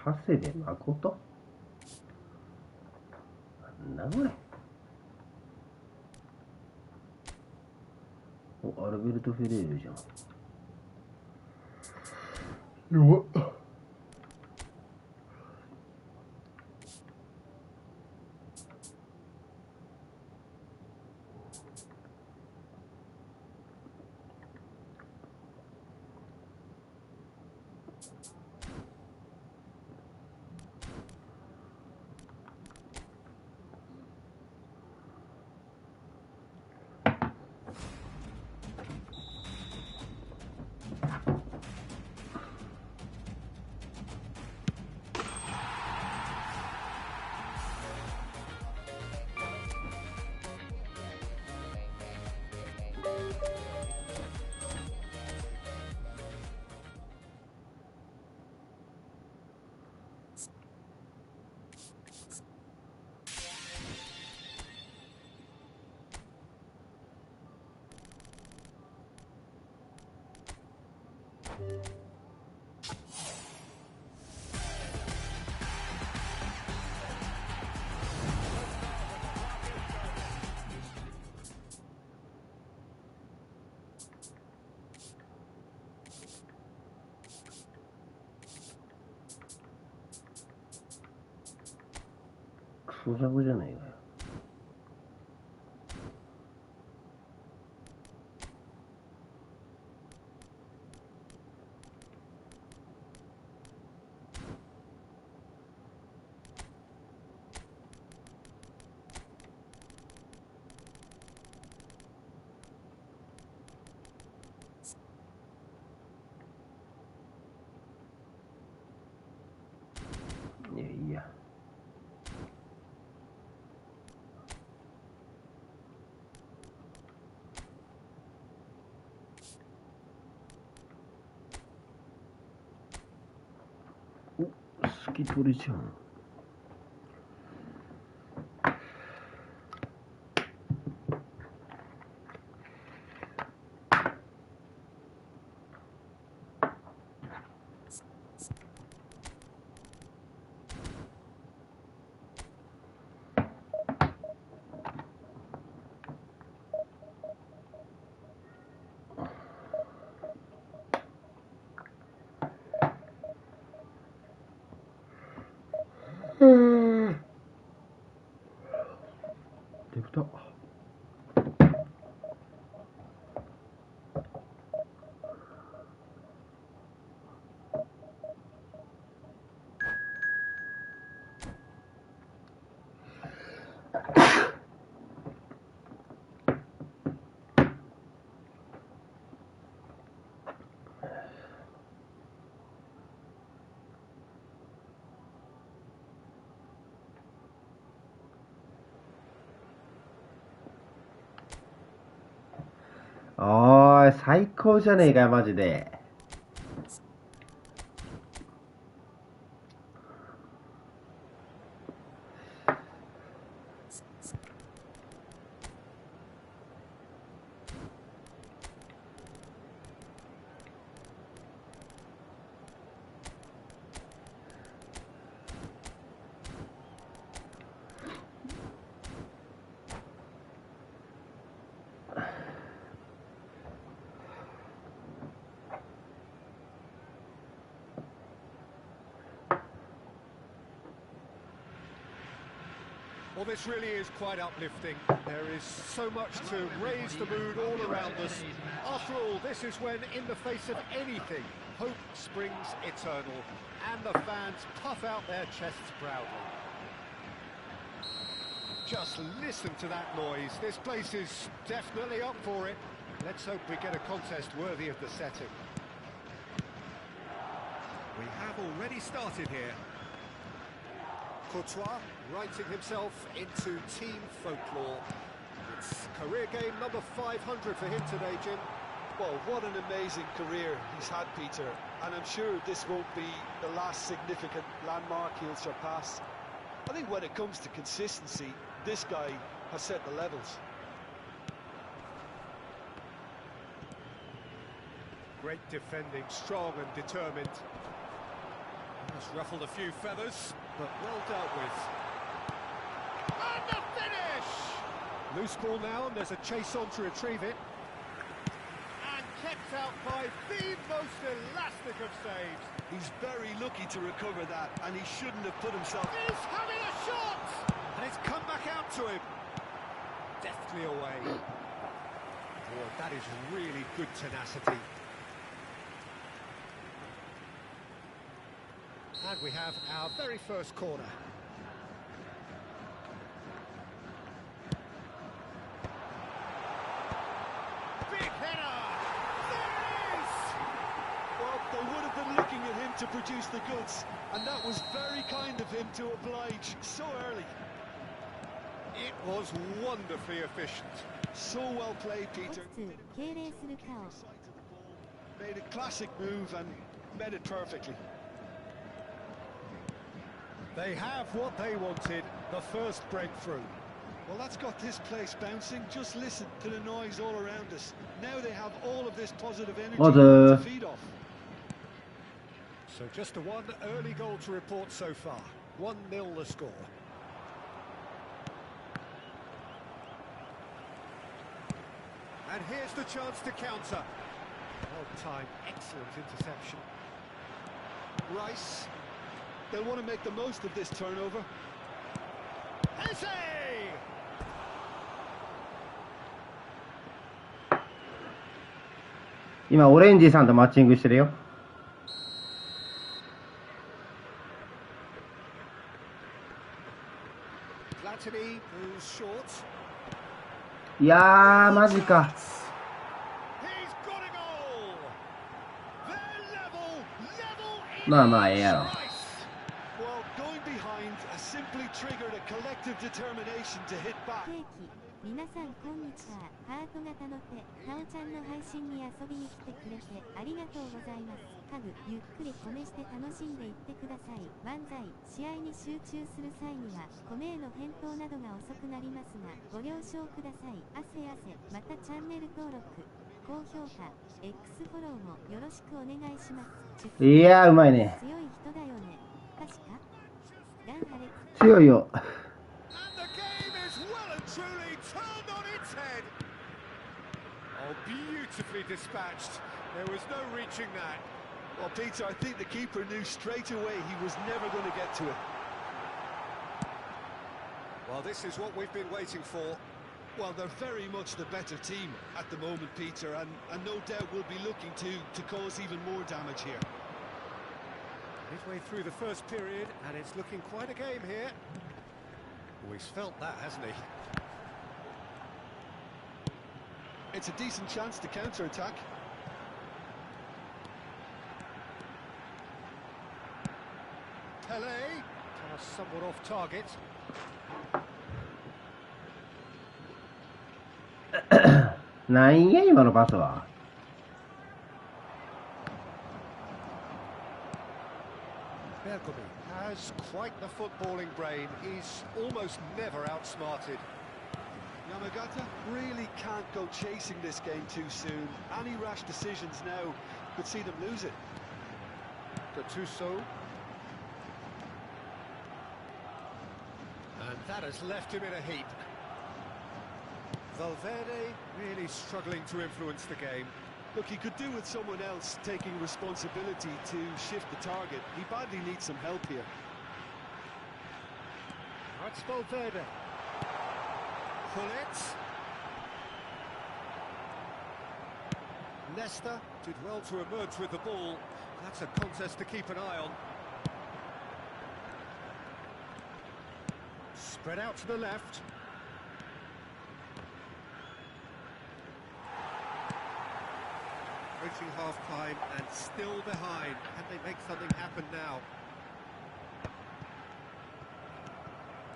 長谷部誠、なんだこれ。お、アルベルト・フェレールじゃん。弱っ。クソジャブじゃないかよ。いやいや。透き取れちゃう。でぶた。おーい、最高じゃねえかよ、マジで。Well, this really is quite uplifting. There is so much to raise the mood all around us. After all, this is when, in the face of anything, hope springs eternal, and the fans puff out their chests proudly. Just listen to that noise. This place is definitely up for it. Let's hope we get a contest worthy of the setting. We have already started here. Courtois writing himself into team folklore. It's career game number 500 for him today, Jim. Well, what an amazing career he's had, Peter. And I'm sure this won't be the last significant landmark he'll surpass. I think when it comes to consistency, this guy has set the levels. Great defending, strong and determined. Has ruffled a few feathers, but well dealt with. And the finish! Loose ball now, and there's a chase on to retrieve it. And kept out by the most elastic of saves. He's very lucky to recover that, and he shouldn't have put himself... He's having a shot! And it's come back out to him. Deftly away. Boy, that is really good tenacity. And we have our very first corner. Big header! There it is! Well, they would have been looking at him to produce the goods, and that was very kind of him to oblige so early. It was wonderfully efficient. So well played, Peter. 敬礼する顔 Made a classic move and met it perfectly. They have what they wanted, the first breakthrough. Well, that's got this place bouncing. Just listen to the noise all around us. Now they have all of this positive energy to feed off. So just a one early goal to report so far. 1-0 the score. And here's the chance to counter. Well timed, excellent interception. Rice. They'll want to make the most of this turnover. Eze! 今オレンジさんとマッチングしてるよ。Platini moves short. いやーマジか。 He's got a goal. They're level in まあまあええやろ。 Rice. Well, going behind has simply triggered a collective determination to hit back. ケーキ皆さんこんにちはハート型の手タオちゃんの配信に遊びに来てくれてありがとうございます家具ゆっくりコメして楽しんでいってください万歳試合に集中する際にはコメへの返答などが遅くなりますがご了承ください汗またチャンネル登録高評価 X フォローもよろしくお願いしますいやーうまいね。強い人だよね確かガンハレ強いよ。 And the game is well and truly turned on its head. Oh, beautifully dispatched. There was no reaching that. Well, Peter, I think the keeper knew straight away he was never going to get to it. Well, this is what we've been waiting for. Well, they're very much the better team at the moment, Peter, and no doubt will be looking to cause even more damage here. Midway through the first period, and it's looking quite a game here. Oh, he's felt that, hasn't he? It's a decent chance to counter-attack. Pele, pass somewhat off target. なんや今のパスは。 Bergomi has quite the footballing brain. He's almost never outsmarted. Yamagata really can't go chasing this game too soon. Any rash decisions now could see them lose it. Gattuso. And that has left him in a heap. Valverde really struggling to influence the game. Look, he could do with someone else taking responsibility to shift the target. He badly needs some help here. That's Valverde. Pullet. Leicester did well to emerge with the ball. That's a contest to keep an eye on. Spread out to the left. Reaching half-time and still behind. Can they make something happen now?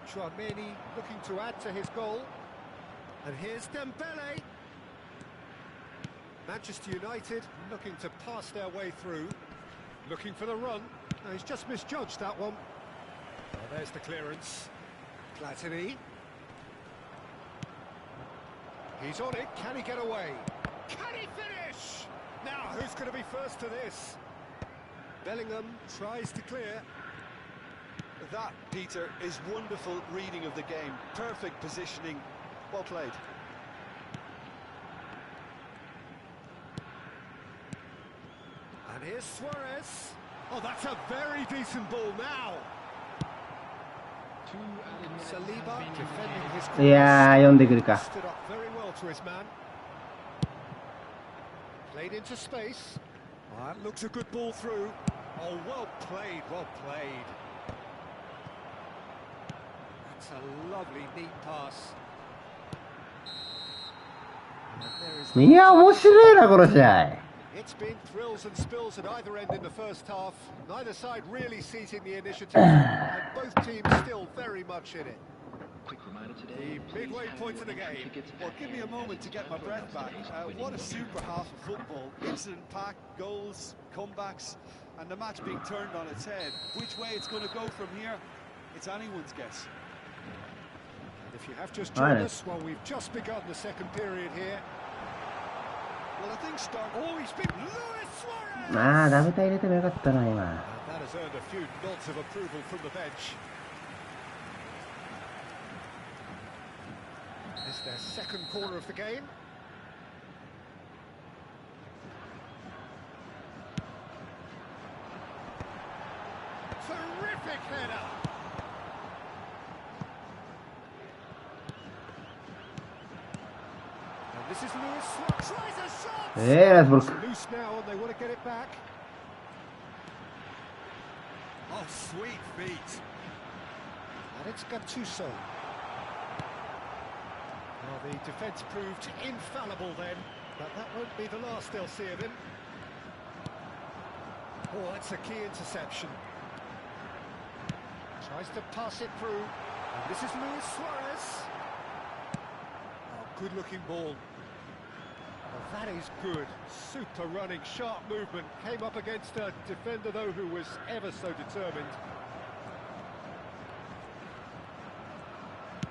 Chouameni looking to add to his goal. And here's Dembele. Manchester United looking to pass their way through. Looking for the run. No, he's just misjudged that one. Well, there's the clearance. Platini. He's on it. Can he get away? Can he finish? Now, who's going to be first to this? Bellingham tries to clear. That, Peter, is wonderful reading of the game. Perfect positioning. Well played. And here's Suarez. Oh, that's a very decent ball now. Saliba defending his cross. いやー、読んでくるか。 Stood up very well to his man. Played into space. That looks a good ball through. Oh, well played, well played. That's a lovely, neat pass. And there is いや、面白いな、この試合。 It's been thrills and spills at either end in the first half. Neither side really seizing the initiative, and both teams still very much in it. The midway point of the game. Well, give me a moment to get my breath back. What a super half of football. Incident-packed, goals, comebacks, and the match being turned on its head. Which way it's going to go from here, it's anyone's guess. And if you have just joined us, well, we've just begun the second period here. Well, I think Oh, he's been Luis Suarez! まあ、ダブタ入れてもよかったな、今。 And that has earned a few nods of approval from the bench. It's their second corner of the game. Terrific header! And this is Luis Suarez. Tries a shot! ラスブロッ It's ク。 loose now and they want to get it back. Oh, sweet feet. And it's Gattuso. Well, the defence proved infallible then, but that won't be the last they'll see of him. Oh, that's a key interception. Tries to pass it through. And this is Luis Suarez. Oh, good-looking ball. Well, that is good. Super running, sharp movement. Came up against a defender, though, who was ever so determined.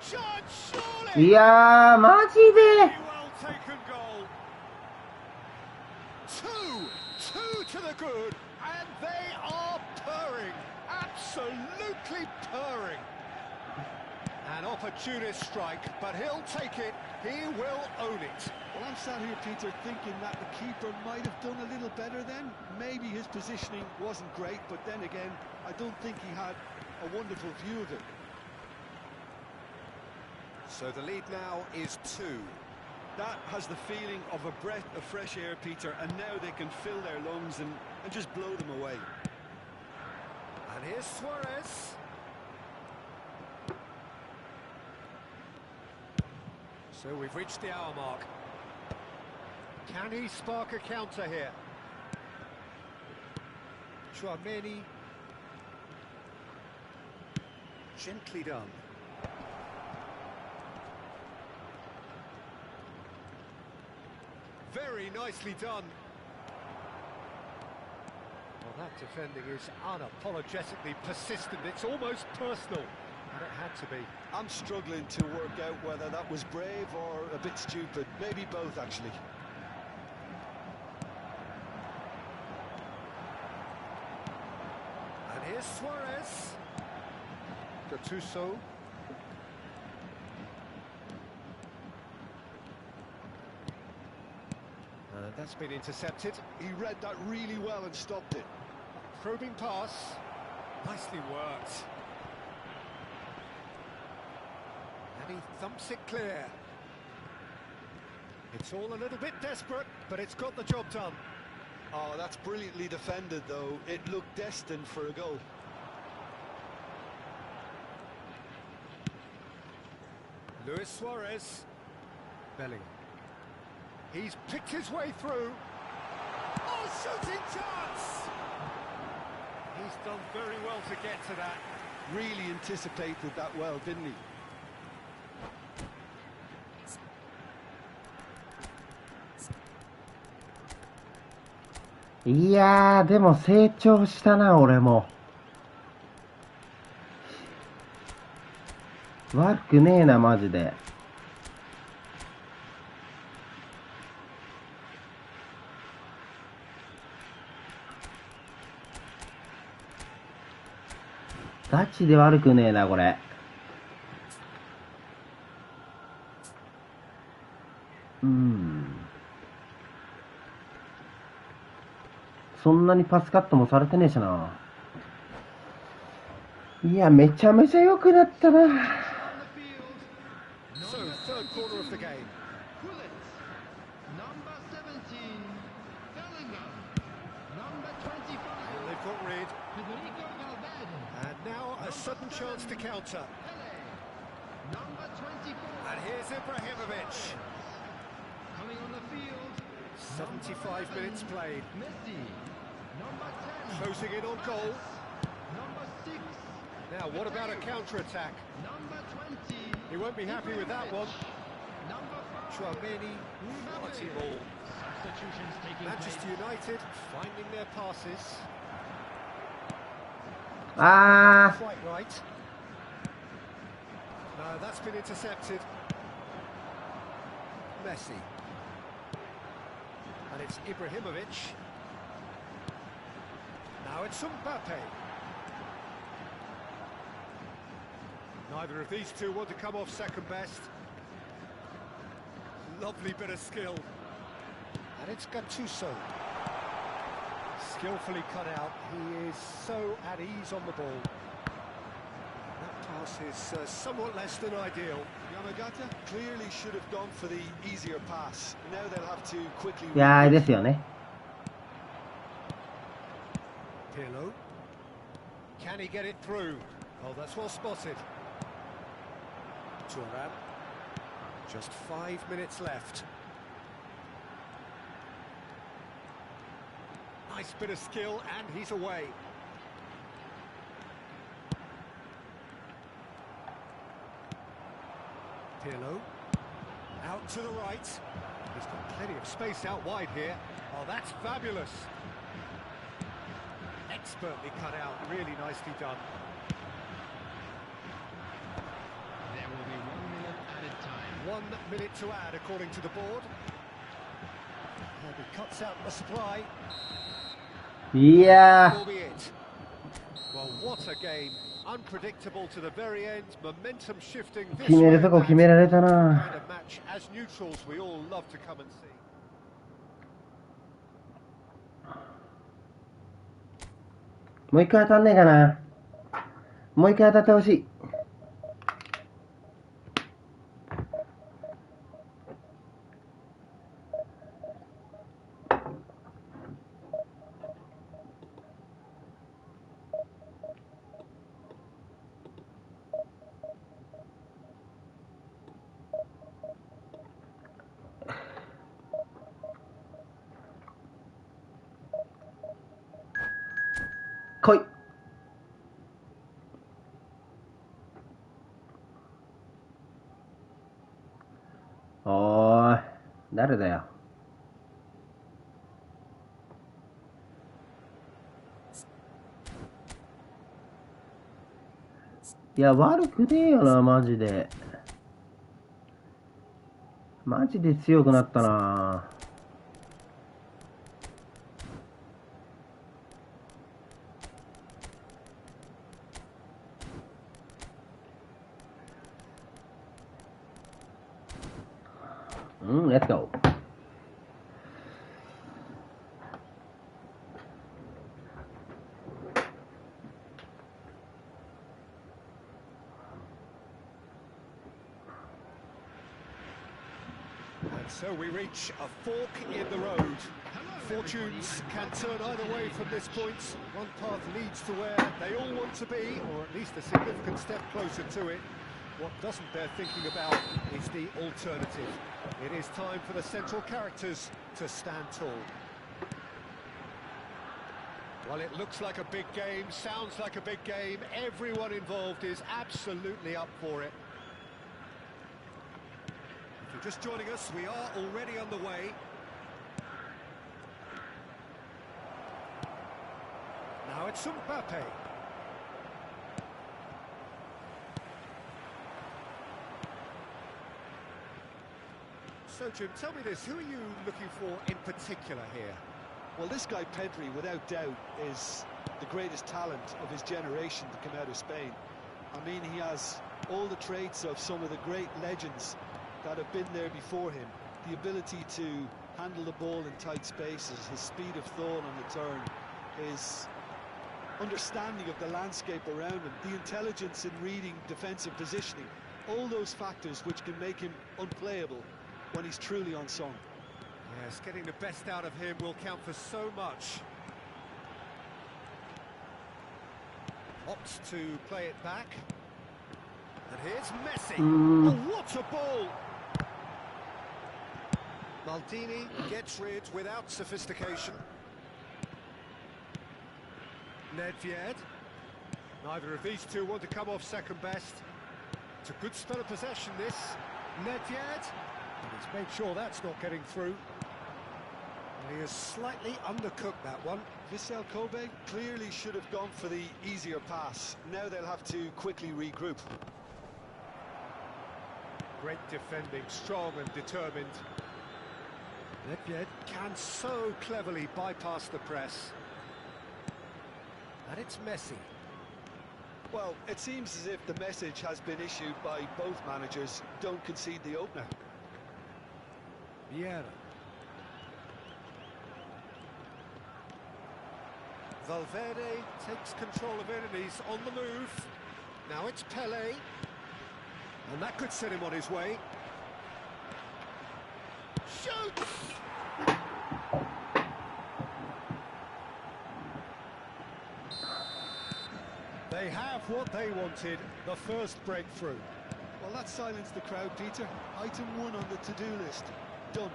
Shot, surely! いやー、マジで。 Well taken goal. Two to the good, and they are purring. Absolutely purring. An opportunist strike, but he'll take it. He will own it. Well, I'm sat here, Peter, thinking that the keeper might have done a little better then. Maybe his positioning wasn't great, but then again, I don't think he had a wonderful view of it. So the lead now is 2. That has the feeling of a breath of fresh air, Peter, and now they can fill their lungs and just blow them away. And here's Suarez. So we've reached the hour mark. Can he spark a counter here? Chouameni. Gently done. Very nicely done. Well, that defending is unapologetically persistent. It's almost personal, and it had to be. I'm struggling to work out whether that was brave or a bit stupid. Maybe both, actually. And here's Suarez. Gattuso. That's been intercepted. He read that really well and stopped it. Probing pass. Nicely worked. And he thumps it clear. It's all a little bit desperate, but it's got the job done. Oh, that's brilliantly defended, though. It looked destined for a goal. Luis Suarez. Bellingham. He's picked his way through. Oh, shooting chance! He's done very well to get to that. Really anticipated that well, didn't he?いやー、でも成長したな、俺も。悪くねえな、マジで。ガチで悪くねえな、これ。そんなにパスカットもされてねえしな。いや、めちゃめちゃ良くなったな。So, third corner of the game. They've got rid. And now a sudden chance to counter. And here's Ibrahimovic. 75 minutes played. Closing in on goal. Now, what about a counter-attack? He won't be happy with that one. Chouameni, quality ball. Manchester United finding their passes. Quite right. No, that's been intercepted. Messi. And it's Ibrahimovic. Now it's Mbappe. Neither of these two want to come off second best. Lovely bit of skill. And it's Gattuso. Skillfully cut out. He is so at ease on the ball. That pass is somewhat less than ideal. Yamagata clearly should have gone for the easier pass. Now they'll have to quickly... いやー、ですよね。Pirlo. Can he get it through? Oh, that's well spotted. Thuram. Just 5 minutes left. Nice bit of skill, and he's away. Pirlo. Out to the right. He's got plenty of space out wide here. Oh, that's fabulous. Expertly cut out, really nicely done. There will be 1 minute added time. 1 minute to add, according to the board. And he cuts out the supply. いや Will be it. Well, what a game. Unpredictable to the very end. Momentum shifting ー、 this 決め way るとこ and 決め that. られたな。 Kind of match as neutrals we all love to come and see. もう一回当たんねえかな。もう一回当たってほしい。来い。おーい、誰だよ。いや、悪くねえよな、マジで。マジで強くなったな。Let's go. And so we reach a fork in the road. Fortunes can turn either way from this point. One path leads to where they all want to be, or at least a significant step closer to it. What doesn't bear thinking about is the alternative. It is time for the central characters to stand tall. Well, it looks like a big game, sounds like a big game. Everyone involved is absolutely up for it. If you're just joining us, we are already underway. Now it's Mbappe. So, Jim, tell me this, who are you looking for in particular here? Well, this guy Pedri, without doubt, is the greatest talent of his generation to come out of Spain. I mean, he has all the traits of some of the great legends that have been there before him. The ability to handle the ball in tight spaces, his speed of thought on the turn, his understanding of the landscape around him, the intelligence in reading defensive positioning, all those factors which can make him unplayable when he's truly on song. Yes, getting the best out of him will count for so much. Opts to play it back. And here's Messi. Oh, what a ball! Maldini gets rid without sophistication. Nedved. Neither of these two want to come off second best. It's a good spell of possession, this. Nedved. And he's made sure that's not getting through. And he has slightly undercooked that one. Vissel Kobe clearly should have gone for the easier pass. Now they'll have to quickly regroup. Great defending, strong and determined. Nedved can so cleverly bypass the press. And it's Messi. Well, it seems as if the message has been issued by both managers. Don't concede the opener. Vieira. Valverde takes control of it and he's on the move. Now it's Pelé. And that could set him on his way. Shoots! They have what they wanted, the first breakthrough. Well, that silenced the crowd, Peter. Item 1 on the to-do list. Done.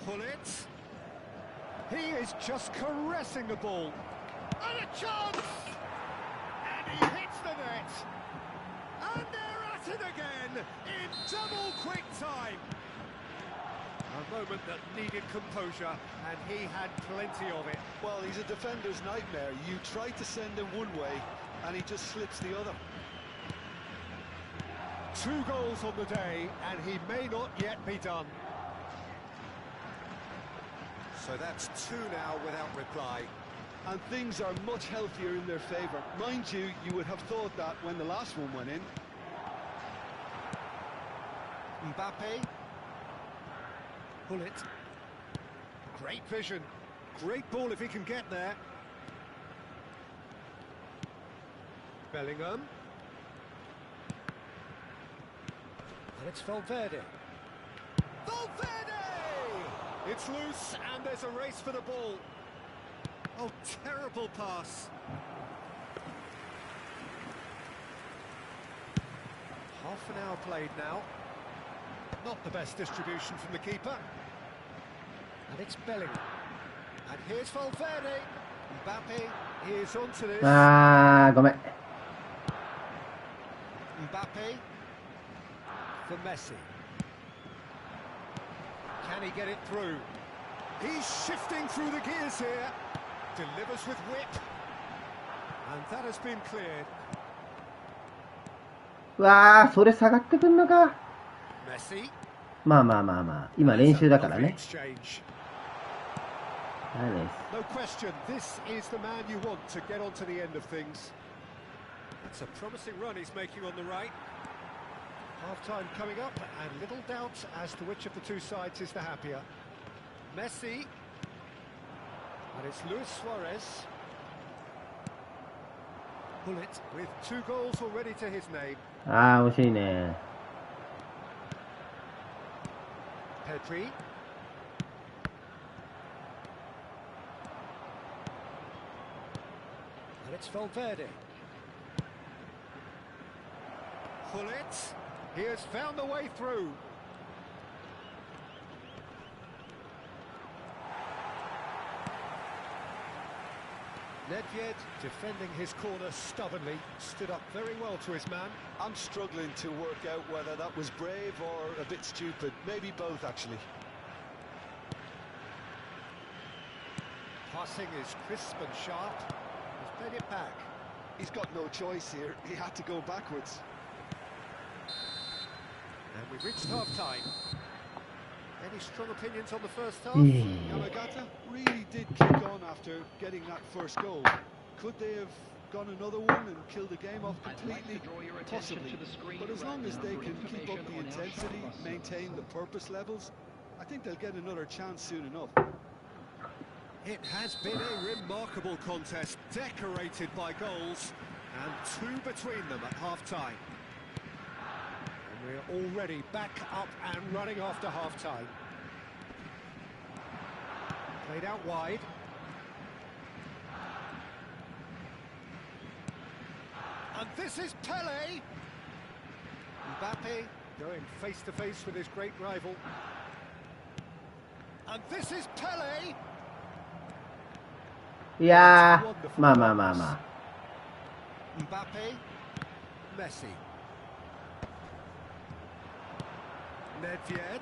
Pullet. He is just caressing the ball. And a chance! And he hits the net. And they're at it again in double quick time. A moment that needed composure, and he had plenty of it. Well, he's a defender's nightmare. You try to send him one way, and he just slips the other. 2 goals on the day, and he may not yet be done. So that's 2 now without reply. And things are much healthier in their favour. Mind you, you would have thought that when the last one went in. Mbappe. Pullet. Great vision. Great ball if he can get there. Bellingham. And it's Valverde. Valverde! It's loose and there's a race for the ball. Oh, terrible pass. Half an hour played now. Not the best distribution from the keeper. And it's Bellingham. And here's Valverde. Mbappe is onto this. ごめん。Mbappe for Messi. Can he get it through? He's shifting through the gears here. Delivers with whip. And that has been cleared. うわあ、それ下がってくんのか。 Messi. まあまあまあまあ、今練習だからね。 Exchange. はいです。 No question, this is the man you want to get on to the end of things. It's a promising run he's making on the right. Half-time coming up, and little doubt as to which of the two sides is the happier. Messi. And it's Luis Suarez. Pullet with 2 goals already to his name. ああ、惜しいね。 Pedri. And it's Valverde. Pullet. He has found the way through. Nedved defending his corner stubbornly, stood up very well to his man. I'm struggling to work out whether that was brave or a bit stupid. Maybe both, actually. Passing is crisp and sharp. He's played it back. He's got no choice here. He had to go backwards. And we've reached half-time. Any strong opinions on the first half? Yamagata really did kick on after getting that first goal. Could they have gone another one and killed the game off completely? Possibly. But as long as they can keep up the intensity, maintain the purpose levels, I think they'll get another chance soon enough. It has been a remarkable contest, decorated by goals, and two between them at half-time. And we're already back up and running after half-time. Played out wide. And this is Pele. Mbappe going face-to-face with his great rival. And this is Pele. いやー、まあまあまあまあ。Mbappe, Messi. Nedved.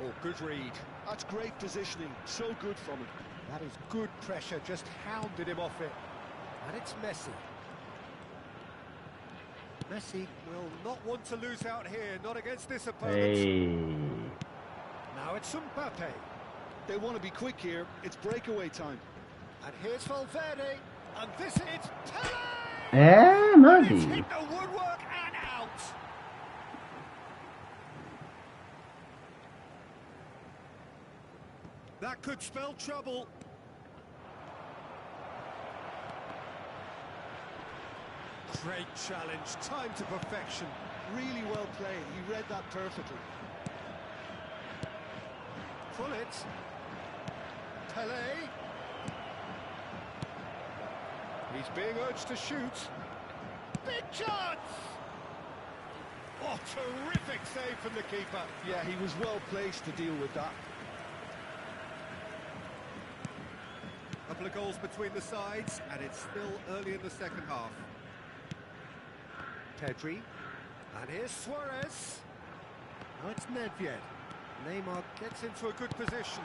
Oh, good read. That's great positioning, so good from him. That is good pressure, just hounded him off it. And it's Messi. Messi will not want to lose out here, not against this opponent. Now it's Mbappe. They want to be quick here, it's breakaway time. And here's Valverde, and this is Pele! マ It's ジ hit the woodwork and out. That could spell trouble. Great challenge, time to perfection. Really well played, he read that perfectly. Pull it. Pele. He's being urged to shoot. Big chance! Oh, terrific save from the keeper. Yeah, he was well placed to deal with that. Couple of goals between the sides, and it's still early in the second half. Pedri. And here's Suarez. Now it's Nedved. Neymar gets into a good position.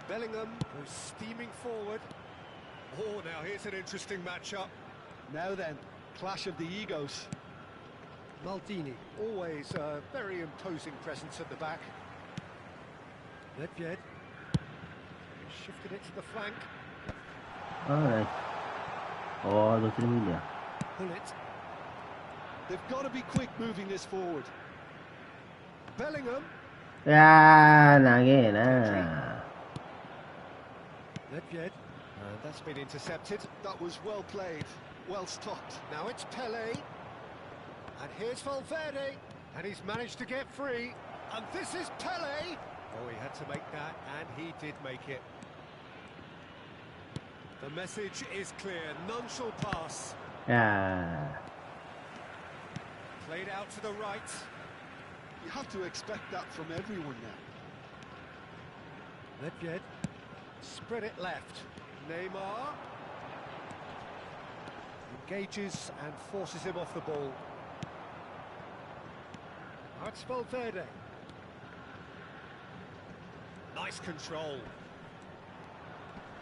Bellingham goes steaming forward. Oh, now here's an interesting matchup. Now then, clash of the egos. Maldini, always a very imposing presence at the back. Nedved shifted it to the flank. ああ、ナイス。おー、どっちでもいいんだよ。 Pull it. They've got to be quick moving this forward. Bellingham. いやー、長えな。 Nedved. And that's been intercepted. That was well played, well stopped. Now it's Pele. And here's Valverde. And he's managed to get free. And this is Pele. Oh, he had to make that, and he did make it. The message is clear. None shall pass. いや Played out to the right. You have to expect that from everyone now. Nedved. Spread it left. Neymar. Engages and forces him off the ball. Now it's Valverde. Nice control.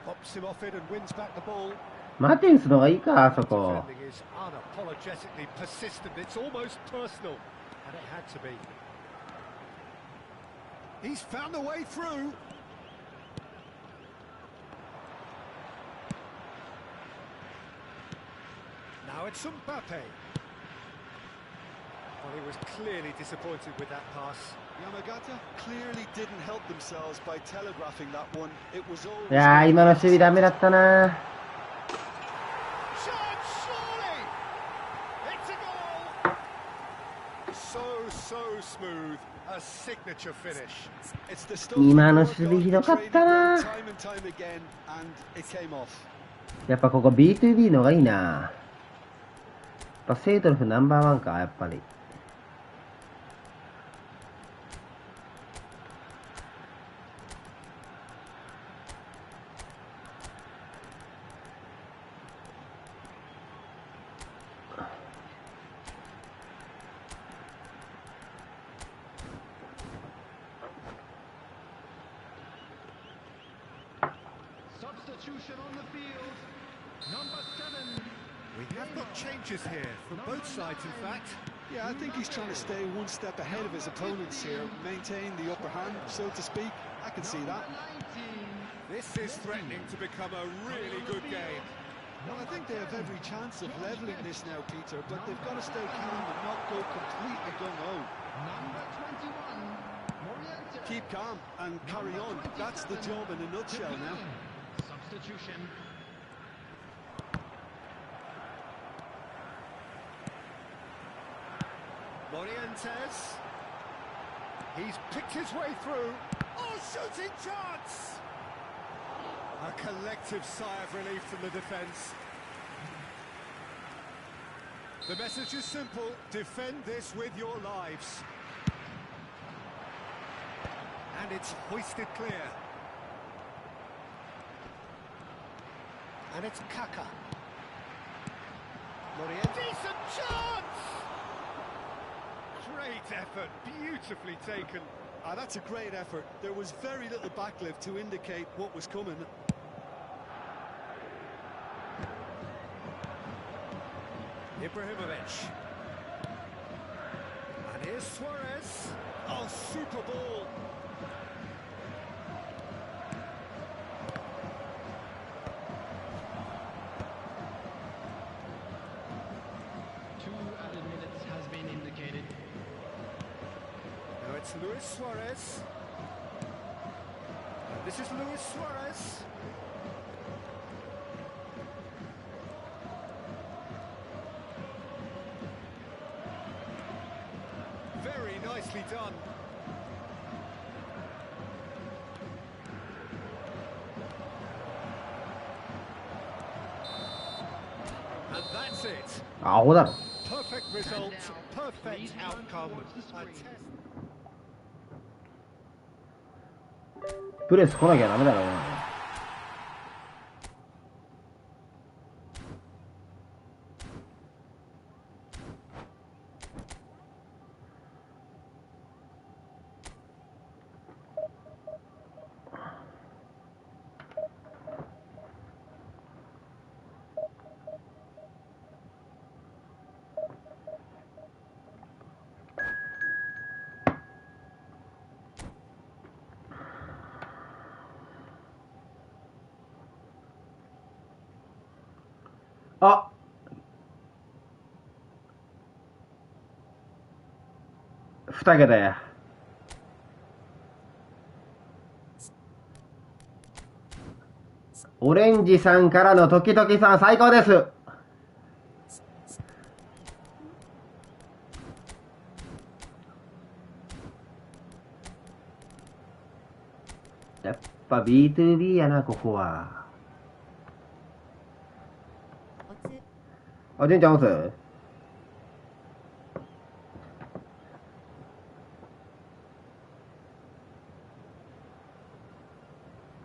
Pops him off it and wins back the ball. ー、マテンスの方がいいか、あそこ。 Defending is unapologetically persistent. It's almost personal. And it had to be. He's found a way through. Now it's Mbappe. Well, he was clearly disappointed with that pass. Yamagata clearly didn't help themselves by telegraphing that one. It was all. いやー、今の守備ダメだったな。 Shot, surely! It's a goal! So smooth. A signature finish. It's the stuff 今の you 守 work 備 on, ひ you どかっ train た it な。 down time and time again, and it came off. やっぱここ B2B の方がいいな。やっぱセイトルフナンバーワンか、やっぱり。Substitution on the field. Number 7. We have got changes here from both sides, in fact. Yeah, I think he's trying to stay one step ahead of his opponents here, maintain the upper hand, so to speak. I can see that. This is threatening to become a really good game. Well, I think they have every chance of levelling this now, Peter, but they've got to stay calm and not go completely gung-ho. Keep calm and carry on. That's the job in a nutshell now. Substitution. Morientes. He's picked his way through. Oh, shooting chance! A collective sigh of relief from the defence. The message is simple: defend this with your lives. And it's hoisted clear. And it's Kaka. Morientes. Decent chance! Great effort, beautifully taken. Ah, that's a great effort. There was very little backlift to indicate what was coming. Ibrahimovic. And here's Suarez. Oh, super ball. Added minutes has been indicated. Now it's Luis Suarez. This is Luis Suarez. Very nicely done. And that's it. アホだろ。 Perfect result, perfect outcome. A test. プレス来なきゃダメだろ。あ、2桁や。オレンジさんからの時々さん最高です。やっぱ B2B やな、ここは。あ、純ちゃん押す？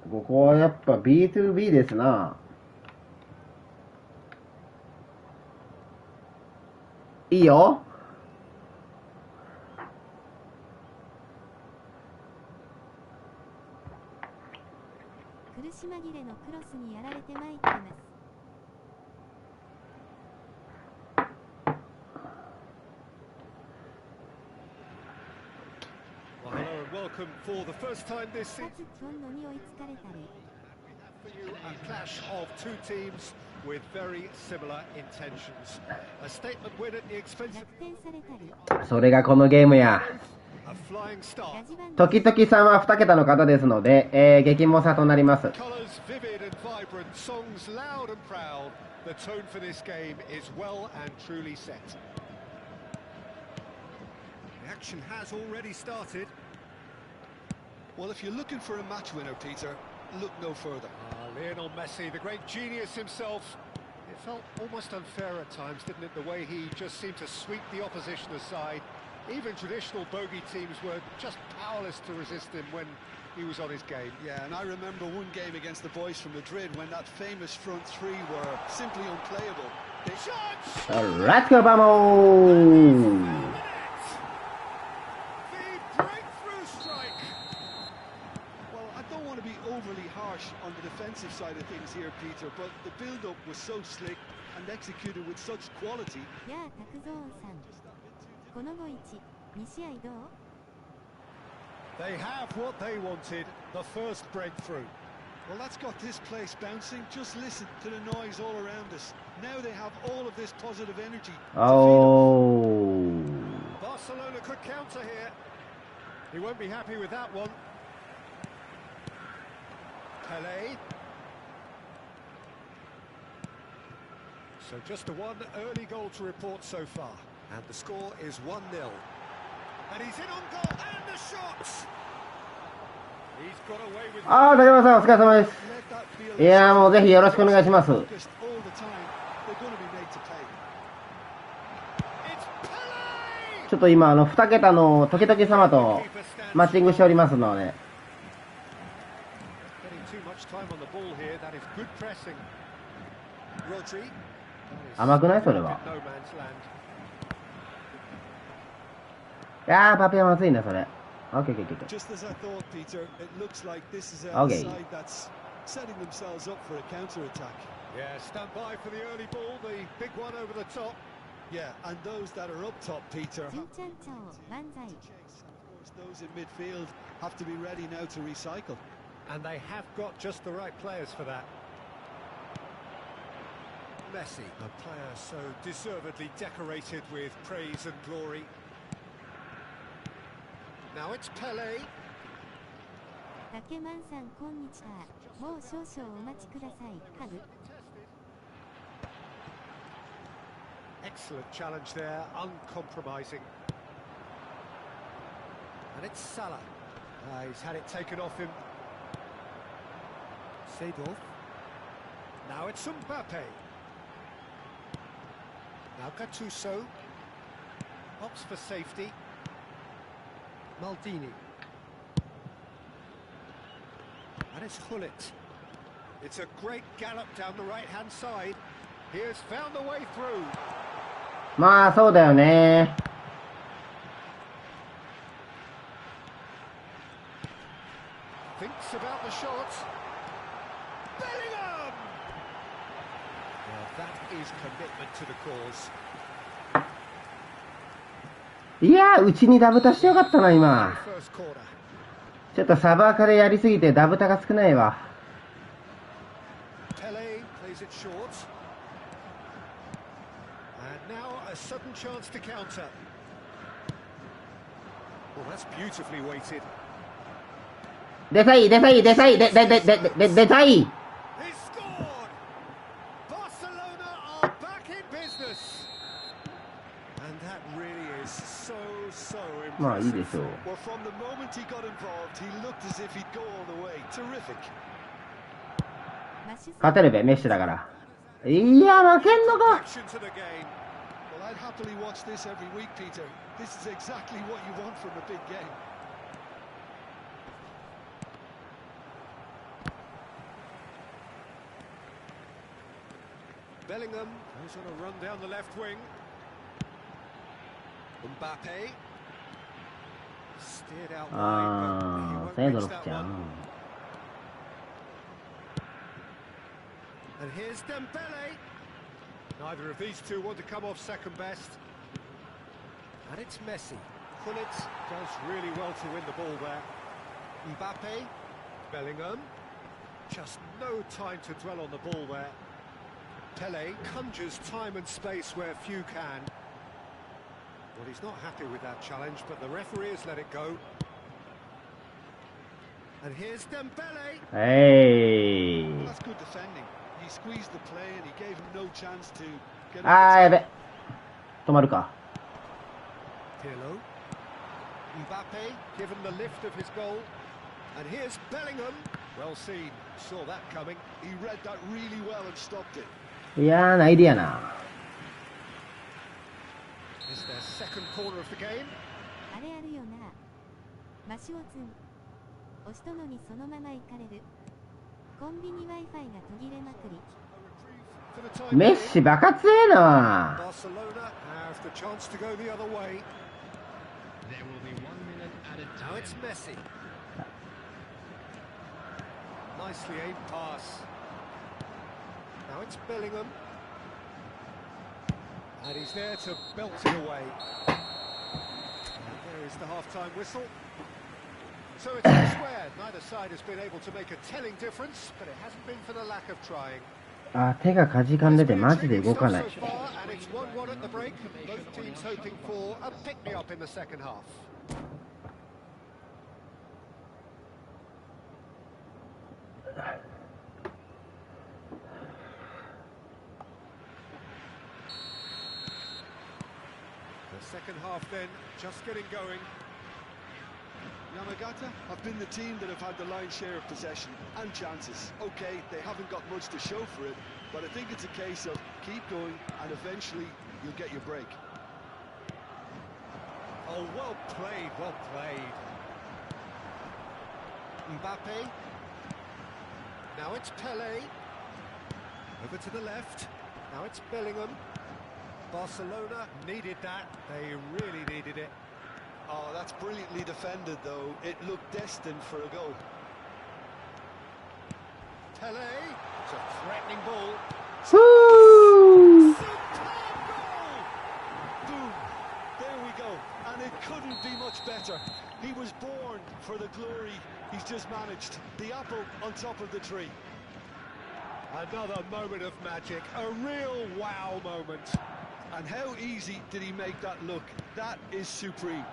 ここはやっぱ B2B ですな。いいよ。苦し紛れのクロスにやられて参ってます。Well, hello and welcome for the first time this season. 今度に追いつかれたり。For you, a clash of two teams with very similar intentions. A statement win at the expense of 逆転されたり。それがこのゲームや。a flying start. 時々さんは2桁の方ですので、激猛さとなります。 Colours vivid and vibrant, songs loud and proud. The tone for this game is well and truly set. The action has already started. Well, if you're looking for a match winner, Peter, look no further. Lionel Messi, the great genius himself. It felt almost unfair at times, didn't it, the way he just seemed to sweep the opposition aside. Even traditional bogey teams were just powerless to resist him when he was on his game. Yeah, and I remember one game against the boys from Madrid when that famous front three were simply unplayable. They Let's go, vamos! The breakthrough strike. Well, I don't want to be overly harsh on the defensive side of things here, Peter, but the build-up was so slick and executed with such quality. やあ、拓三さん。この5-1、2試合どう？ They have what they wanted, the first breakthrough. Well, that's got this place bouncing. Just listen to the noise all around us. Now they have all of this positive energy. Oh. Barcelona could counter here. He won't be happy with that one. Pelé. So just a one early goal to report so far. And the score is 1-0. And he's in on goal, and the shots! He's got away with... ああ、竹山さんお疲れ様です。 Let that feel いやーもうぜひよろしくお願いします。 focused all the time. They're going to be made to play. It's Pelé! ちょっと今2桁の時々様とマッチングしておりますので。 Getting too much time on the ball here. That is good pressing. Rodri. 甘くないそれは。 No man's land. いやーパピはまずいなそれ。Okay, okay, okay. Just as I thought, Peter, it looks like this is a Okay. side that's setting themselves up for a counter-attack. Yeah, stand by for the early ball, the big one over the top. Yeah, and those that are up top, Peter, 純ちゃんちゃお、万歳。 of course, those in midfield have to be ready now to recycle. And they have got just the right players for that. Messi, a player so deservedly decorated with praise and glory. Now it's Pelé. 竹満さんこんにちは。もう少々お待ちください。ハグ。 Excellent challenge there, uncompromising. And it's Salah. He's had it taken off him. Seedorf. Now it's Mbappe. Now Gattuso. Opts for safety. Maldini. And it's Hullet. It's a great gallop down the right-hand side. He has found the way through. まあそうだよね。 Thinks about the shot. Bellingham! Well, that is commitment to the cause. いやーうちにダブタしてよかったな今。 First corner. ちょっとサバーカでやりすぎてダブタが少ないわ。 Pelé plays it short. And now a sudden chance to counter. Well, that's beautifully weighted. でさいでさいでさいでさい。 He's scored! Barcelona are back in business. And that really is so impressive. まあいいでしょう。 Well, from the moment he got involved, he looked as if he'd go all the way. Terrific. マッシュ勝てるべメッシだから。いや負けんのか。 Action to the game. Well, I'd happily watch this every week, Peter. This is exactly what you want from a big game. Bellingham goes on a run down the left wing. Mbappe steered out あ wide, ー but セ he イド won't ロ reach フち that ゃ one. ん。 And here's Dembele. Neither of these two want to come off second best. And it's Messi. Hullet does really well to win the ball there. Mbappe, Bellingham. Just no time to dwell on the ball there. Pelé conjures time and space where few can. Well, he's not happy with that challenge, but the referee has let it go. And here's Dembele. えい。 That's good defending. He squeezed the play and he gave him no chance to get あーや on べ。止まるか。 Pirlo. Mbappe given the lift of his goal. And here's Bellingham. Well seen. Saw that coming. He read that really well and stopped it. いやーナイディアな。 It's their second corner of the game. あれあるよな。マシオツン。押しとのにそのまま行かれる。コンビニ Wi-Fi が途切れまくり。For the time メッ being, シバカ強えな。 Barcelona have the chance to go the other way. There will be 1 minute at a Now time. it's Messi. Nicely aimed pass. Now it's Bellingham. And he's there to belt it away. And there is the half-time whistle. So it's square. Neither side has been able to make a telling difference, but it hasn't been for the lack of trying. あ、手がかじかんでてマジで動かない。 And it's 1-1 at the break. Both teams hoping for a pick-me-up in the second half. The second half then, just getting going. Yamagata have been the team that have had the lion's share of possession and chances. Okay, they haven't got much to show for it, but I think it's a case of keep going and eventually you'll get your break. Oh, well played, well played. Mbappe. Now it's Pele. Over to the left. Now it's Bellingham. Barcelona needed that. They really needed it. Oh, that's brilliantly defended, though. It looked destined for a goal. Pele. It's a threatening ball. Woo! Superb goal! Boom! There we go. And it couldn't be much better. He was born for the glory he's just managed. The apple on top of the tree. Another moment of magic. A real wow moment. And how easy did he make that look? That is supreme.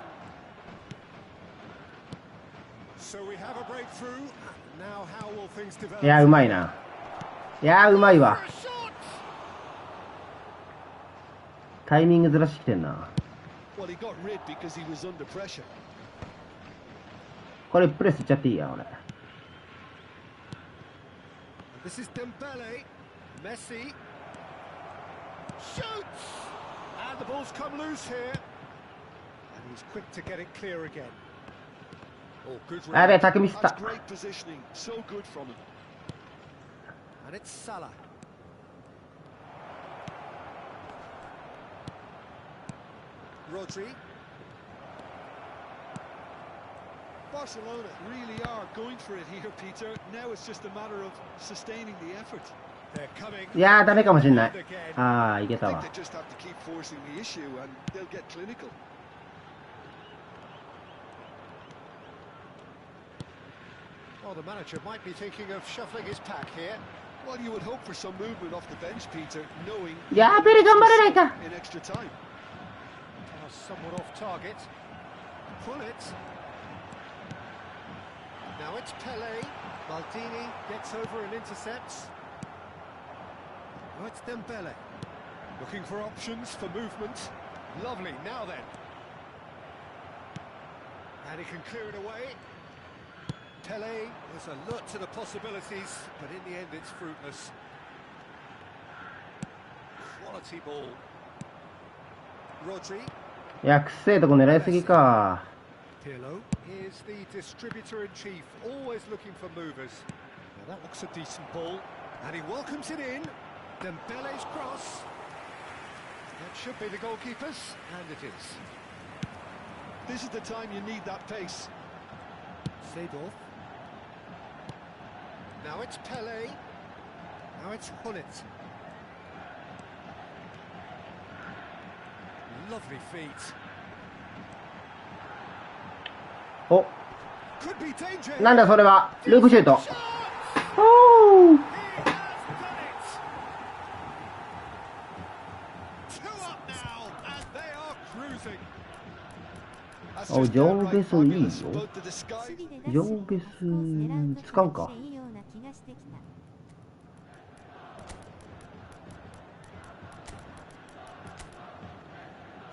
So we have a breakthrough. Now how will things develop? いや、うまいな。いや、うまいわ。タイミングずらしてきてんな。Well, he got rid because he was under pressure. これプレスいっちゃっていいや、俺。This is Dembele. Messi. Shoots! And the ball's come loose here. And he's quick to get it clear again. Oh, good やべえ、 run. タクミスった。 That's great positioning. So good from him. And it's Salah. Rodri. Barcelona really are going for it here, Peter. Now it's just a matter of sustaining the effort. They're coming. いやー、ダメかもしんない。 again. あー、いけ I た think わ。 they just have to keep forcing the issue and they'll get clinical. Well, the manager might be thinking of shuffling his pack here. Well, you would hope for some movement off the bench, Peter, knowing やべえ、頑張れないか。 in extra time. Oh, somewhat off target. Pull it. Now it's Pele. Maldini gets over and intercepts. Now it's Dembele. Looking for options for movement. Lovely, now then. And he can clear it away. Pele is alert to the possibilities, but in the end it's fruitless. Quality ball. Rodri. いや、くっせえとこ狙いすぎか。 Pirlo is the distributor-in-chief, always looking for movers. Now that looks a decent ball, and he welcomes it in. Dembele's cross. That should be the goalkeeper's, and it is. This is the time you need that pace. Seedorf. Now it's Pele. Now it's Hullet. Lovely feet. お、 Could be danger. なんだそれは。ループシュート。 Shot! おー。 He has done it! Two up now, and they are cruising. That's お、 just 上 downright ベスいい fabulous. よ。 Both the disguise 上ベス使うか。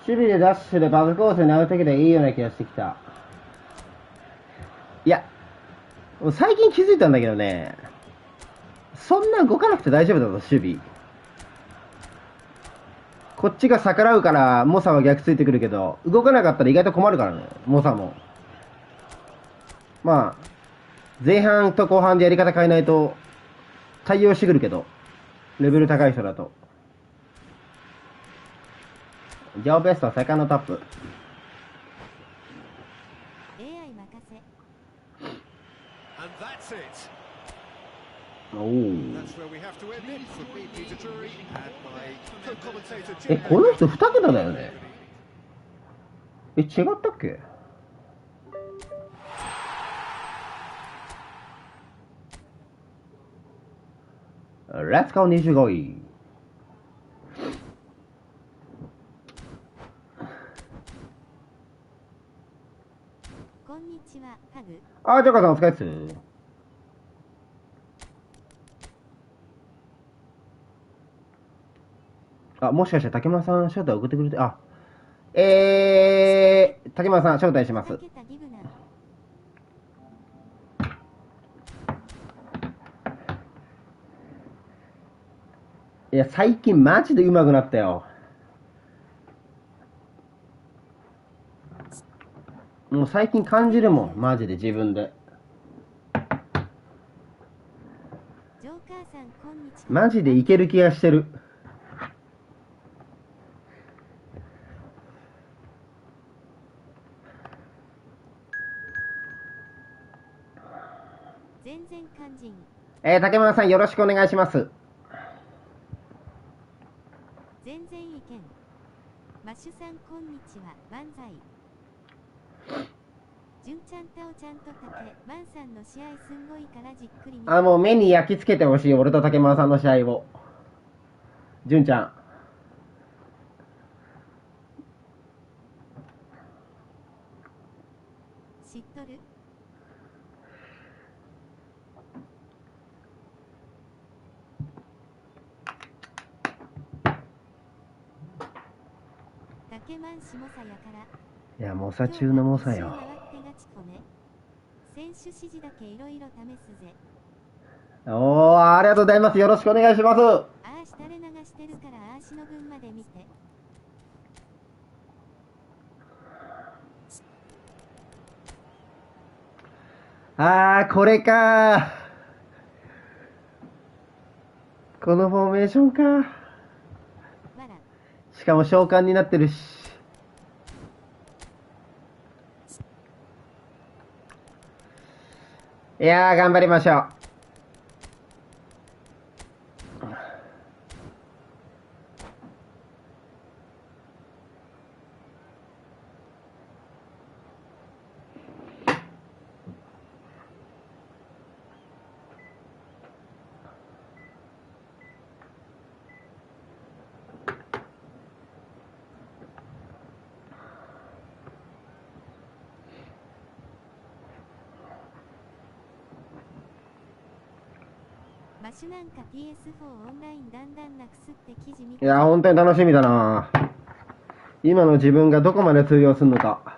守備でダッシュでバズコースに投げてきていいような気がしてきた。いや、最近気づいたんだけどね、そんな動かなくて大丈夫だぞ、守備。こっちが逆らうからモサは逆ついてくるけど、動かなかったら意外と困るからね、モサも。まあ、前半と後半でやり方変えないと対応してくるけど、レベル高い人だと。ジャオベストセカンドタップ。 And that's it. おお。 That's where we have to end it. From me, Peter Drury, and my co-commentator Jim. この人2桁だよね。違ったっけ？レッツゴー25位。こんにちは、ハグ。ジョカさんお疲れっす。もしかして竹村さん招待送ってくれて、竹村さん招待します。いや、最近マジで上手くなったよ。もう最近感じるもん、マジで自分で。マジでいける気がしてる。全然肝心。竹村さんよろしくお願いします。全然意見。マッシュさんこんにちは、万歳。純ちゃんたおちゃんと竹マンさんの試合すんごいからじっくり見て。もう目に焼き付けてほしい、俺と竹村さんの試合を。純ちゃん。知っとる？竹マンしもさやから。いや、猛者中の猛者よ。選手指示だけいろいろ試すぜ。ありがとうございます。よろしくお願いします。垂れ流してるからしの分まで見て。これか。このフォーメーションか。しかも召喚になってるし。いやー、頑張りましょう。マシュなんか PS4 オンラインだんだんなくすって記事見て。いや、本当に楽しみだな。今の自分がどこまで通用するのか。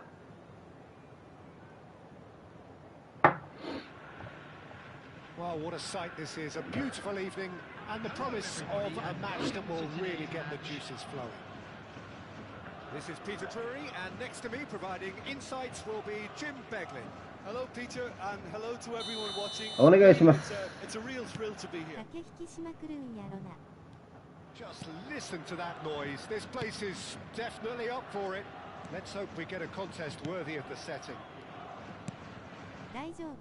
Well, what a sight this is. A beautiful evening and the promise of a match that will really get the juices flowing. This is Peter Drury, and next to me providing insights will be Jim Beglin. Hello, Peter, and hello to everyone watching. お願いします。 It's a real thrill to be here. Just listen to that noise. This place is definitely up for it. Let's hope we get a contest worthy of the setting. 大丈夫。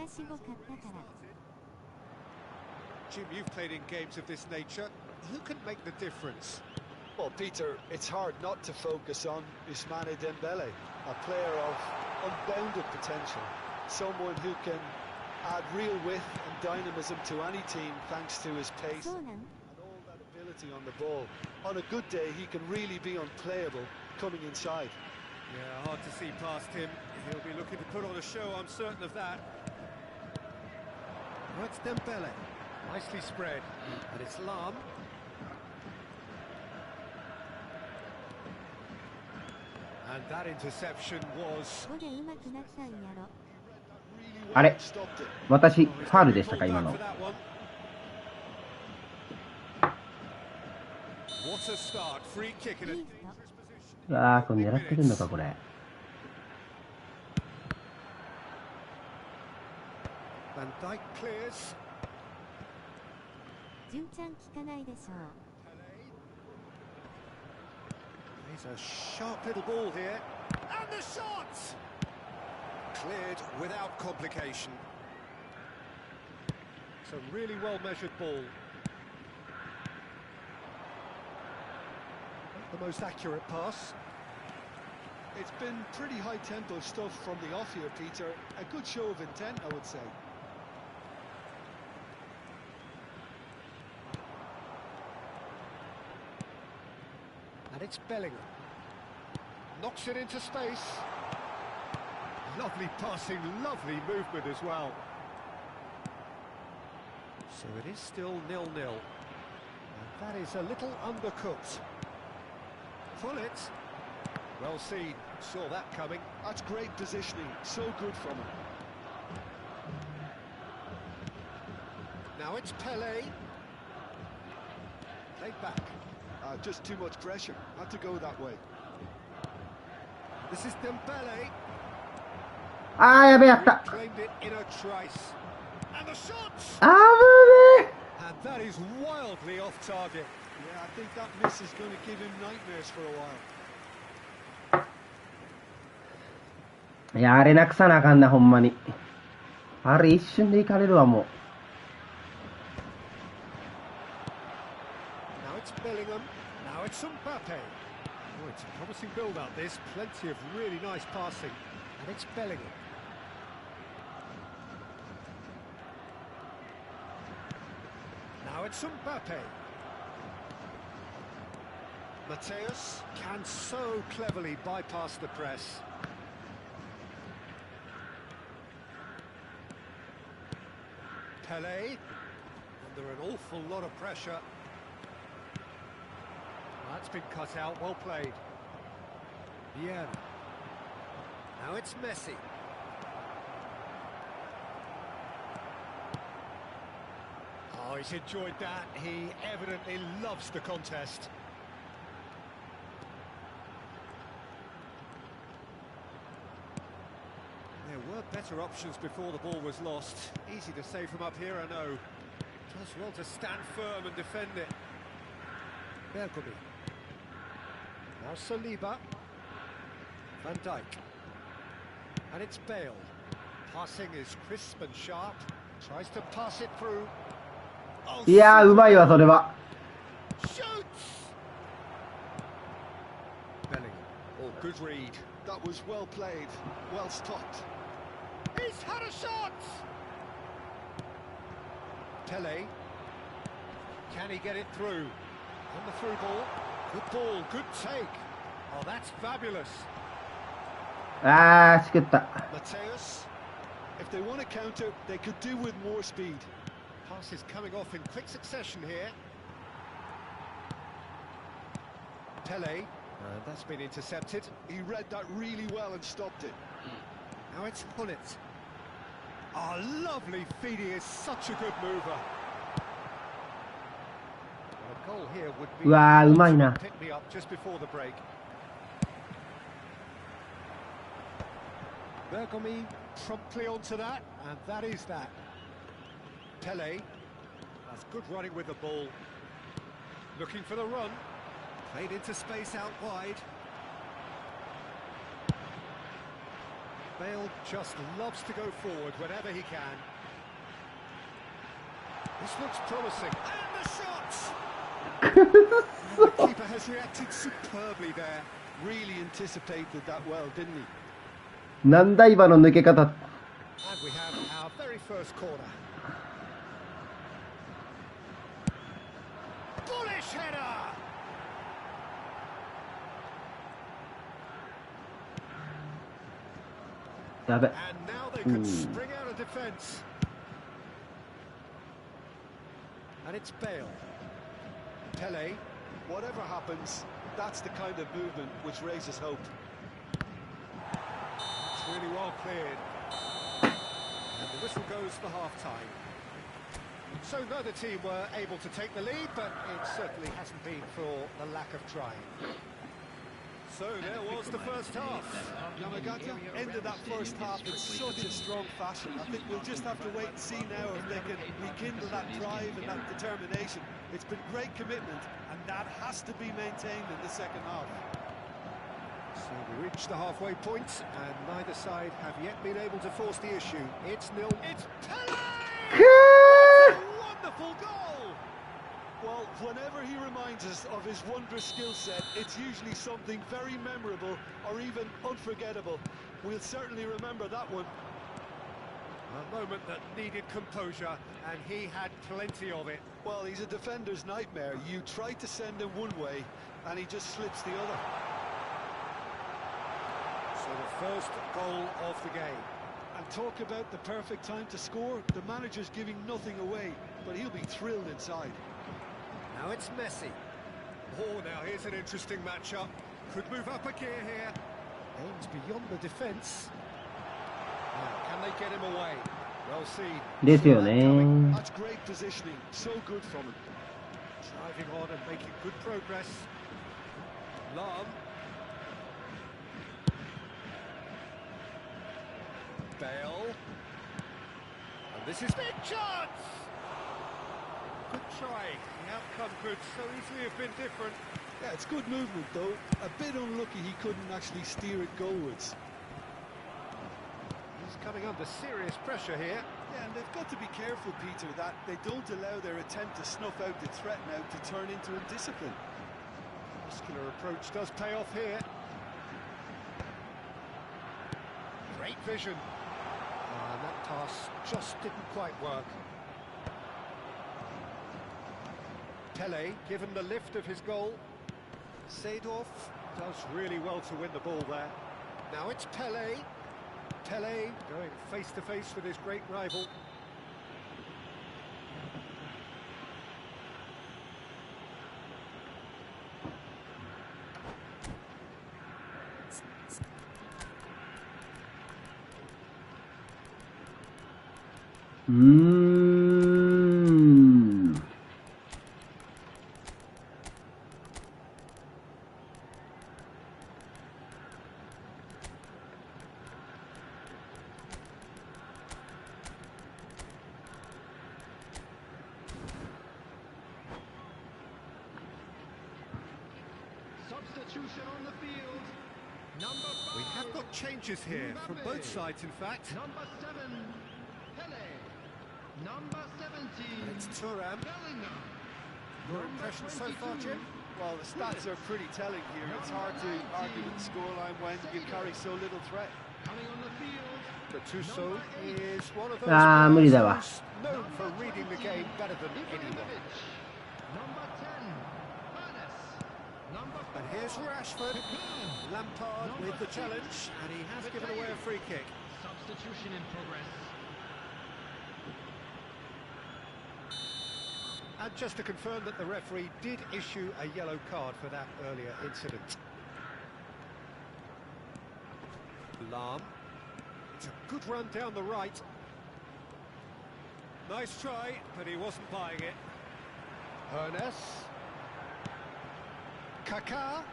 しごかったから。Jim, you've played in games of this nature. Who can make the difference? Well, Peter, it's hard not to focus on Ousmane Dembele, a player of unbounded potential, someone who can add real width and dynamism to any team thanks to his pace and all that ability on the ball. On a good day, he can really be unplayable coming inside. Yeah, hard to see past him. He'll be looking to put on a show, I'm certain of that. That's Dembele. Nicely spread. And it's Lam. And that interception was... あれ、私ファールでしたか今の。What a start. Free kick in a dangerous position. これ狙ってくるのかこれ。Van Dijk clears. 純ちゃん聞かないでしょう。 He's a sharp little ball here. And the shot! Cleared without complication. It's a really well-measured ball. Not the most accurate pass. It's been pretty high-tempo stuff from the off here, Peter. A good show of intent, I would say. And it's Bellingham. Knocks it into space. Lovely passing, lovely movement as well. So it is still 0-0. And that is a little undercooked. Pull it. Well seen. Saw that coming. That's great positioning. So good from him. Now it's Pelé. Played back. Just too much pressure. Had to go that way. This is Dembele. あー、やべえ、やった。 Claimed it in a trice. And the shots! あー、ぶね And that is wildly off target. Yeah, I think that miss is going to give him nightmares for a while. ー。いや、あれなくさなあかんな、ほんまに。あれ一瞬でいかれるわ、もう。Now it's Bellingham. Now it's Mbappe. Oh, it's a promising build-up, this. Plenty of really nice passing. And it's Bellingham. Now it's Mbappe. Mateus can so cleverly bypass the press. Pelé, under an awful lot of pressure. That's been cut out, well played. Vieira. Now it's Messi. Oh, he's enjoyed that. He evidently loves the contest. There were better options before the ball was lost. Easy to save from up here, I know. Does well to stand firm and defend it. Bergami. Now Saliba. Van Dijk. And it's Bale. Passing is crisp and sharp. Tries to pass it through. Oh, いやー、うまいわ、それは。 shoots! Bellingham. Oh, good read. That was well played, well stopped. He's had a shot! Pelé. Can he get it through? On the through ball, good take. Oh, that's fabulous. あー、しくった。 Mateus, if they want to counter, they could do with more speed. Pass is coming off in quick succession here. Pelé. That's been intercepted. He read that really well and stopped it. Now it's Hullet. Oh, lovely feed. He is such a good mover. A goal here would be うわー、うまいな。 pick me up just before the break. Bergami promptly onto that, and that is that. Pelé. That's good running with the ball. Looking for the run. Played into space out wide. Bale just loves to go forward whenever he can. This looks promising. And the shots! And the keeper has reacted superbly there. Really anticipated that well, didn't he? なんだ今の抜け方。 And we have our very first corner. Bullish header!やべ。 And now they could spring out of defence. And it's Bale. Pelé. Whatever happens, that's the kind of movement which raises hope. It's really well cleared. And the whistle goes for half-time. So neither team were able to take the lead, but it certainly hasn't been for the lack of trying. So there was the first half. Yamagata ended that first half in such a strong fashion. I think we'll just have to wait and see now if they can rekindle that drive and that determination. It's been great commitment, and that has to be maintained in the second half. So we reached the halfway point, and neither side have yet been able to force the issue. It's nil. It's Pelé! wonderful goal! Well, whenever he reminds us of his wondrous skill set, it's usually something very memorable or even unforgettable. We'll certainly remember that one. A moment that needed composure, and he had plenty of it. Well, he's a defender's nightmare. You try to send him one way, and he just slips the other. So the first goal of the game. And talk about the perfect time to score. The manager's giving nothing away, but he'll be thrilled inside. Now it's Messi. Oh, now here's an interesting matchup. Could move up a gear here. Aims beyond the defence. Now, can they get him away? We'll see. ですよね。 That's great positioning. So good from him. Driving on and making good progress. Lam. Bale. And this is big chance! Good try. The outcome could so easily have been different. Yeah, it's good movement, though. A bit unlucky he couldn't actually steer it goalwards. He's coming under serious pressure here. Yeah, and they've got to be careful, Peter, that they don't allow their attempt to snuff out the threat now to turn into indiscipline. Muscular approach does pay off here. Great vision. And that pass just didn't quite work. Pele, given the lift of his goal. Seedorf does really well to win the ball there. Now it's Pele. Pele going face-to-face with his great rival. Substitution on the field. Number 5. We have got changes here from both sides, in fact. Number 7, Pele. Number 17, And it's Thuram. Bellingham. Your impression so far, Jim? Well, the stats are pretty telling here. It's hard to argue with the scoreline when you carry so little threat. Coming on the field. Gattuso is one of those 無理だわ。 players who's known for reading the game better than anyone. Number 10, Ernest. Number 4, And here's Rashford. Lampard with the challenge, and he has given away a free kick. substitution in progress. And just to confirm that the referee did issue a yellow card for that earlier incident. Lam. It's a good run down the right. Nice try, but he wasn't buying it. Ernest. Kaká.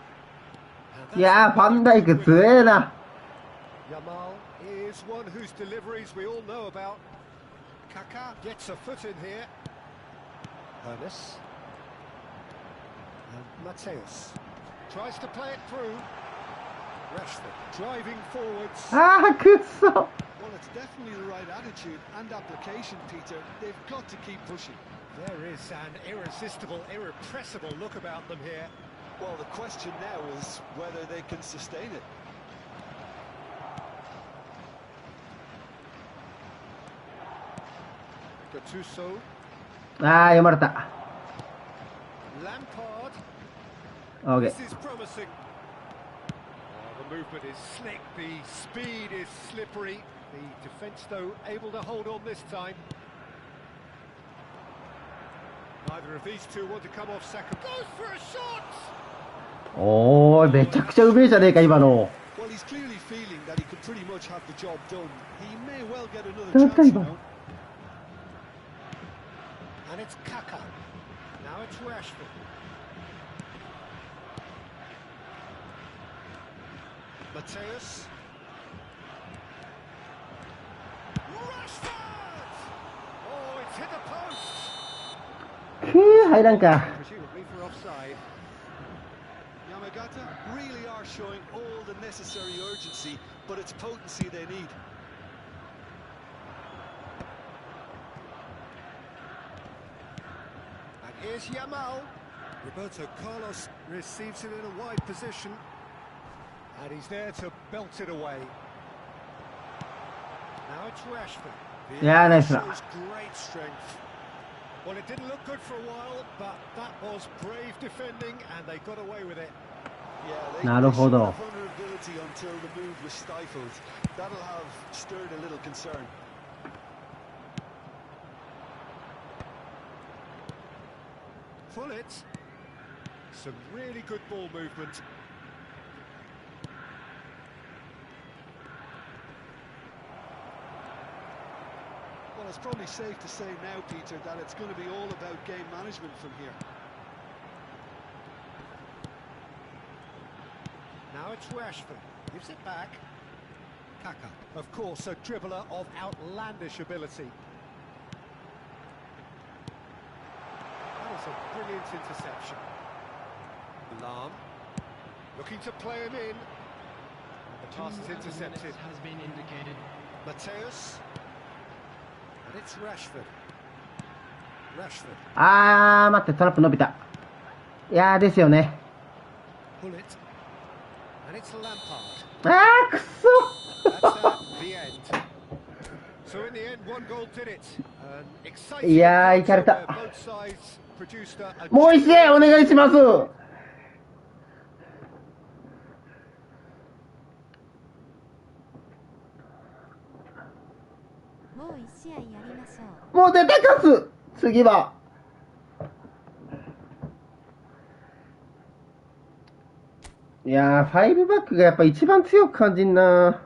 And いやー、ファンダイク強えな。 Yamal is one whose deliveries we all know about. Kaká gets a foot in here. Ernest. And Mateus tries to play it through. Rashford driving forwards. あー、くっそ。 Well, it's definitely the right attitude and application, Peter. They've got to keep pushing. There is an irresistible, irrepressible look about them here. Well, the question now is whether they can sustain it. Gattuso. あー、読まれた。 Lampard. OK。 This is promising. Oh, the movement is slick, the speed is slippery. The defence, though, able to hold on this time. Neither of these two want to come off second. Goes for a shot! おー、めちゃくちゃうめえじゃねえか、今の。 Well, he's clearly feeling that he could pretty much have the job done. He may well get another なんか chance, you 今 know. And it's Kaká. Now it's Rashford. Mateus. Rashford! Oh, it's hit the post! くー、入らんか。 Presumably for offside. Yamagata really are showing all the necessary urgency, but it's potency they need. Here's Yamal. Roberto Carlos receives it in a wide position. And he's there to belt it away. Now it's Rashford. Yeah, nice. Shows great strength. Well, it didn't look good for a while, but that was brave defending, and they got away with it. Yeah, they showed vulnerability until the move was stifled. That'll have stirred a little concern. Pull it. Some really good ball movement. Well, it's probably safe to say now, Peter, that it's going to be all about game management from here. Now it's Rashford. Gives it back. Kaka, of course, a dribbler of outlandish ability. That is a brilliant interception. Lam, looking to play him in. The pass is intercepted. Has been indicated. Mateus. And it's Rashford. Rashford. あー、待って、トラップ伸びた。いやー、ですよね。 Pull it. And it's Lampard. あー、くっそ That's the end. So in the end, one goal did it. An exciting いやー、いかれ where た。 both sides produced a もう一試合お願いします。もう一試合やりましょう。もう絶対勝つ。次は。いやー、5バックがやっぱ一番強く感じんな。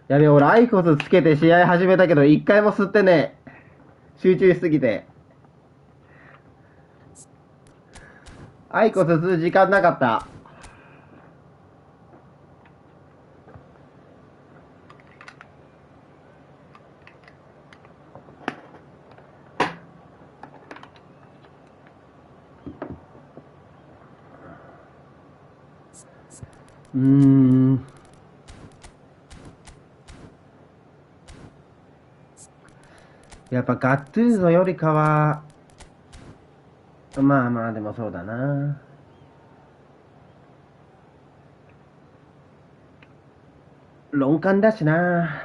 やべえ、俺アイコスつけて試合始めたけど一回も吸ってねえ。集中しすぎて。アイコス吸う時間なかった。やっぱガットゥーゾよりかは、まあまあでもそうだな。論幹だしな。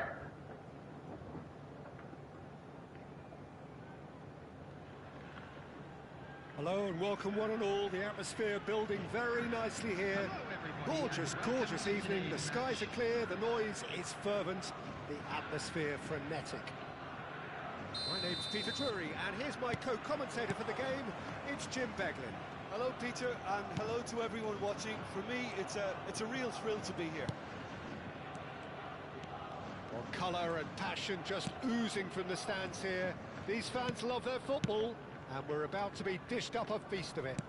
Hello and welcome one and all. The atmosphere building very nicely here. Gorgeous, gorgeous evening. The skies are clear, the noise is fervent, the atmosphere frenetic. My name's Peter Drury, and here's my co-commentator for the game. It's Jim Beglin. Hello, Peter, and hello to everyone watching. For me, it's a real thrill to be here. Well, colour and passion just oozing from the stands here. These fans love their football, and we're about to be dished up a feast of it.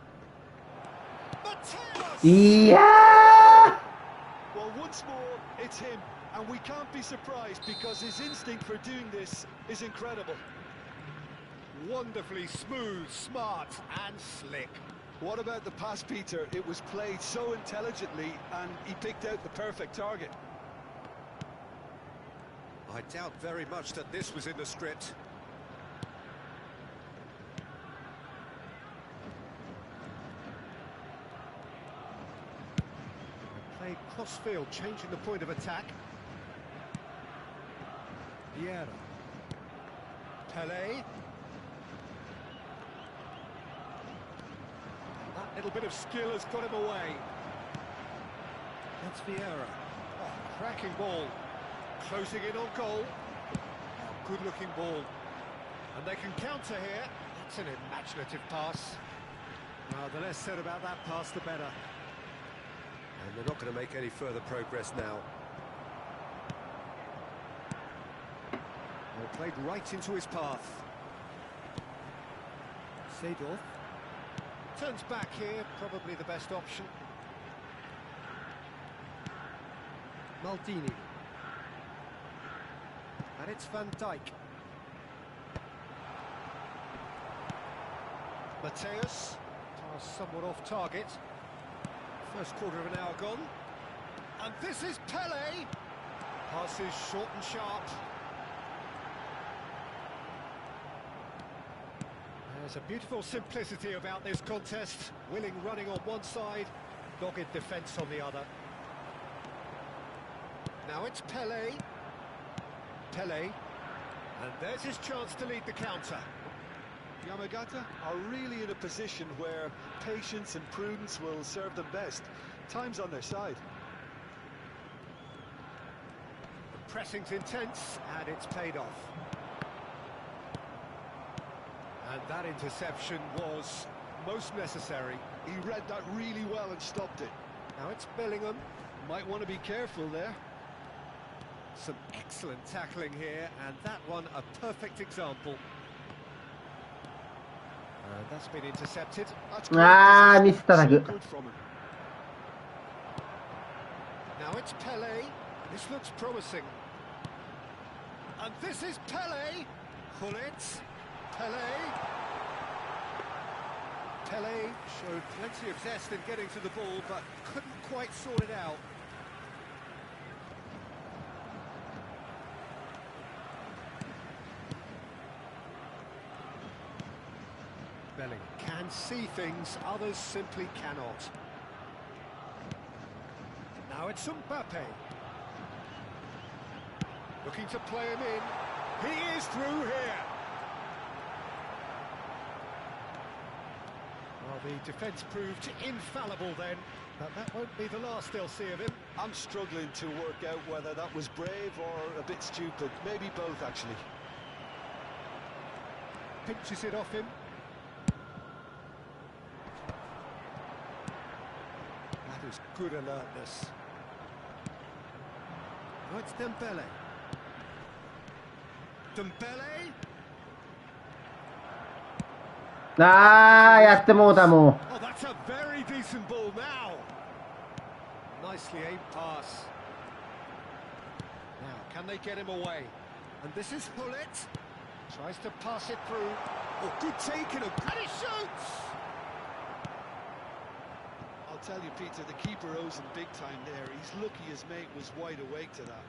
Mateus! いやー Well, once more, it's him. And we can't be surprised because his instinct for doing this is incredible. Wonderfully smooth, smart and slick. What about the pass, Peter? It was played so intelligently and he picked out the perfect target. I doubt very much that this was in the script. Played cross-field, changing the point of attack. Vieira. Pelé. That little bit of skill has got him away. That's Vieira. Oh, cracking ball. Closing in on goal. Oh, good-looking ball. And they can counter here. That's an imaginative pass. The less said about that pass, the better. And they're not going to make any further progress now. Well, played right into his path. Seedorf. Turns back here, probably the best option. Maldini. And it's Van Dijk. Mateus, pass somewhat off target. First quarter of an hour gone. And this is Pele. Passes short and sharp. There's a beautiful simplicity about this contest. Willing running on one side, dogged defence on the other. Now it's Pele. Pele. And there's his chance to lead the counter. Yamagata are really in a position where patience and prudence will serve them best. Time's on their side. The pressing's intense, and it's paid off. And that interception was most necessary. He read that really well and stopped it. Now it's Bellingham. Might want to be careful there. Some excellent tackling here, and that one a perfect example. And that's been intercepted. That's missed that. good from him. Now it's Pele. This looks promising. And this is Pele. Gullit. Pele. Pele showed plenty of zest in getting to the ball, but couldn't quite sort it out. Bellingham can see things, others simply cannot. Now it's Mbappe. Looking to play him in. He is through here. Well, the defence proved infallible then, but that won't be the last they'll see of him. I'm struggling to work out whether that was brave or a bit stupid. Maybe both, actually. Pinches it off him. That is good alertness. Now it's Dembele. Dembele. やってもうたも Oh, that's a very decent ball now. Nicely aimed pass. Now, can they get him away? And this is Gullit. Tries to pass it through. Oh, good taking him. And he shoots! I'll tell you, Peter, the keeper owes him big time there. He's lucky his mate was wide awake to that.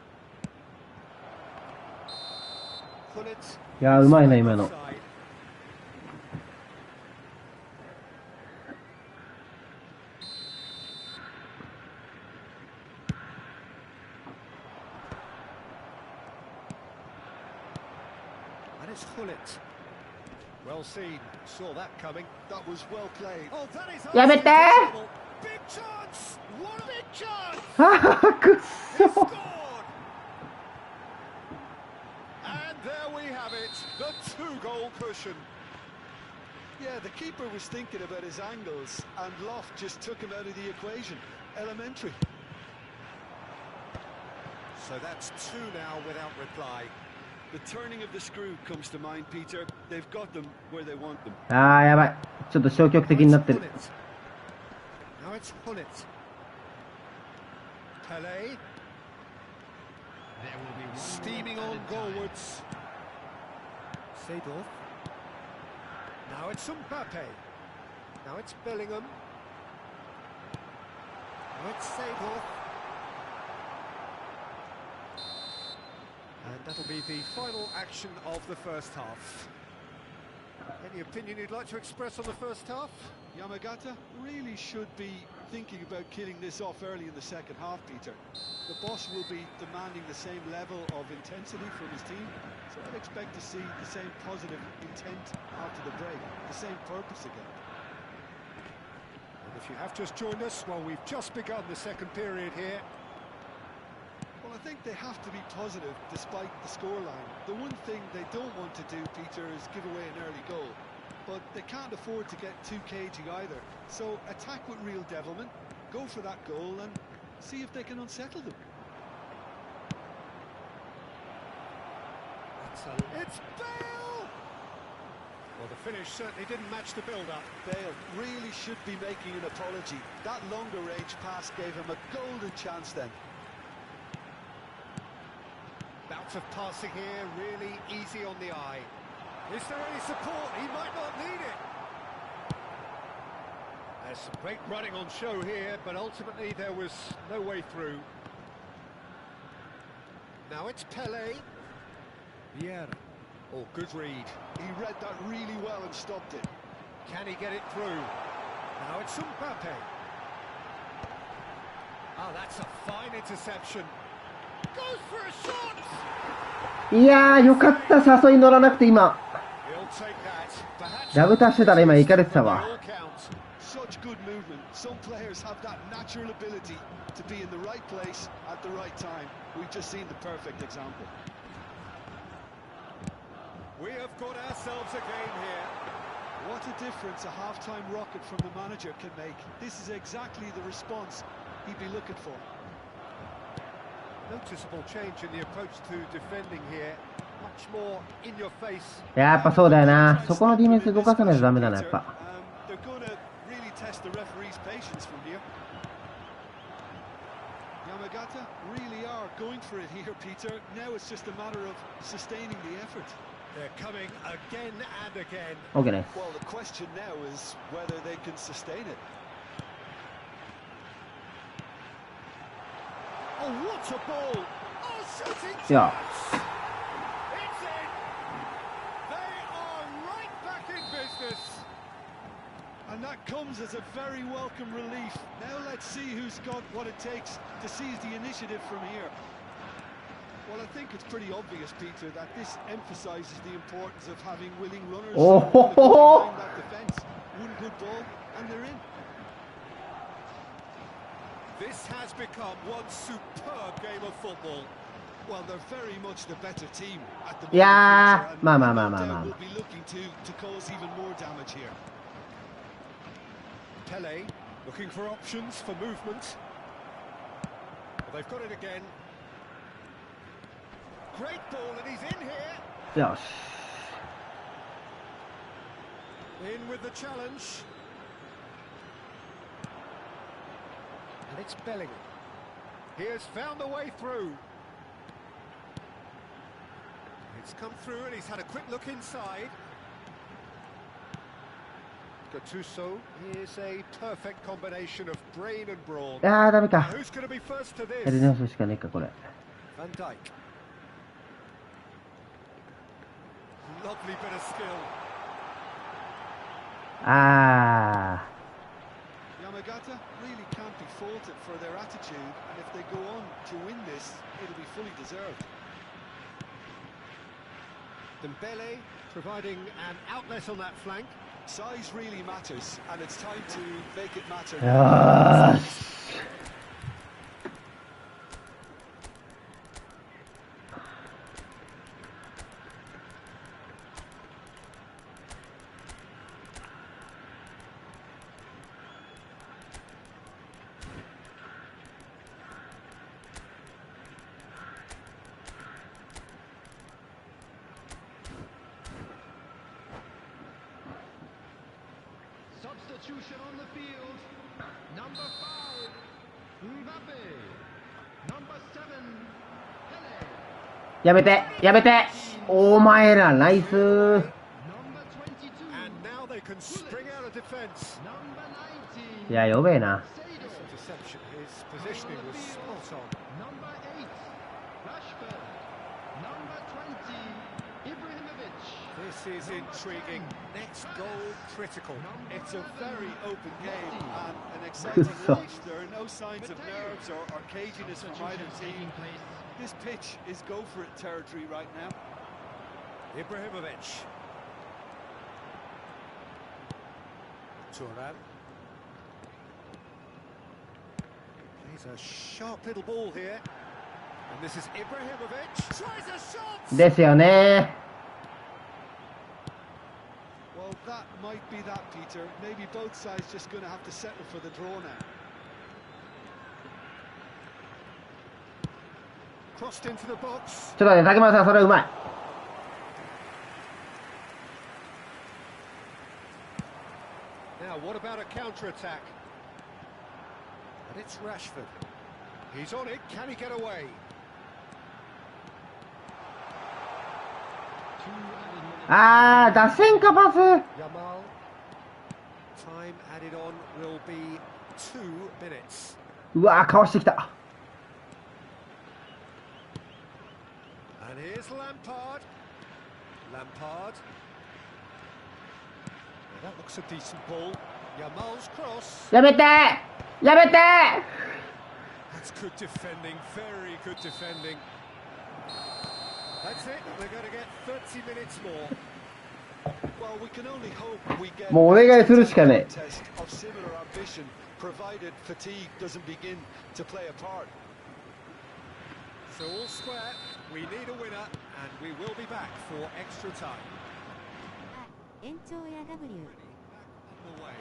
Gullit. う。いや、うまいな、今の。 Side. And it's Gullit. Well seen. Saw that coming. That was well played. Oh, that is やめて big chance! What a big chance! くっ He そ scored! And there we have it, the two-goal cushion. Yeah, the keeper was thinking about his angles, and Loft just took him out of the equation. Elementary. So that's two now without reply. The turning of the screw comes to mind, Peter. They've got them where they want them. やばい。ちょっと消極的になってる。 Now it's Gullit. Pele. There will be one Steaming minute on added time. goalwards. Seedorf. Now it's Mbappe. Now it's Bellingham. Now it's Seedorf. And that'll be the final action of the first half. Any opinion you'd like to express on the first half? Yamagata really should be thinking about killing this off early in the second half, Peter. The boss will be demanding the same level of intensity from his team, so I'd expect to see the same positive intent after the break, the same purpose again. And if you have just joined us, well, we've just begun the second period here. Well, I think they have to be positive despite the scoreline. The one thing they don't want to do, Peter, is give away an early goal. But they can't afford to get too cagey either. So attack with real devilment, go for that goal and see if they can unsettle them. It's Bale! Well, the finish certainly didn't match the build-up. Bale really should be making an apology. That longer range pass gave him a golden chance then. About depth of passing here, really easy on the eye. Is there any support? He might not need it. There's some great running on show here, but ultimately there was no way through. Now it's Pele. Vieira. Oh, good read. He read that really well and stopped it. Can he get it through? Now it's Mbappe. Oh, that's a fine interception. Goes for a shot! いやー、よかった、誘い乗らなくて今。He'll take that. Perhaps ラブタッシュだら今行かれてたわ。 Such good movement. Some players have that natural ability to be in the right place at the right time. We've just seen the perfect example. We have got ourselves a game here. What a difference a half-time rocket from the manager can make. This is exactly the response he'd be looking for. Noticeable change in the approach to defending here. Much more in your face. やっぱそうだよな。そこのディフェンス動かさないとダメだな、やっぱ。They're going to really test the referee's patience from here. Yamagata really are going for it here, Peter. Now it's just a matter of sustaining the effort. They're coming again and again. OK です。 Well, the question now is whether they can sustain it. Oh, what a ball! Oh, shooting Yeah. chance! It's in! They are right back in business! And that comes as a very welcome relief. Now let's see who's got what it takes to seize the initiative from here. Well, I think it's pretty obvious, Peter, that this emphasises the importance of having willing runners behind that defence. One good ball, and they're in. This has become one superb game of football. Well, they're very much the better team at the moment. いやー、 Peter, まあ and まあまあまあ no まあ doubt we'll be looking to cause even more damage here. Pele looking for options for movement. Well, they've got it again. Great ball, and he's in here. よし。 In with the challenge. And it's Bellingham. He has found a way through. It's come through and he's had a quick look inside. Gattuso is a perfect combination of brain and brawn. あー、ダメか。 Who's going to be first to やり this? 直すしかねえか、これ。 Van Dijk. Lovely bit of skill. あ Yamagata really can't be faulted for their attitude, and if they go on to win this, it'll be fully deserved. Dembele providing an outlet on that flank. Size really matters, and it's time to make it matter. ー。よし。 Substitution on the field. Number 5, Mbappe. Number 7, Pele. やめて、やめて。お前ら、ナイス。 Number 22, And now they can string out a defence. number 19, いや、やべえな。 Interception. His positioning was spot on. number 8, Rashford. Number 20, Ibrahimovic. This is intriguing. Next goal critical. It's a very open game and an exciting race. There are no signs of nerves or caginess from either team. This pitch is go for it territory right now. Ibrahimovic. Turan. Plays a sharp little ball here. And this is Ibrahimovic. Tries a shot! ですよね。 Well, that might be that, Peter. Maybe both sides just going to have to settle for the draw now. Crossed into the box. ちょっと待って、竹村さん、それうまい。 Now, what about a counter-attack? And it's Rashford. He's on it. Can he get away? あー、出せんか、パス。 Yamal. Time added on will be 2 minutes. うわー、かわしてきた。 And here's Lampard. Lampard. Well, that looks a decent ball. Yamal's cross. やめてやめて That's good defending, very good defending. That's it, we're going to get 30 minutes more. Well, we can only hope we get もうお願いするしかね test of similar ambition, provided fatigue doesn't begin to play a part. So all square, we need a winner, and we will be back for extra time. 延長や W。 On the way.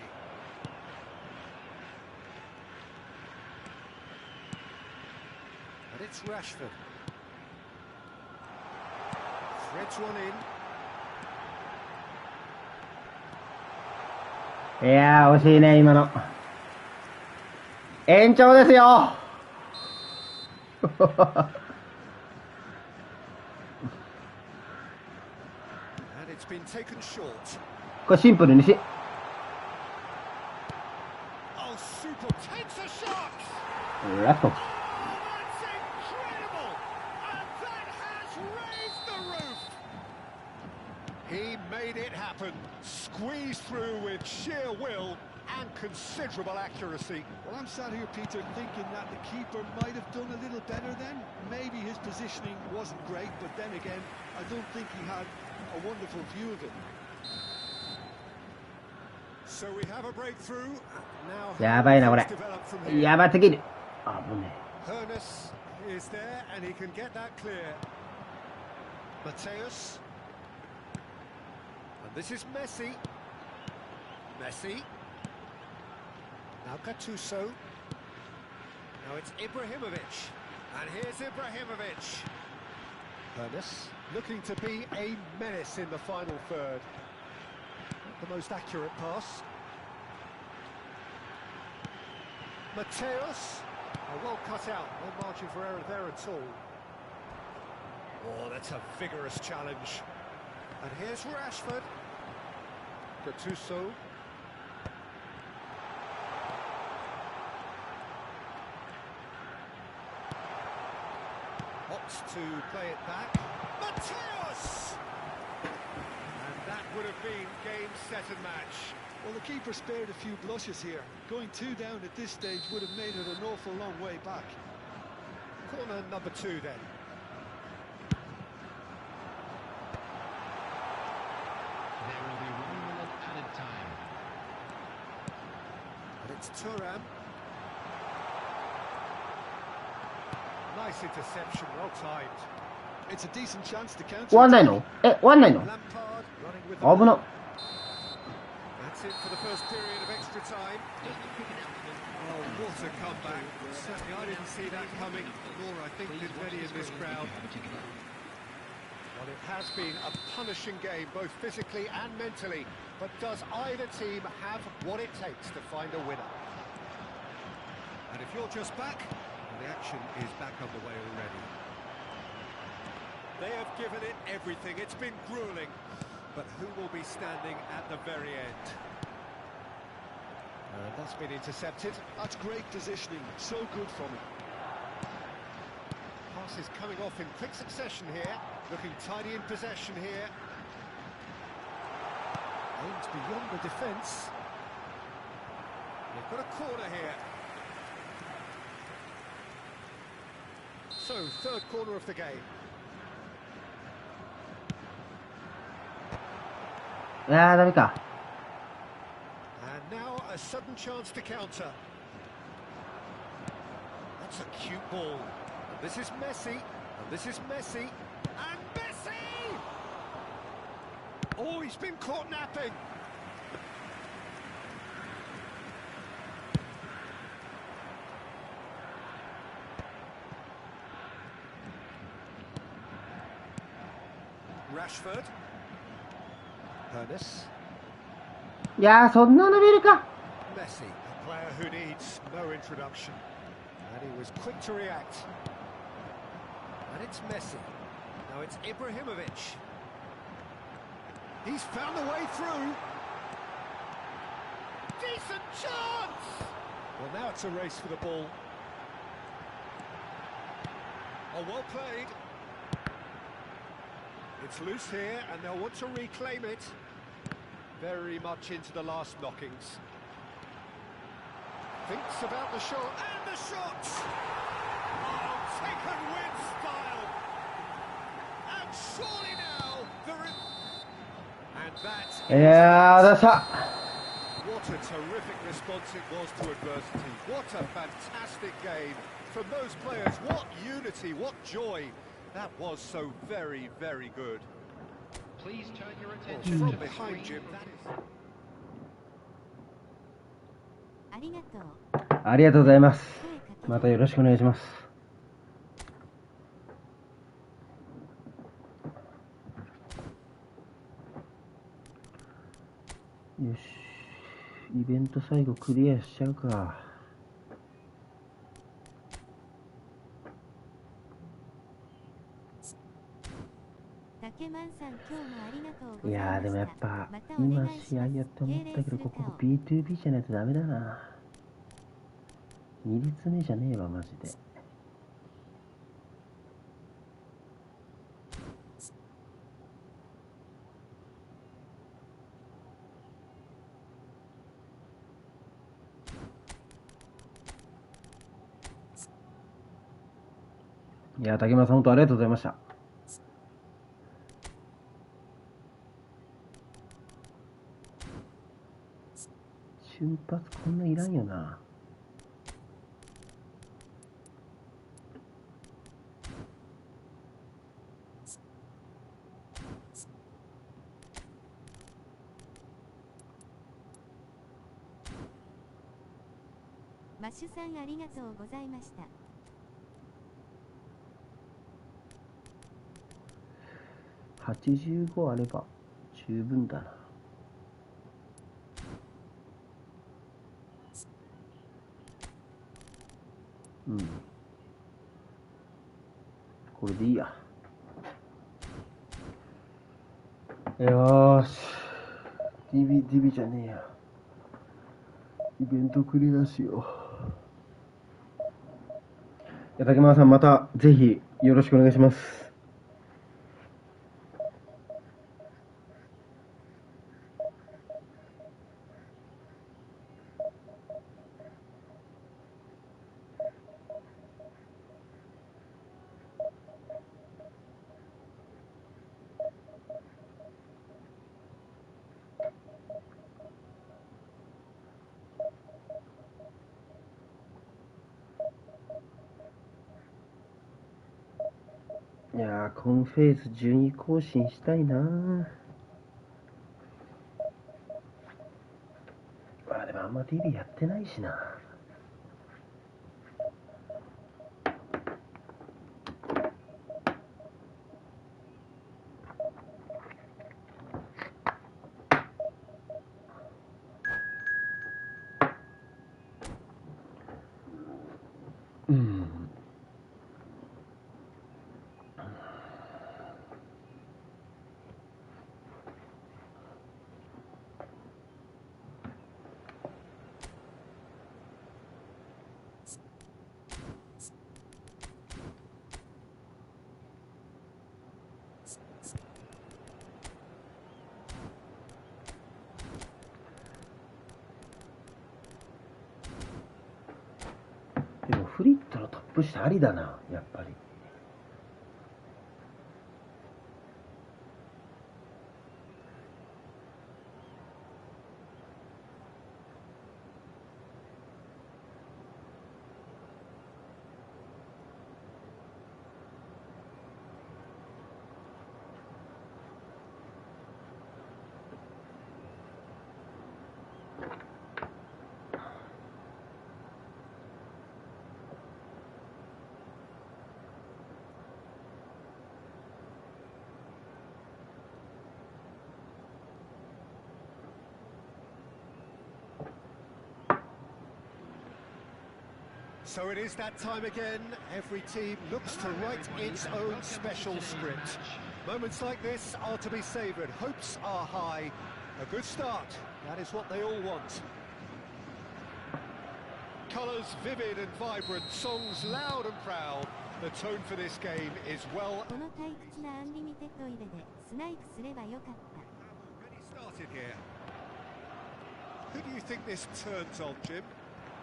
And it's Rashford. Threads one in. いやー、惜しいね、今の。延長ですよ And it's been taken short. これシンプルにし。 Oh, super takes a shot! ラスト。 Oh, that's incredible! And that has raised the roof! He made it happen. Squeezed through with sheer will and considerable accuracy. Well, I'm sat here, Peter, thinking that the keeper might have done a little better then. Maybe his positioning wasn't great, but then again, I don't think he had a wonderful view of it. So we have a breakthrough. Now やばいな、これ。 develop from here. やばすぎる。あ、もうね。 Hernus is there and he can get that clear. Mateus. And this is Messi. Messi. Now Gattuso. Now it's Ibrahimovic. And here's Ibrahimovic. Hernus looking to be a menace in the final third. The most accurate pass. Mateus. Oh, well cut out. No margin for error there at all. Oh, that's a vigorous challenge. And here's Rashford. Gattuso. Opts to play it back. Mateus! And that would have been game, set and match. Well, the keeper spared a few blushes here. Going 2 down at this stage would have made it an awful long way back. Corner number 2 then. There will be 1 minute added time. And it's Thuram. Nice interception, well timed. It's a decent chance to 終 counter. わんないのえ、終わんないの Lampard running with the 危な。 That's it for the first period of extra time. Oh, what a comeback. Certainly I didn't see that coming, nor I think did many in this crowd. Well, it has been a punishing game, both physically and mentally. But does either team have what it takes to find a winner? And if you're just back, well, the action is back underway already. They have given it everything. It's been grueling. But who will be standing at the very end? That's been intercepted. That's great positioning. So good from him. Pass is coming off in quick succession here. Looking tidy in possession here. Aims beyond the defence. They've got a corner here. So, third corner of the game. いやー、ダメか。 And now a sudden chance to counter. That's a cute ball. And this is Messi. And this is Messi. And Messi! Oh, he's been caught napping. Rashford. Hernus. いやー、そんな伸びるか。 Messi, a player who needs no introduction. And he was quick to react. And it's Messi. Now it's Ibrahimovic. He's found a way through. Decent chance! Well, now it's a race for the ball. Oh, well played. It's loose here, and they'll want to reclaim it. Very much into the last knockings. Thinks about the shot, and the shot! Oh, taken with style! And surely now, and that... いやー、出した。 What a terrific response it was to adversity. What a fantastic game from those players. What unity, what joy. That was so very, very good. Please turn your Well, attention from to the behind, screen. Jim, that is... ありがとう。ありがとうございます。声かけまたよろしくお願いします。よし。イベント最後クリアしちゃうか。竹満さん、今日もありがとうございました。いやーでもやっぱまたお今願いします。試合やって思ったけど、ここ敬礼する B2B じゃないとダメだな。2列目じゃねえわマジで。いやー竹村さん本当ありがとうございました。瞬発こんないらんよな。マッシュさんありがとうございました。85あれば十分だな。うん。これでいいや。よーし。DB じゃねえや。イベントクリアしよう。いや竹村さんまたぜひよろしくお願いします。いやーコンフェイス順位更新したいなー。あでもあんま DB やってないしな。うん。でもフリットのトップ下ありだなやっぱり。So it is that time again. Every team looks to write its own special script. Moments like this are to be savoured. Hopes are high. A good start. That is what they all want. Colours vivid and vibrant. Songs loud and proud. The tone for this game is well. この退屈なアンリミテッド入れでスナイプすればよかった。 Already started here. Who do you think this turns on, Jim?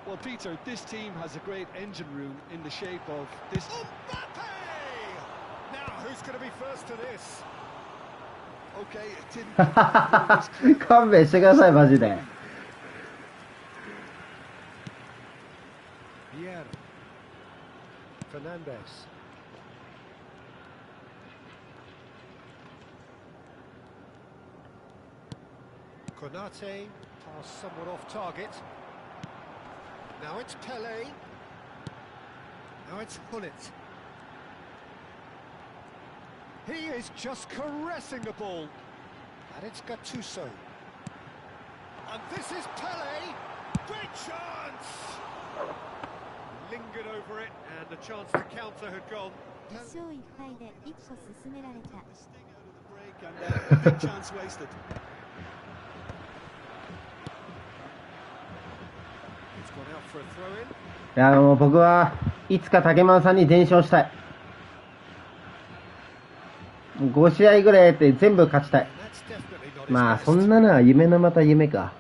Well, Peter, this team has a great engine room in the shape of this. Mbappe! Now, who's going to be first to this? Okay, it didn't. 勘弁してくださいマジで。 Vieira. Fernandez. Konate, pass somewhat off target. Now it's Pele. Now it's Hullet. He is just caressing the ball. And it's Gattuso. And this is Pele. Great chance! Lingered over it, and the chance to counter had gone. 1勝1敗で一歩進められた。 And a big chance wasted. It's gone out for a throw-in. いやもう僕はいつか竹丸さんに伝承したい。5試合ぐらいやって全部勝ちたい。 That's definitely not his まあ best. そんなのは夢のまた夢か。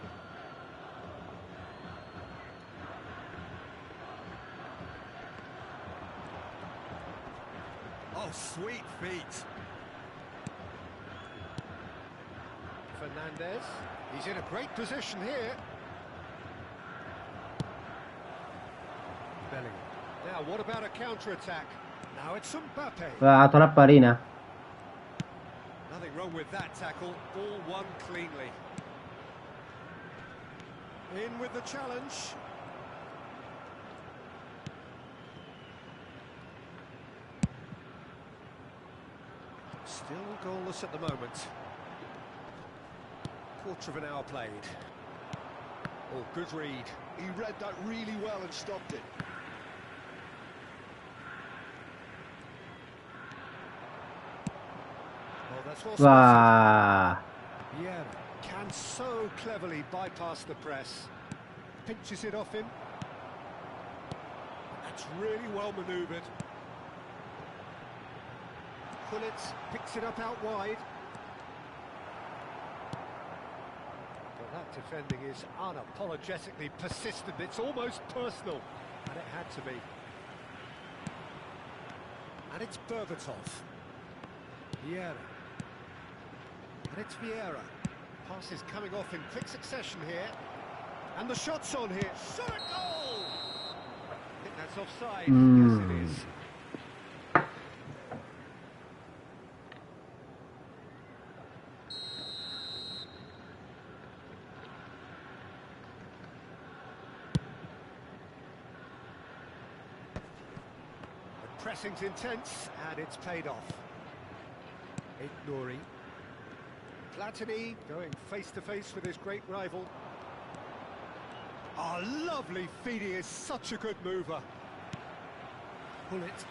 Oh, sweet feet. Fernandez. He's in a great position here. Bellingham. Now, what about a counter-attack? Now it's Mbappe. うわートラップ悪いな。 Nothing wrong with that tackle. Ball won cleanly. In with the challenge. Still goalless at the moment. Quarter of an hour played. Oh, good read. He read that really well and stopped it. Oh, that's well うわ spotted. Yeah, can so cleverly bypass the press. Pinches it off him. That's really well manoeuvred. Hullet picks it up out wide. Well, that defending is unapologetically persistent. It's almost personal, and it had to be. And it's Berbatov. Vieira. And it's Vieira. Passes coming off in quick succession here. And the shot's on here. Shot a goal! I think that's offside. Yes, it is. The pressing's intense, and it's paid off. Nouri. Platini going face-to-face with his great rival. Oh, lovely feed. He is such a good mover. Hullet.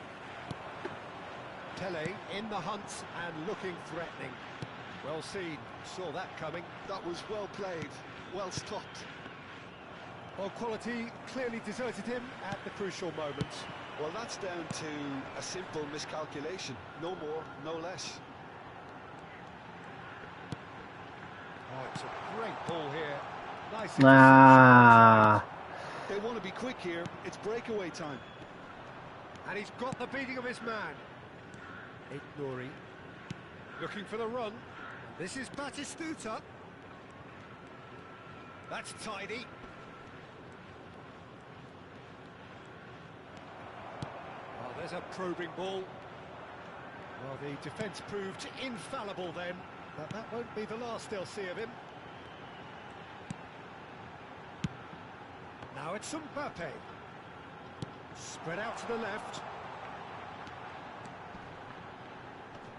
Pele in the hunt and looking threatening. Well seen. Saw that coming. That was well played, well stopped. Well, quality clearly deserted him at the crucial moment. Well, that's down to a simple miscalculation. No more, no less. Oh, it's a great ball here. Nice ーあ They want to be quick here. It's breakaway time. And he's got the beating of his man. Nouri looking for the run. This is Batistuta. That's tidy. Oh, there's a probing ball. Well, the defence proved infallible then, but that won't be the last they'll see of him. Now it's Mbappe. Spread out to the left.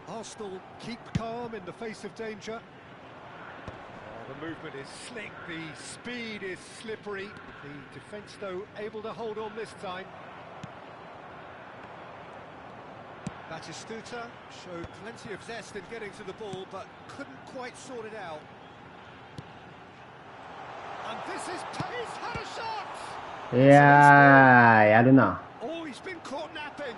Arsenal keep calm in the face of danger. Oh, the movement is slick, the speed is slippery. The defence, though, able to hold on this time. Batistuta showed plenty of zest in getting to the ball, but couldn't quite sort it out. And this is Pace had a shot! いやー、やるな。Oh, he's been caught napping.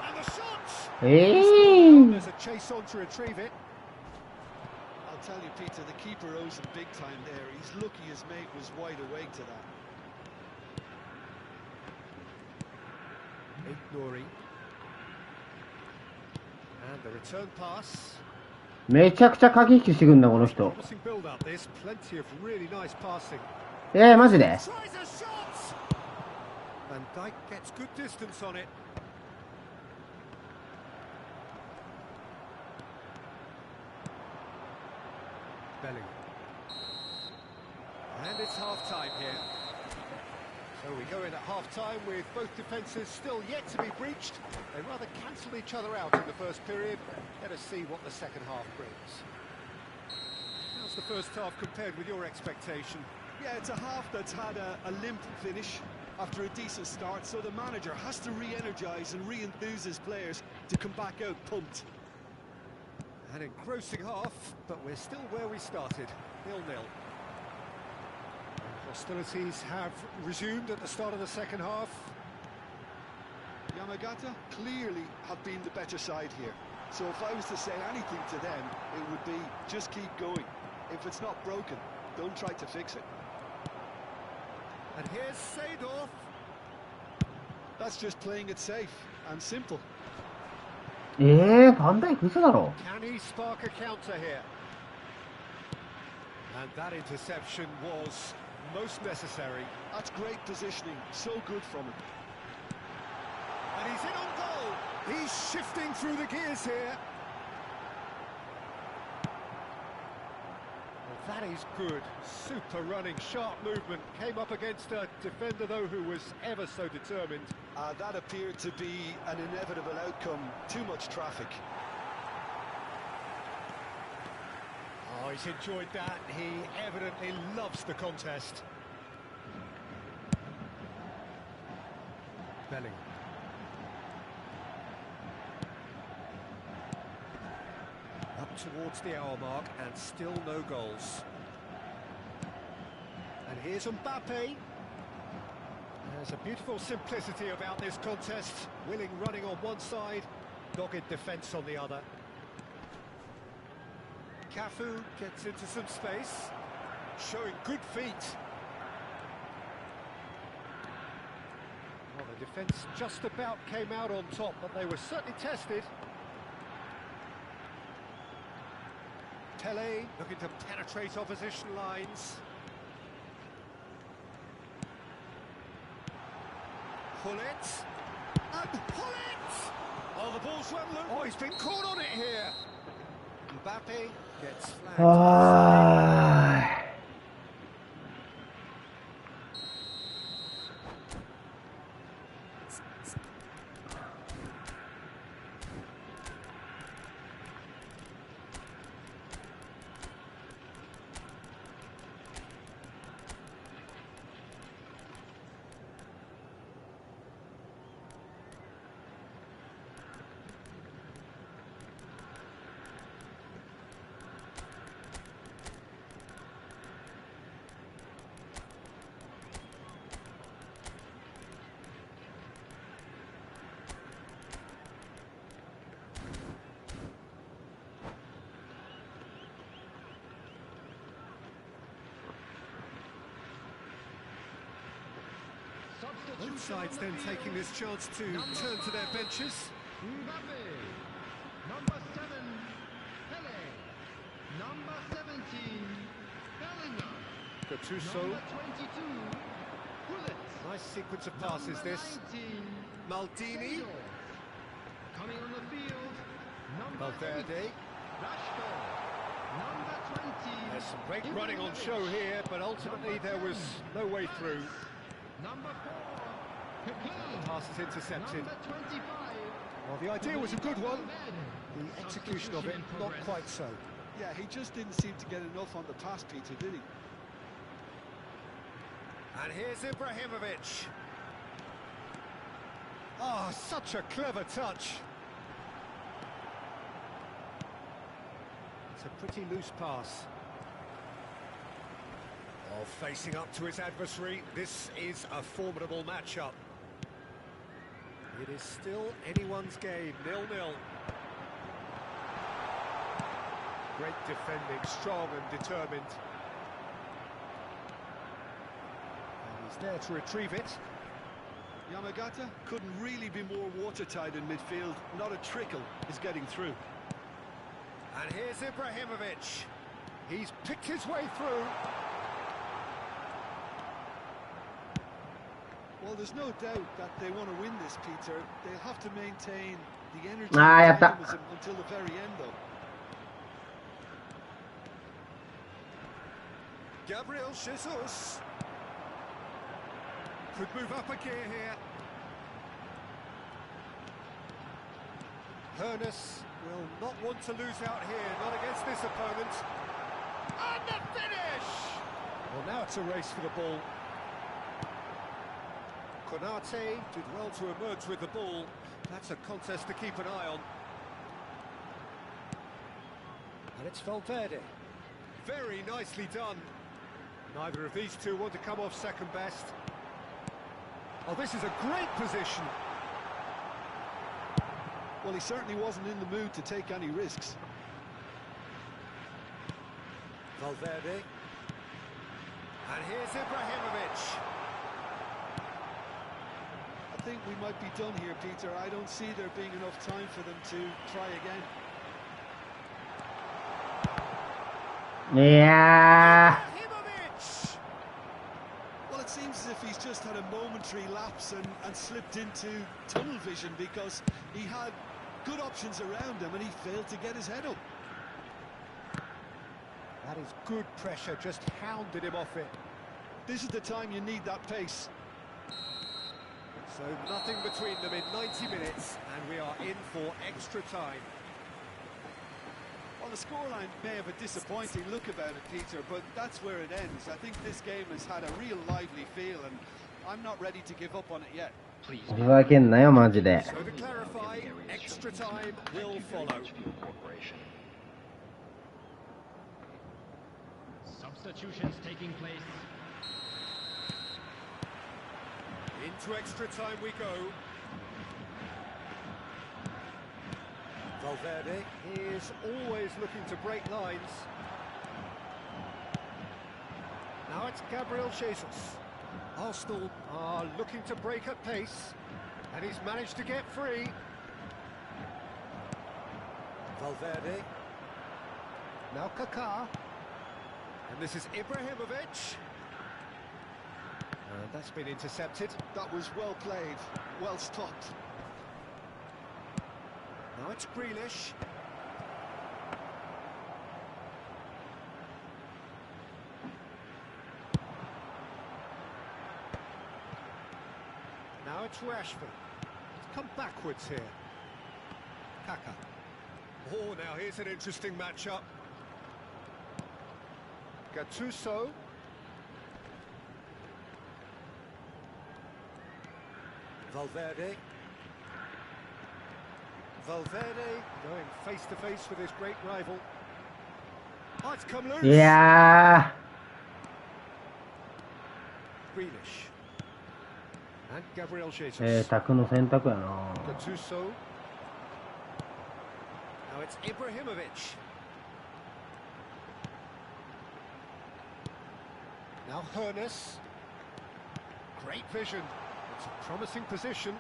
And the shot! There's a chase on to retrieve it. I'll tell you, Peter, the keeper owes him big time there. He's lucky his mate was wide awake to that. Nori. And the return pass. めちゃくちゃ駆け引きしてくんだ、この人。Promising build up this. Plenty of really nice passing. マジで Tries a shot! And Dyke gets good distance on it. Bellingham. And it's half-time here. So we go in at half-time with both defences still yet to be breached. They rather cancelled each other out in the first period. Let us see what the second half brings. How's the first half compared with your expectation? Yeah, it's a half that's had a limp finish after a decent start, so the manager has to re-energise and re-enthuse his players to come back out pumped. An engrossing half, but we're still where we started, 0-0. Hostilities have resumed at the start of the second half. Yamagata clearly have been the better side here. So if I was to say anything to them, it would be just keep going. If it's not broken, don't try to fix it. And here's Seedorf. That's just playing it safe and simple. ファンダイク嘘だろ。 Can he spark a counter here? And that interception was most necessary. That's great positioning, so good from him. And he's in on goal. He's shifting through the gears here. Well, that is good. Super running, sharp movement. Came up against a defender, though, who was ever so determined. That appeared to be an inevitable outcome. Too much traffic. Oh, he's enjoyed that. He evidently loves the contest. Bellingham. Up towards the hour mark and still no goals. And here's Mbappe. There's a beautiful simplicity about this contest. Willing running on one side, dogged defence on the other. Cafu gets into some space, showing good feet. Well, the defence just about came out on top, but they were certainly tested. Tele looking to penetrate opposition lines. Pullet. And Pullet! Oh, the ball's run loose. Oh, he's been caught on it here. Mbappe gets flagged. Both sides then taking this chance to turn to their benches. Mbappe, number 7, Pele, number 17, Bellingham, Gattuso. number 22, Pullet, Nice sequence of passes this. 19, Maldini. Seedorf. Coming on the field, number 8, Valverde. Rashford, number 20, There's some great running on show here, but ultimately there was no way through. number 4, Piqué, Pass is intercepted. number 25, Well, the idea was a good one. The execution of it, not quite so. Yeah, he just didn't seem to get enough on the pass, Peter, did he? And here's Ibrahimovic. Oh, such a clever touch. It's a pretty loose pass. Oh, facing up to his adversary, this is a formidable matchup. It is still anyone's game, 0-0. Great defending, strong and determined. And he's there to retrieve it. Yamagata couldn't really be more watertight in midfield. Not a trickle is getting through. And here's Ibrahimovic. He's picked his way through. Well, there's no doubt that they want to win this, Peter. They'll have to maintain the energy Ah, and dynamism until the very end, though. Gabriel Jesus could move up a gear here. Hernus will not want to lose out here, not against this opponent. And the finish! Well, now it's a race for the ball. Konate did well to emerge with the ball. That's a contest to keep an eye on. And it's Valverde. Very nicely done. Neither of these two want to come off second best. Oh, this is a great position. Well, he certainly wasn't in the mood to take any risks. Valverde. And here's Ibrahimovic. I think we might be done here, Peter. I don't see there being enough time for them to try again. Yeah. Ibrahimovic! Well, it seems as if he's just had a momentary lapse and slipped into tunnel vision, because he had good options around him and he failed to get his head up. That is good pressure, just hounded him off it. This is the time you need that pace. So nothing between them in 90 minutes, and we are in for extra time. Well, the scoreline may have a disappointing look about it, Peter, but that's where it ends. I think this game has had a real lively feel, and I'm not ready to give up on it yet. Please. ふざけんなよマジで。 So to clarify, extra time will follow. Substitutions taking place. Into extra time we go. Valverde is always looking to break lines. Now it's Gabriel Jesus. Arsenal are looking to break at pace, and he's managed to get free. Valverde. Now Kaká. And this is Ibrahimovic. And that's been intercepted. That was well played, well stopped. Now it's Grealish. Now it's Rashford. It's come backwards here. Kaká. Oh, now here's an interesting matchup. Gattuso. Valverde. Valverde going face to face with his great rival. Oh, it's come loose. いや Grealish. And Gabriel Jesus. ー。卓の選択やな。 Gattuso. Now it's Ibrahimovic. Now Hernus. Great vision. It's a promising position.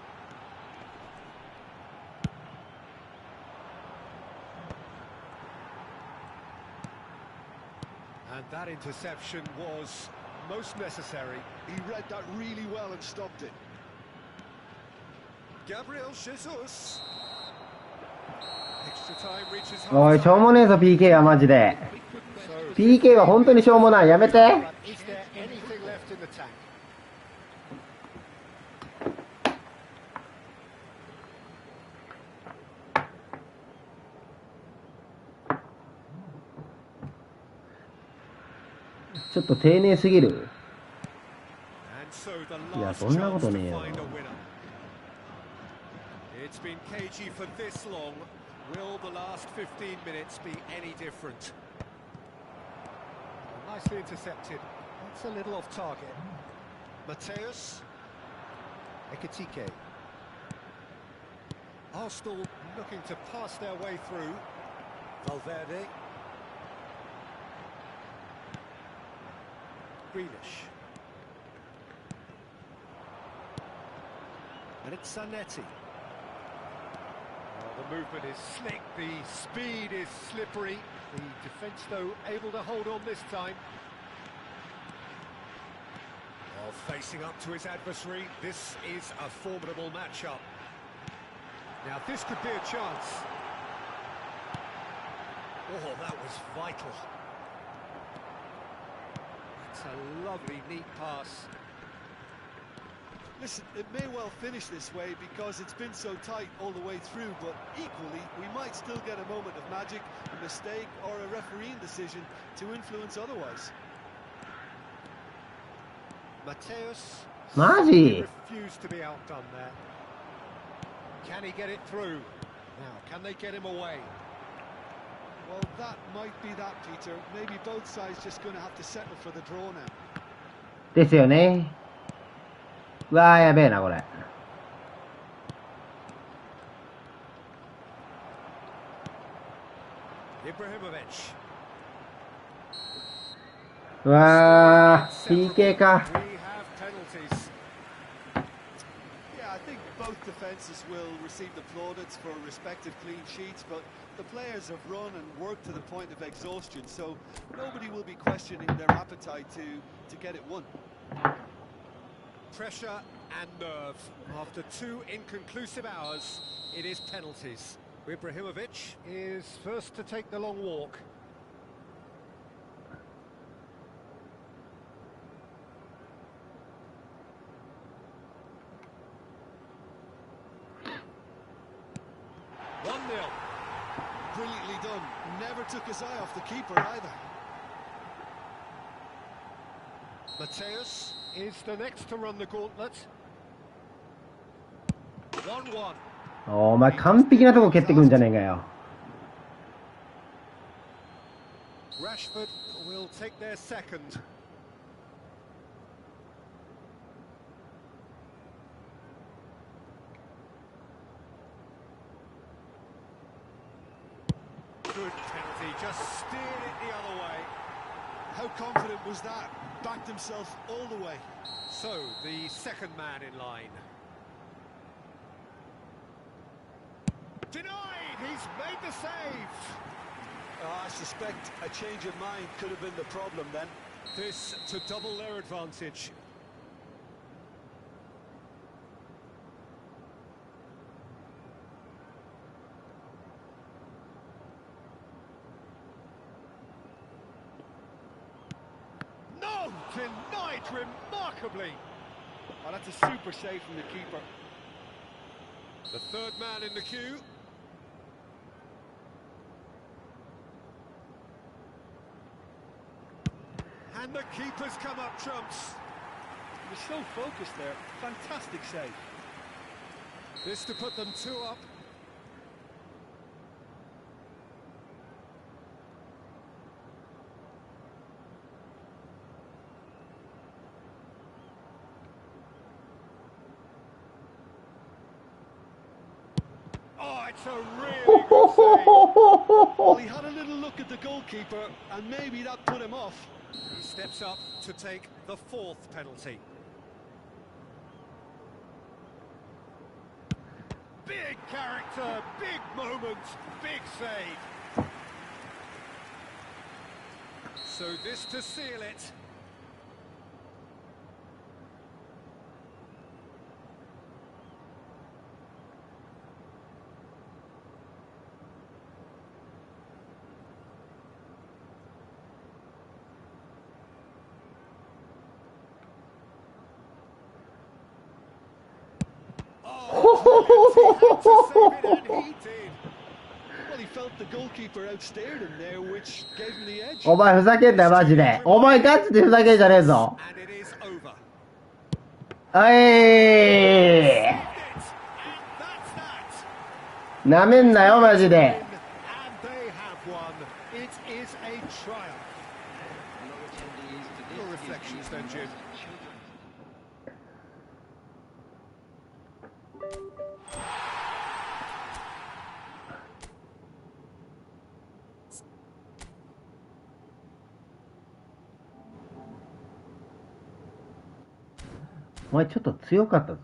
And that interception was most necessary. He read that really well and stopped it. Gabriel Jesus. Extra time reaches おい、しょうもねえぞ PK はマジで。So, PK は本当にしょうもない。やめて。 but is there anything left in the tank? ちょっと丁寧すぎる。 And so the Yeah, lastそんなこ chance と to ねえよ。 find a winner. it's been cagey for this long. Will the last 15 minutes be any different? Oh, nicely intercepted. That's a little off target. Mateus. Ekitike. Arsenal looking to pass their way through. Valverde. Grealish. And it's Zanetti. Well, the movement is slick, the speed is slippery. The defence, though, able to hold on this time. Well, facing up to his adversary, this is a formidable matchup. Now, this could be a chance. Oh, that was vital. It's a lovely, neat pass. Listen, it may well finish this way because it's been so tight all the way through, but equally, we might still get a moment of magic, a mistake, or a refereeing decision to influence otherwise. Mateus Maji. refused to be outdone there. Can he get it through? Now, can they get him away? Well, that might be that, Peter. Maybe both sides just going to have to settle for the draw now. ですよね。うわー、やべえな、これ。Ibrahimovic. うわー、PK か。We have penalties. Yeah, I think both defences will receive the plaudits for respective clean sheets, but the players have run and worked to the point of exhaustion, so nobody will be questioning their appetite to get it won. Pressure and nerve. After 2 inconclusive hours, it is penalties. Ibrahimovic is first to take the long walk. Brilliantly done. Never took his eye off the keeper either. Mateus is the next to run the gauntlet. 1-1. お前完璧なとこ蹴ってくんじゃねえかよ。Rashford will take their second. Good penalty, just steered it the other way. How confident was that? Backed himself all the way. So, the second man in line. Denied! He's made the save! I suspect a change of mind could have been the problem then. This to double their advantage. No! Denied remarkably! Oh, that's a super save from the keeper. The third man in the queue. And the keeper's come up trumps. He was so focused there. Fantastic save. This to put them 2 up. Oh, it's a really good save. Well, he had a little look at the goalkeeper, and maybe that put him off. He steps up to take the 4th penalty. Big character, big moment, big save. So this to seal it. Well, he felt the goalkeeper outstared him there, which gave him the edge. お前ふざけんなよマジで。お前ガチでふざけんじゃねえぞ。And it is over. おいー。 And that's that. なめんなよマジで。 And they have won. It is a triumph. Your reflections then, Jim. Children. お前ちょっと強かったぞ。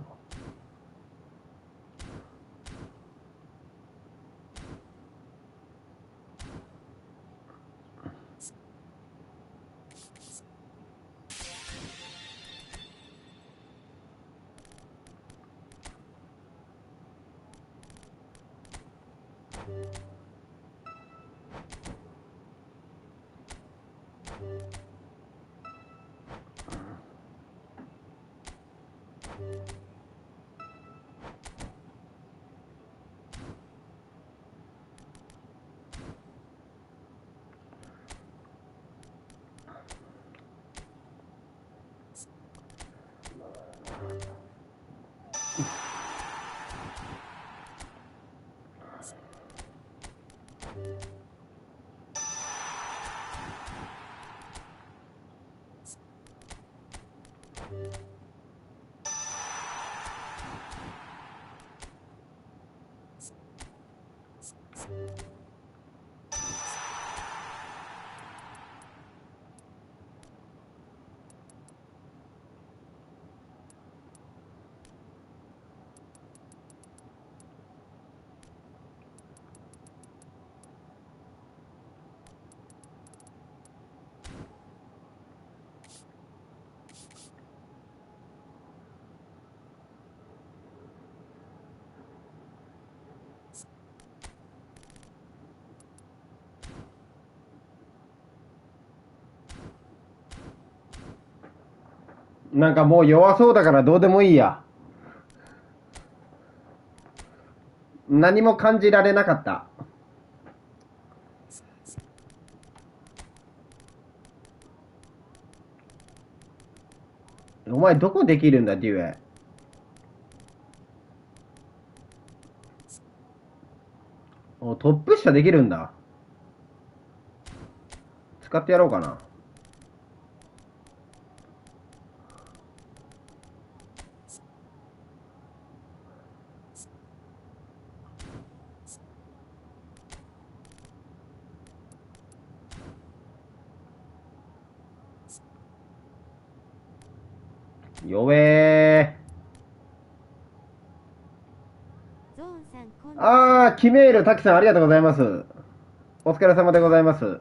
なんかもう弱そうだからどうでもいいや。何も感じられなかった。お前どこできるんだデュエ。お、トップ下できるんだ。使ってやろうかな。弱えゾーンさんこんにちー。は。キメールタキさんありがとうございます。お疲れ様でございます。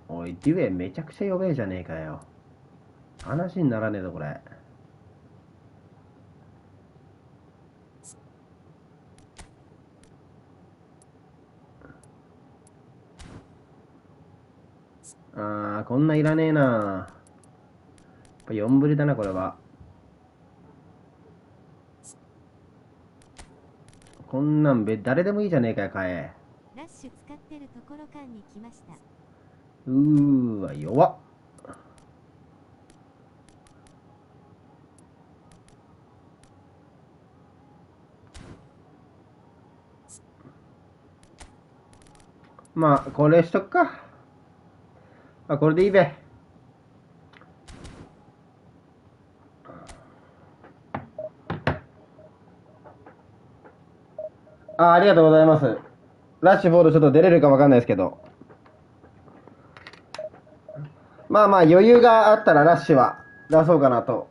おいデュエめちゃくちゃ弱えじゃねえかよ。話にならねえぞこれ。こんないらねえな。やっぱ4ぶりだなこれは。こんなん誰でもいいじゃねえかよ、買え。ラッシュ使ってるところ間に来ました。わ、弱っ。まあ、これしとくか。これでいいべ。ありがとうございます。ラッシュフォードちょっと出れるかわかんないですけど。まあまあ余裕があったらラッシュは出そうかなと。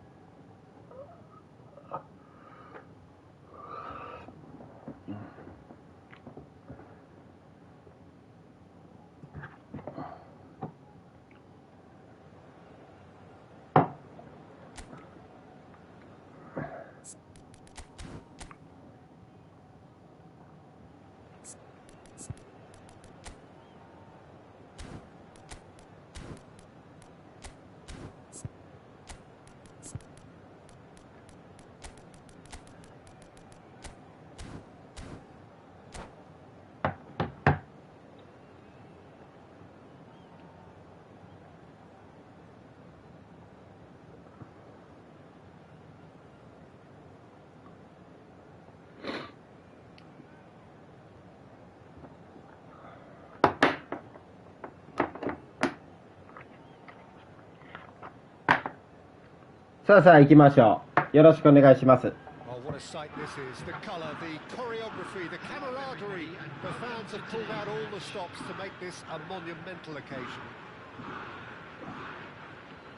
さあさあ行きましょう。よろしくお願いします。Oh, what a sight this is. The colour, the choreography, the camaraderie. The fans have pulled out all the stops to make this a monumental occasion.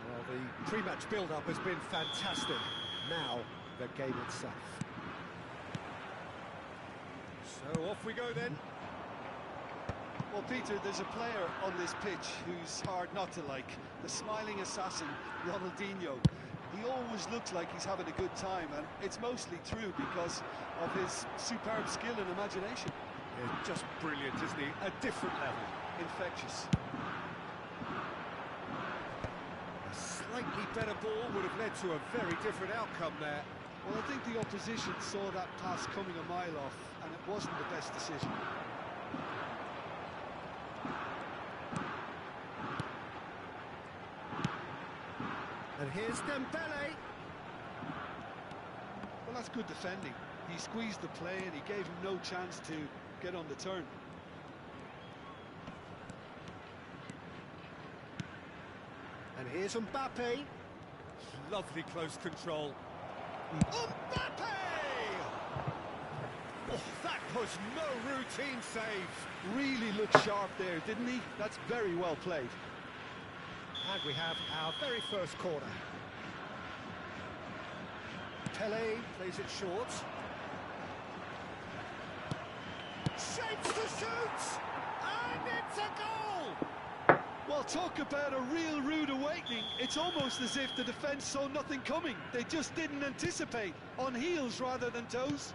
Well, the pre-match build-up has been fantastic. Now, the game itself. So off we go then. Well, Peter, there's a player on this pitch who's hard not to like. The smiling assassin, Ronaldinho. He always looks like he's having a good time, and it's mostly true because of his superb skill and imagination. Yeah, just brilliant, isn't he? A different level. Infectious. A slightly better ball would have led to a very different outcome there. Well, I think the opposition saw that pass coming a mile off, and it wasn't the best decision. And here's Dembele. Well, that's good defending. He squeezed the play and he gave him no chance to get on the turn. And here's Mbappe. Lovely close control. Mbappe! Oh, that was no routine save. Really looked sharp there, didn't he? That's very well played. And we have our very first corner. Pele plays it short. Shapes to shoot! And it's a goal! Well, talk about a real rude awakening. It's almost as if the defence saw nothing coming. They just didn't anticipate. On heels rather than toes.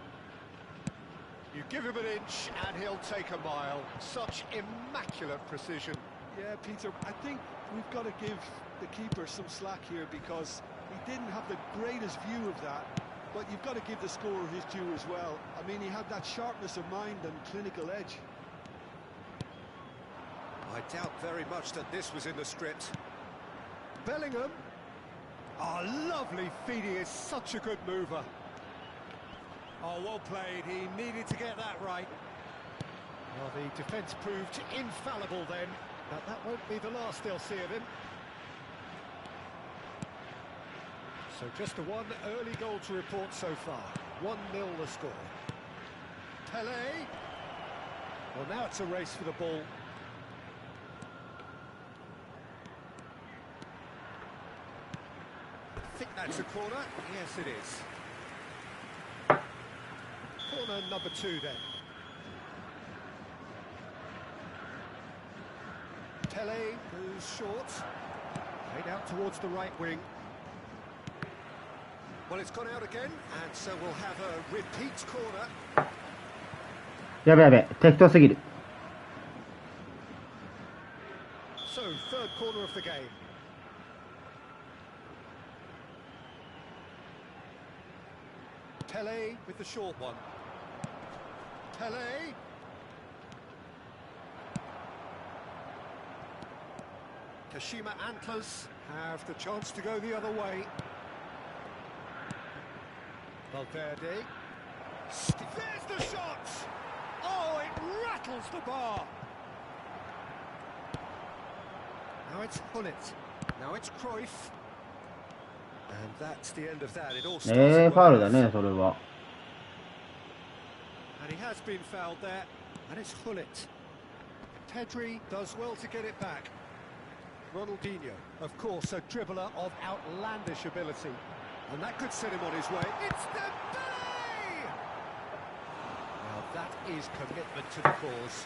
You give him an inch and he'll take a mile. Such immaculate precision. Yeah, Peter, I think we've got to give the keeper some slack here because he didn't have the greatest view of that. But you've got to give the scorer his due as well. I mean, he had that sharpness of mind and clinical edge. I doubt very much that this was in the script. Bellingham. Oh, lovely feed. He is such a good mover. Oh, well played. He needed to get that right. Well, the defence proved infallible then. But that won't be the last they'll see of him. So just the one early goal to report so far. 1-0 the score. Pele. Well, now it's a race for the ball. I think that's a corner. Yes, it is. Corner number 2 then. Pele goes short. Played out towards the right wing. Well, it's gone out again, and so we'll have a repeat corner. やべやべ、適当すぎる。So, third corner of the game. Pele with the short one. Pele. Kashima Antlers have the chance to go the other way. Valverde. There's the shot! Oh, it rattles the bar! Now it's Hullet. Now it's Cruyff. And that's the end of that. It all starts ファウルだね、それは。And he has been fouled there. And it's Hullet. Pedri does well to get it back. Ronaldinho, of course, a dribbler of outlandish ability. And that could set him on his way. It's Dembele! Now that is commitment to the cause.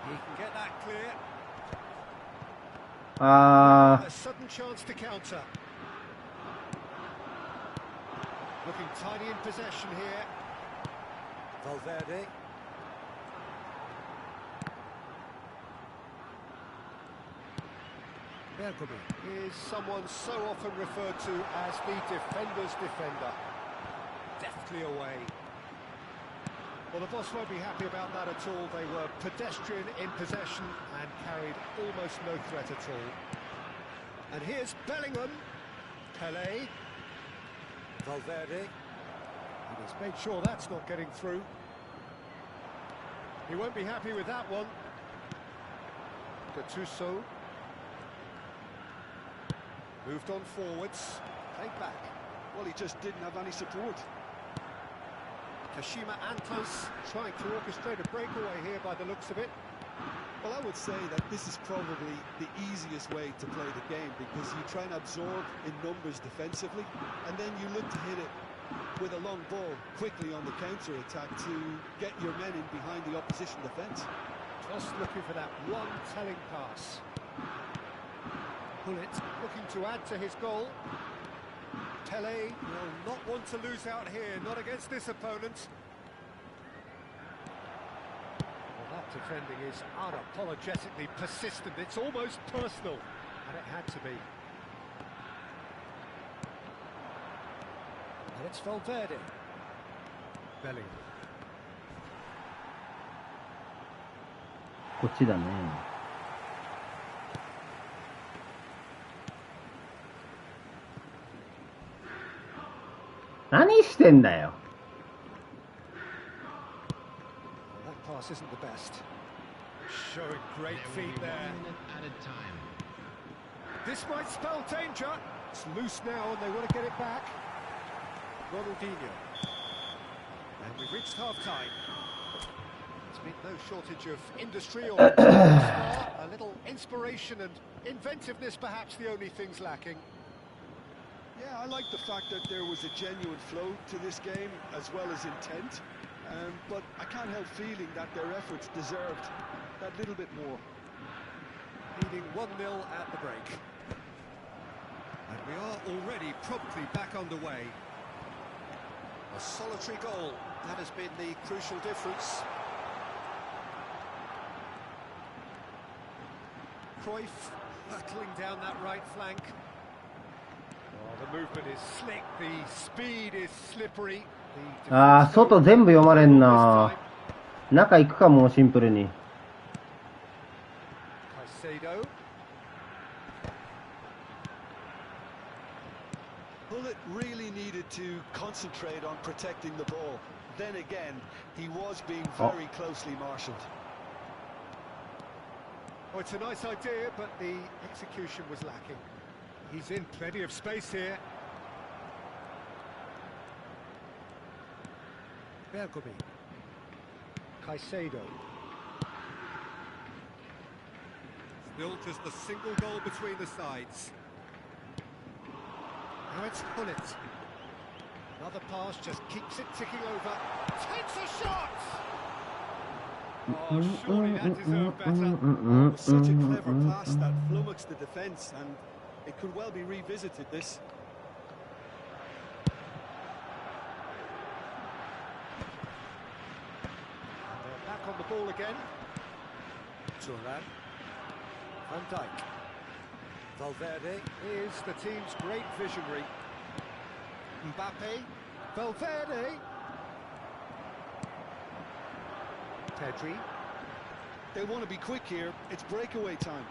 He can get that clear. A sudden chance to counter. Looking tidy in possession here. Valverde. Bergkamp is someone so often referred to as the defender's defender. Deftly away. Well, the boss won't be happy about that at all. They were pedestrian in possession and carried almost no threat at all. And here's Bellingham. Pele. Valverde. And he's made sure that's not getting through. He won't be happy with that one. Gattuso. Moved on forwards. Played back. Well, he just didn't have any support. Kashima Antlers trying to orchestrate a breakaway here by the looks of it. Well, I would say that this is probably the easiest way to play the game, because you try and absorb in numbers defensively, and then you look to hit it with a long ball quickly on the counter-attack to get your men in behind the opposition defence. Just looking for that one telling pass. Bullet looking to add to his goal. Pele will not want to lose out here, not against this opponent. Well, that defending is unapologetically persistent. It's almost personal, and it had to be. And it's Valverde. Bellingham. こっちだね。何してんだよ。That pass isn't the best. Showing great feet there. At a time. This might spell danger. It's loose now and they want to get it back. Ronaldinho. And we've reached half-time. There's been no shortage of industry or a little inspiration and inventiveness, perhaps the only things lacking. Yeah, I like the fact that there was a genuine flow to this game as well as intent, but I can't help feeling that their efforts deserved that little bit more. Leading 1-0 at the break. And we are already promptly back underway. A solitary goal, that has been the crucial difference. Cruyff hurtling down that right flank. Oh, the movement is slick, the speed is slippery. ああ、外全部読まれんな。中行くかも、シンプルに。Caicedo. Bullet really needed to concentrate on protecting the ball. Then again, he was being very closely marshalled. Oh, it's a nice idea, but the execution was lacking. He's in plenty of space here. Bergomi. Caicedo. Still just a single goal between the sides. Now it's Hullet. Another pass just keeps it ticking over. Takes a shot! Oh, surely that deserved better. It was such a clever pass that flummoxed the defence, and it could well be revisited, this. And they're back on the ball again. Turan. Van Dijk. Valverde is the team's great visionary. Mbappe. Valverde. Pedri. They want to be quick here. It's breakaway time.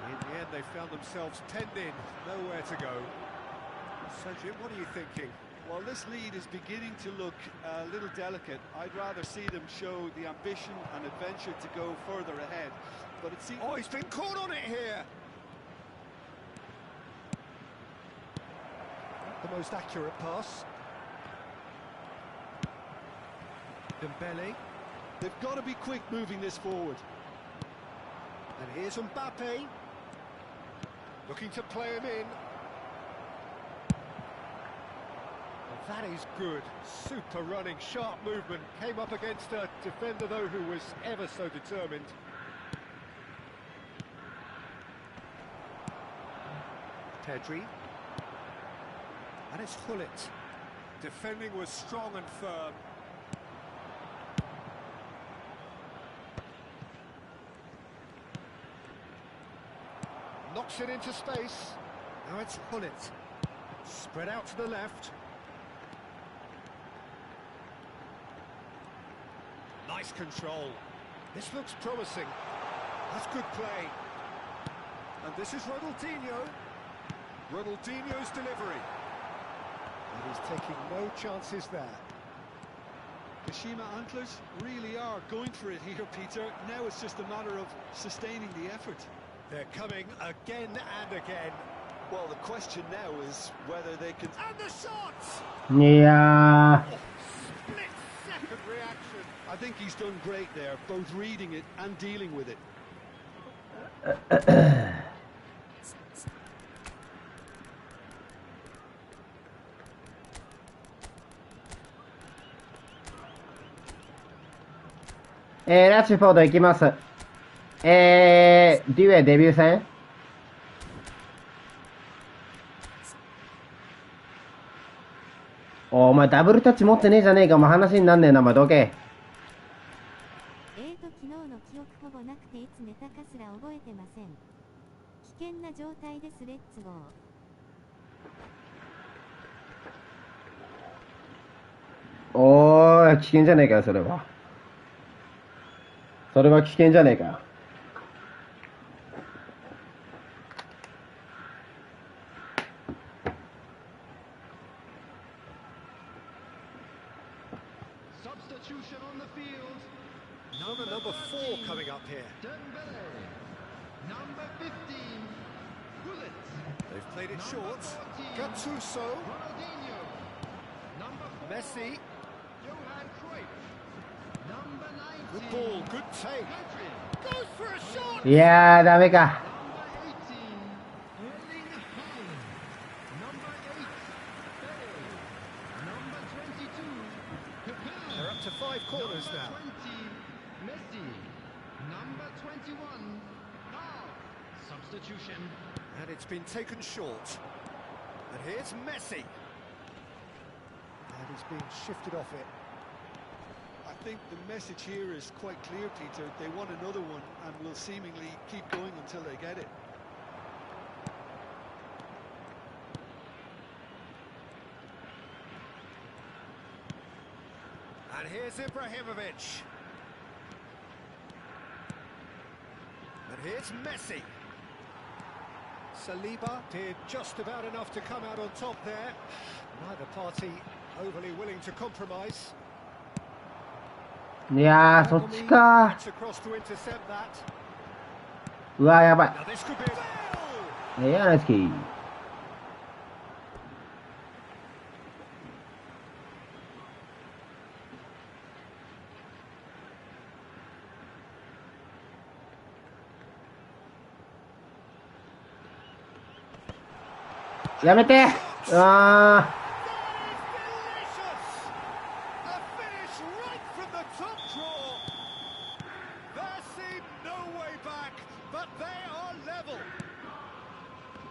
In the end, they found themselves penned in, nowhere to go. So, Jim, what are you thinking? Well, this lead is beginning to look a little delicate. I'd rather see them show the ambition and adventure to go further ahead. But it seems... Oh, he's been caught on it here! The most accurate pass. Dembele. They've got to be quick moving this forward. And here's Mbappe. Looking to play him in. And that is good. Super running, sharp movement. Came up against a defender, though, who was ever so determined. Pedri. And it's Hullet. Defending was strong and firm. Knocks it into space. Now it's Hullet. Spread out to the left. Nice control. This looks promising. That's good play. And this is Ronaldinho. Ronaldinho's delivery. he's taking no chances there. Kashima Antlers really are going for it here, Peter. Now it's just a matter of sustaining the effort. They're coming again and again. Well, the question now is whether they can... And the shots! いや Split-second reaction. I think he's done great there, both reading it and dealing with it. ラッシュフォード行きます。デュエデビュー戦お前ダブルタッチ持ってねえじゃねえか。お前話になんねえな。お前どけ。昨日の記憶ほぼなくていつ寝たかすら覚えてません。危険な状態です。レッツゴー。おーい、危険じゃねえかよ、それは。それは危険じゃねえかよ。Substitution on the field. Number 4 coming up here. Dembele. Number 15. Bullet. They've played it short. Number 14. Gattuso. Ronaldinho. Number 4. Messi. Johan Cruyff. Number 19. Good ball, good take. Pedri. Goes for a shot! いやー、ダメか。 Number 18. Erling Haaland. Number 8. Bale. Number 22. They're up to 5 corners now. Number 20. Messi. Number 21. Now. Substitution. And it's been taken short. And here's Messi. And he's being shifted off it. I think the message here is quite clear, Peter. They want another one and will seemingly keep going until they get it. And here's Ibrahimovic. And here's Messi. Saliba did just about enough to come out on top there. Neither party overly willing to compromise. いやー、そっちか。 It's across to intercept that. うわー、やばい。 Now this could be a goal. いや、ナイスキー。やめて。うわー。A finish right from the top draw. There seemed no way back, but they are level.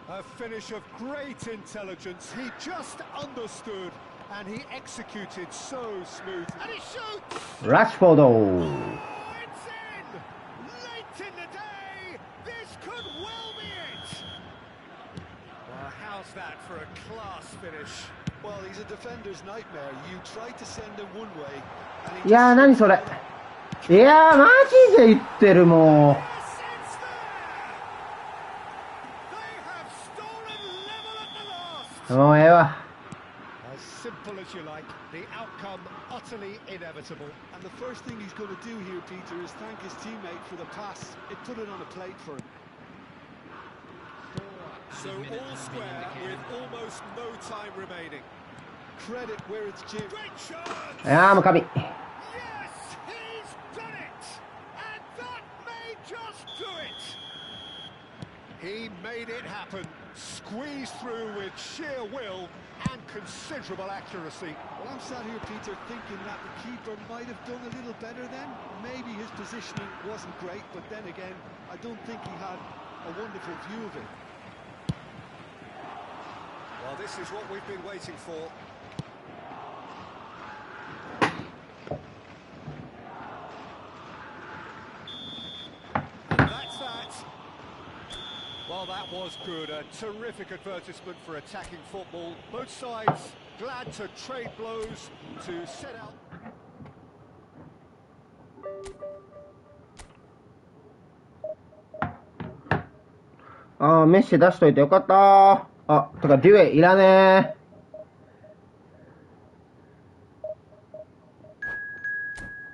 A finish of great intelligence. He just understood and he executed so smooth. And he shoots. ラッシュフォード。 Oh, it's in. Late in the day. This could well be it. Well, how's that for a class finish? Well, he's a defender's nightmare. You try to send him one way, and いやー、何それ。いやー、マジで言ってる、も Yes, it's there. They have stolen level at the last. う。もうええわ。 As simple as you like, the outcome utterly inevitable. And the first thing he's going to do here, Peter, is thank his teammate for the pass. It put it on a plate for him. So all square with almost no time remaining. Credit where it's due. Great chance. いやー、もう神。 Yes, he's done it. And that may just do it. He made it happen. Squeezed through with sheer will and considerable accuracy. Well, I'm sat here, Peter, thinking that the keeper might have done a little better then. Maybe his positioning wasn't great, but then again, I don't think he had a wonderful view of it. Well, this is what we've been waiting for. And that's that. Well, that was good. A terrific advertisement for attacking football. Both sides glad to trade blows to set out. あー、メッシ出しといてよかったー。あ、てかデュエいらね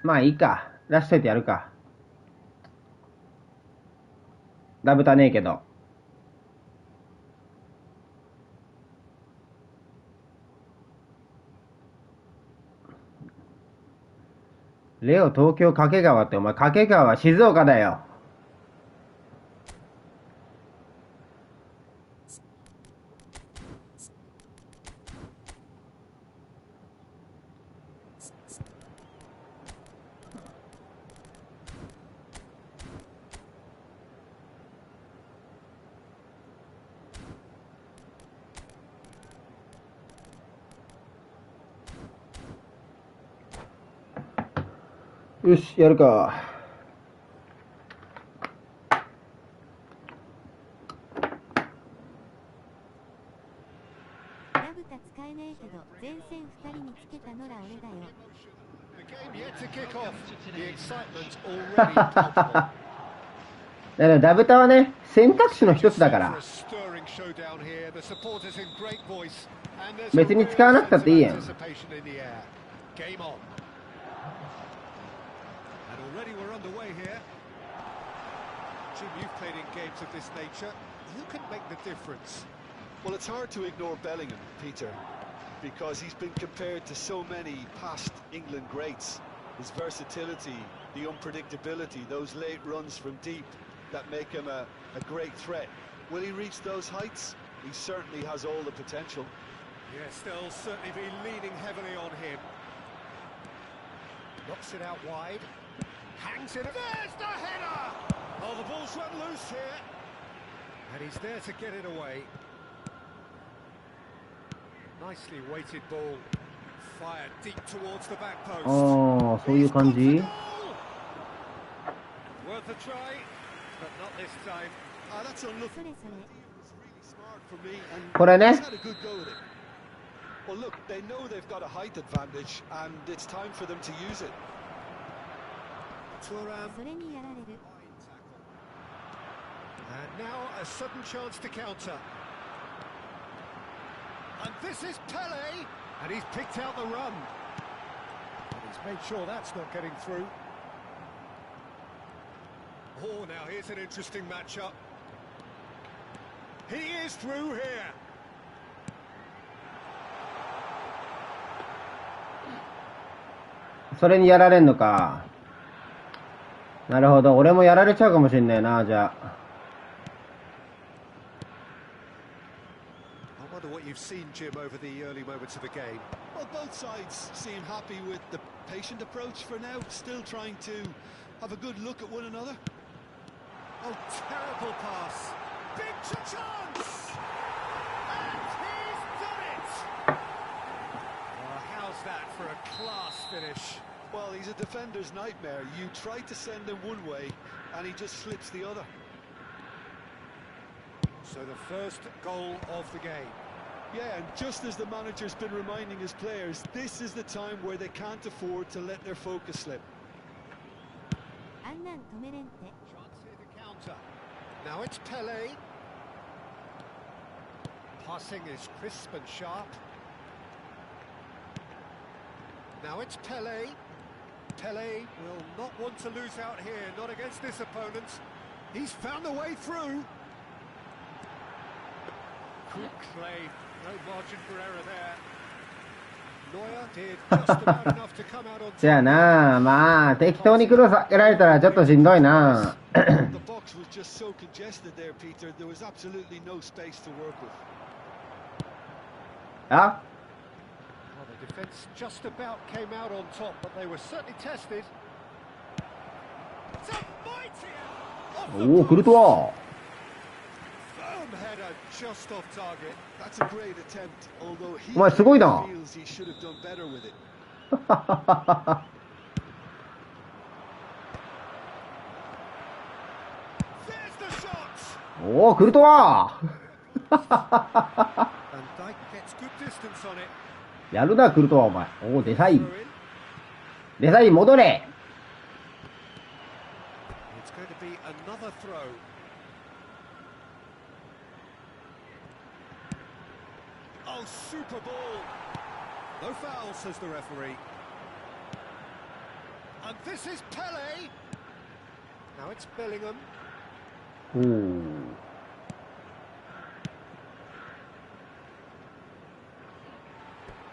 まあいいか。出しといてやるか。ダブタねえけど。レオ東京掛川って、お前掛川は静岡だよ。よし、やるか。ラブタ使えねえけど、前線2人につけたのら俺だよ。だからダブタはね、選択肢の一つだから。別に使わなくたっていいやん。Already we're underway here. Jim, you've played in games of this nature. Who can make the difference? Well, it's hard to ignore Bellingham, Peter, because he's been compared to so many past England greats. His versatility, the unpredictability, those late runs from deep that make him a great threat. Will he reach those heights? He certainly has all the potential. Yes, they'll certainly be leaning heavily on him. Knocks it out wide. Hangs it. There's the header! Oh, the ball's run loose here. And he's there to get it away. Nicely weighted ball. Fired deep towards the back post. ああ、そういう感じ？ Worth a try, but not this time. That's unlucky. それそれ。 Really smart for me, and これね。 he's had a good go at it. Well, look, they know they've got a height advantage, and it's time for them to use it. Thuram. それにやられる。 And now a sudden chance to counter. And this is Pele, and he's picked out the run. And he's made sure that's not getting through. Oh, now here's an interesting matchup. He is through here. それにやられんのか。なるほど、俺もやられちゃうかもしんないな、じゃあ。I wonder what you've seen, Jim, over the early moments of the game. Well, both sides seem happy with the patient approach for now, still trying to have a good look at one another. Oh, terrible pass. Big chance! And he's done it! Oh, how's that for a class finish? Well, he's a defender's nightmare. You try to send him one way, and he just slips the other. So the first goal of the game. Yeah, and just as the manager's been reminding his players, this is the time where they can't afford to let their focus slip. あんなん止めれんて。 Chance here to counter. Now it's Pele. Passing is crisp and sharp. Now it's Pele. Pele will not want to lose out here, not against this opponent. He's found a way through. Quick play, no margin for error there. Neuer did just about enough to come out on じゃあ top. な、まあ適当にクロスかけられたらちょっとしんどいな。 The box was just so congested there, Peter. There was absolutely no space to work with. あ、 Well, the defence just about came out on top, but they were certainly tested. It's a mighty off the おお、クルトワ。 firm header just off target. That's a great attempt, although he お前すごいな。 feels he should have done better with it. There's the shot. おお、クルトワ。 And Dyke gets good distance on it. やるな、クルトワ、お前。おお、デサイ Throw ン。 in. デサイン戻れ。 It's going to be another throw. Oh, super ball. No foul, says the referee. And this is Pele. Now it's Bellingham. おお。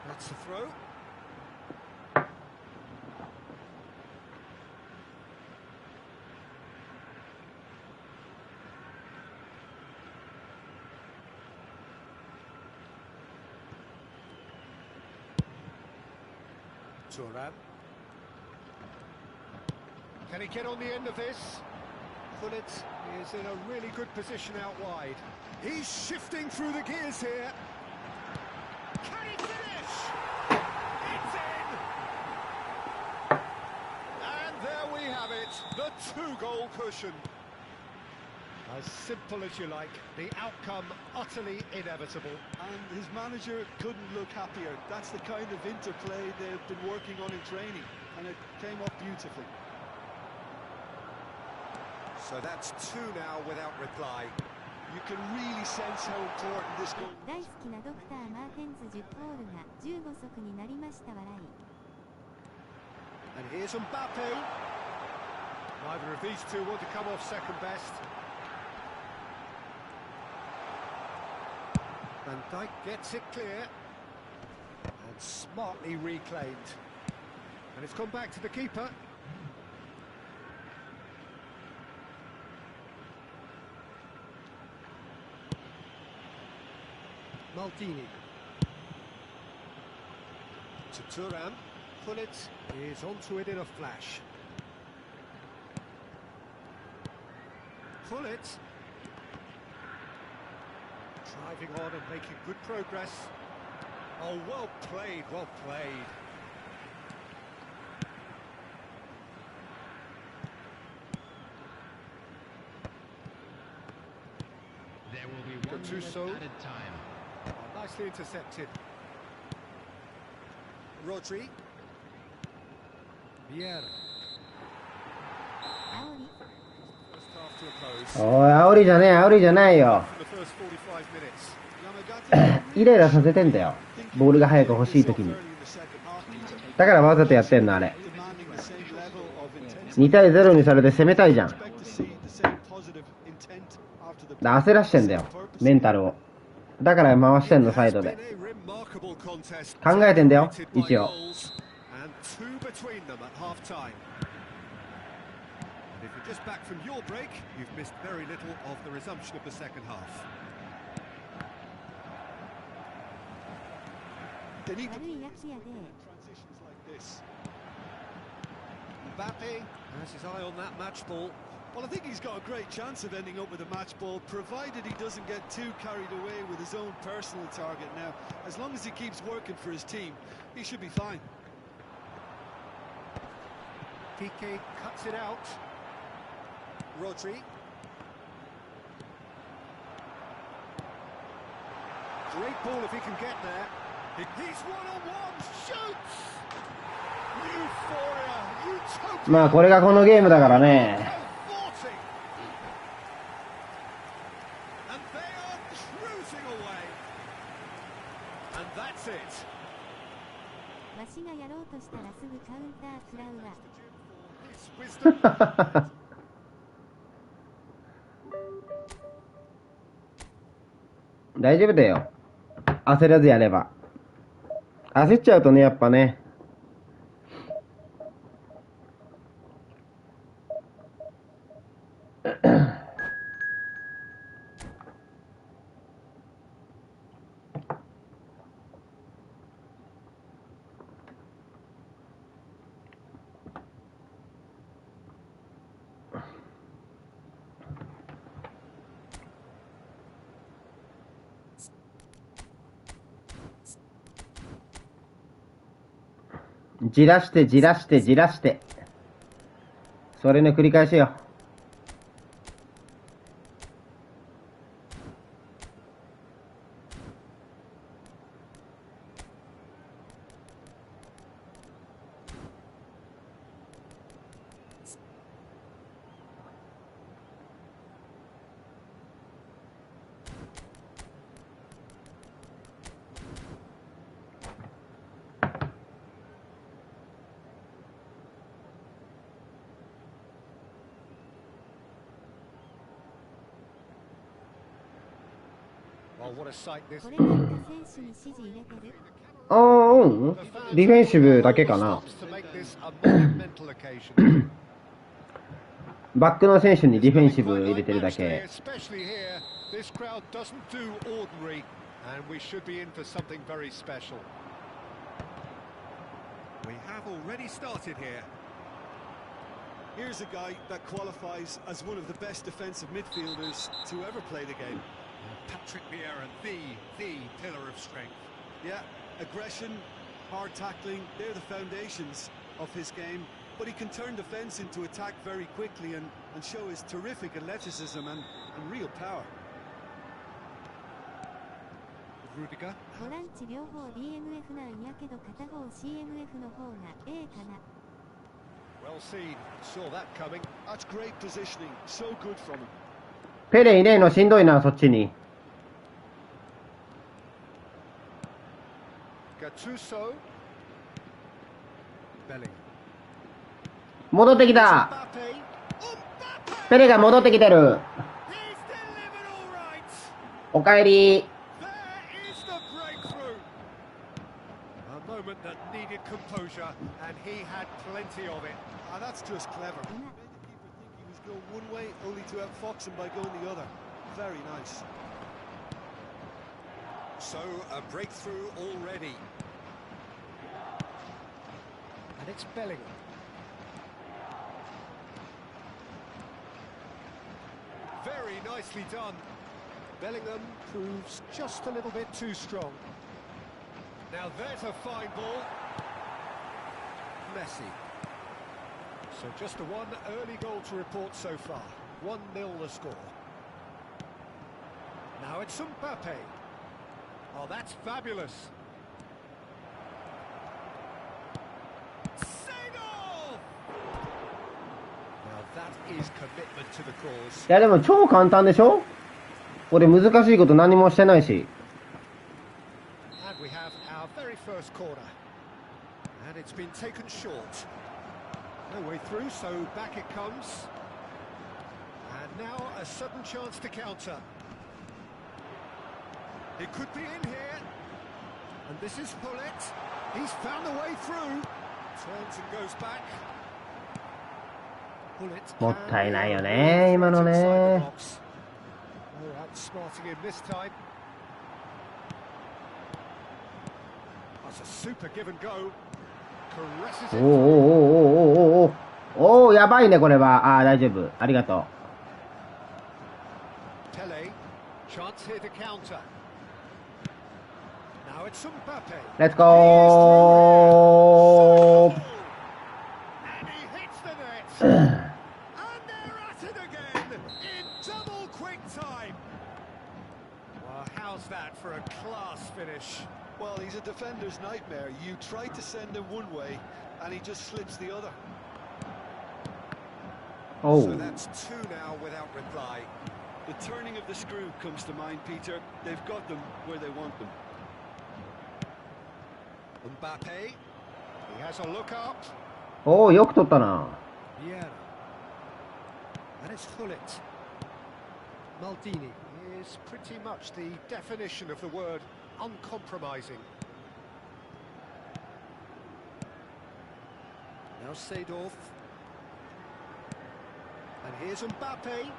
That's the throw. Turan. Can he get on the end of this? Gullit is in a really good position out wide. He's shifting through the gears here. Can he finish? It's in! And there we have it, the two-goal cushion. As simple as you like, the outcome utterly inevitable. And his manager couldn't look happier. That's the kind of interplay they've been working on in training, and it came off beautifully. So that's two now without reply. You can really sense how important this goal is. 大好きなドクター・マーテンズ10ゴールが15足になりました笑い。 And here's Mbappe. Neither of these two want to come off second best. Van Dijk gets it clear. And smartly reclaimed. And it's gone back to the keeper. Maldini. To Turan. Gullit is onto it in a flash. Gullit. Driving on and making good progress. Oh, well played, well played. There will be 1 Gattuso. minute added time. Oh, nicely intercepted. Rodri. Vieira. 煽り First half to a close. おい、煽りじゃねえ、煽りじゃないよ。 For the first 45 minutes. イライラさせてんだよ。ボールが早く欲しい時に。だからわざとやってんの、あれ。2対0にされて攻めたいじゃん。焦らしてんだよ、メンタルを。だから回してんの、サイドで。考えてんだよ、一応。And two between them at half time. And if you're just back from your break, you've missed very little of the resumption of the second half. They need to 悪いやつやで。 transitions like this. Mbappe has his eye on that match ball. Well, I think he's got a great chance of ending up with a match ball, provided he doesn't get too carried away with his own personal target now. As long as he keeps working for his team, he should be fine. Piqué cuts it out. Rodri. Great ball if he can get there. He's one-on-one, shoots! Euphoria, utopia. まあこれがこのゲームだからね。And they are cruising away. And that's it. わしがやろうとしたらすぐカウンター食らうわ。 It's wisdom. 大丈夫だよ。焦らずやれば。焦っちゃうとね、やっぱね。じらしてじらしてじらして。それの繰り返しよ。Well, what a sight this これ勝った選手に指示入れてる。あー、うん。ディフェンシブだけかな。 stops to make this a monumental occasion. バックの選手にディフェンシブ入れてるだけ。 Especially here, this crowd doesn't do ordinary, and we should be in for something very special. We have already started here. Here's a guy that qualifies as one of the best defensive midfielders to ever play the game. Patrick Vieira, the pillar of strength. Yeah, aggression, hard tackling, they're the foundations of his game. But he can turn defence into attack very quickly and show his terrific athleticism and real power. Rudiger. ボランチ両方 DMF なんやけど片方 CMF の方が A かな。Well seen, saw that coming. That's great positioning, so good from him. ペレいねえのしんどいな、そっちに。 Gattuso. Belling. 戻ってきた。 Mbappe. ペレが戻ってきてる。 He's delivered all right. おかえり。 There is the breakthrough. A moment that needed composure, and he had plenty of it. And that's just clever. Made the keeper think he was going one way, only to outfox him by going the other. Very nice. So, a breakthrough already. And it's Bellingham. Very nicely done. Bellingham proves just a little bit too strong. Now there's a fine ball. Messi. So just the one early goal to report so far. 1-0 the score. Now it's Mbappe. Oh, that's fabulous. Seedorf! Now that is commitment to the cause. いやでも超簡単でしょ。俺難しいこと何もしてないし。 And we have our very first corner. And it's been taken short. No way through, so back it comes. And now a sudden chance to counter. It could be in here. And this is Pullet. He's found a way through. Turns and goes back. Pullet. もったいないよね、今のね。 No outsmarting him this time. That's a super give and go. Caresses おおおおおおおおお、やばいねこれは。ああ大丈夫。ありがと Pele, chance here to counter. Now it's Mbappe. う。レッツゴー。 And he hits the net. And they're at it again in double quick time. Well, how's that for a class finish? Well, he's a defender's nightmare. You try to send him one way, and he just slips the other. お So う。 that's two now without reply. The turning of the screw comes to mind, Peter. They've got them where they want them. Mbappe. He has a look up. おおよく取ったな。 Vieira. And it's Pullet. Maldini is pretty much the definition of the word uncompromising. Now Seedorf. And here's Mbappe.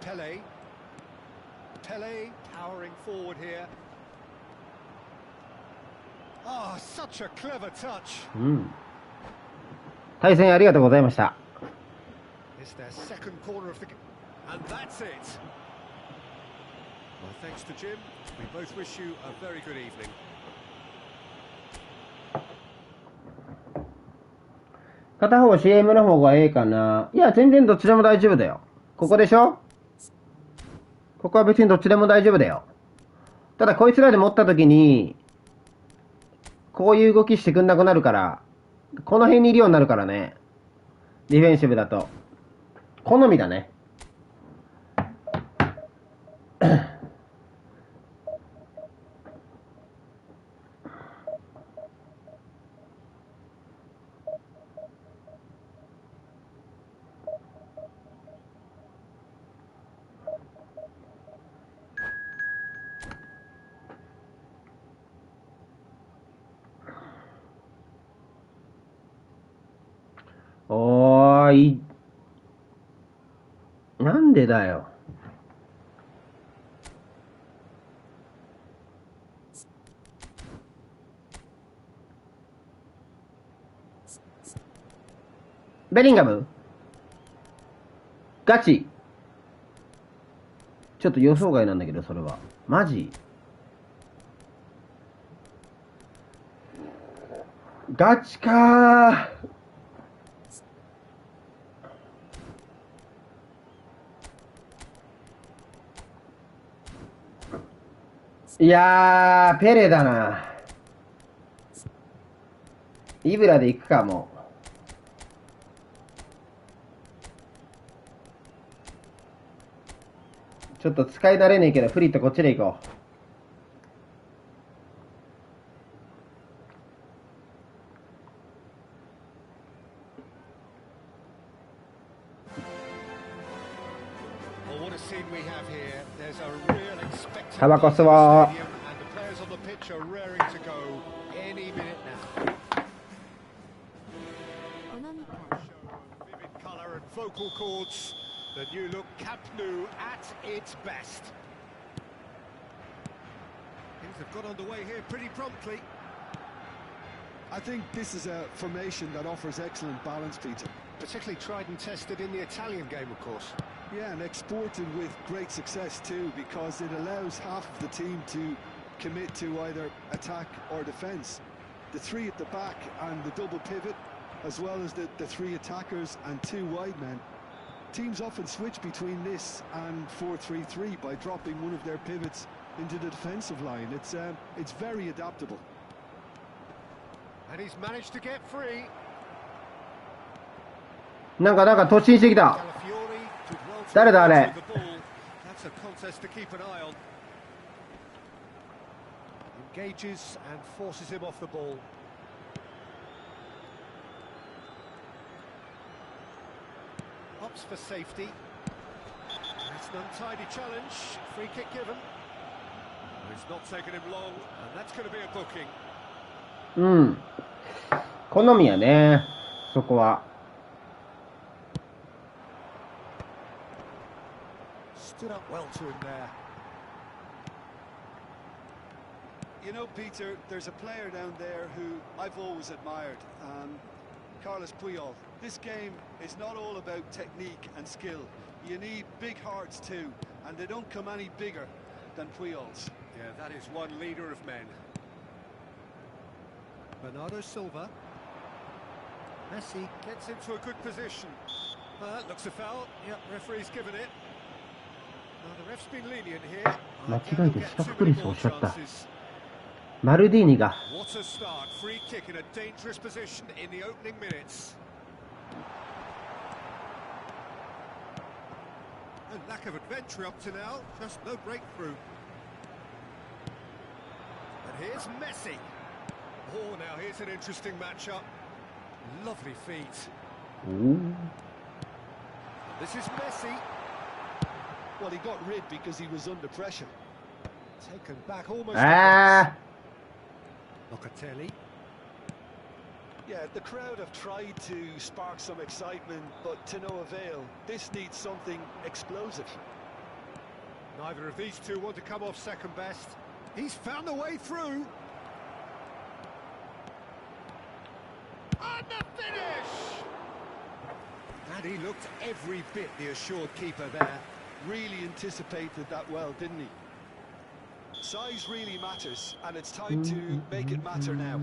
Pele. Pele powering forward here. Oh, such a clever touch. うん。対戦ありがとうございました。 It's their second corner of the game. And that's it. Well, thanks to Jim. We both wish you a very good evening. 片方 CM の方がええかな。いや全然どっちでも大丈夫だよ。ここでしょ。ここは別にどっちでも大丈夫だよ。ただこいつらで持った時にこういう動きしてくんなくなるから、この辺にいるようになるからね。ディフェンシブだと好みだね。い、なんでだよ。ベリンガムガチ。ちょっと予想外なんだけど、それは。マジガチかー。いやー、ペレだな。イブラで行くか、もう。ちょっと使い慣れねえけど、フリットこっちで行こう。タバコ吸おう。The new look Camp Nou at its best. Things have got underway here pretty promptly. I think this is a formation that offers excellent balance, Peter. Particularly tried and tested in the Italian game, of course. Yeah, and exported with great success too, because it allows half of the team to commit to either attack or defence. The three at the back and the double pivot, as well as the three attackers and two wide men. Teams often switch between this and 4-3-3 by dropping one of their pivots into the defensive line. It's very adaptable. And he's managed to get free. なんか突進してきた。誰だあれ。That's a contest to keep an eye on. Engages and forces him off the ball. Opts for safety. It's an untidy challenge. Free kick given. It's not taken him long, and that's going to be a booking. うん。好みやね。そこは。Stood up well to him there. You know, Peter, there's a player down there who I've always admired. Carlos Puyol. This game is not all about technique and skill. You need big hearts too, and they don't come any bigger than Puyol's. Yeah, that is one leader of men. Bernardo Silva. Messi gets into a good position. Looks a foul. Yep, referee's given it. Now the ref's been lenient here. 間違えてスタッフプレスをおっしゃった。マルディーニが。What a start. Free kick in a dangerous position in the opening minutes. A lack of adventure up to now, just no breakthrough. And here's Messi. Oh, now here's an interesting matchup. Lovely feet. Ooh. This is Messi. Well, he got rid because he was under pressure. Taken back almost. Locatelli. Yeah, the crowd have tried to spark some excitement, but to no avail. This needs something explosive. Neither of these two want to come off second best. He's found a way through. And the finish! And he looked every bit the assured keeper there. Really anticipated that well, didn't he? Size really matters, and it's time to make it matter now.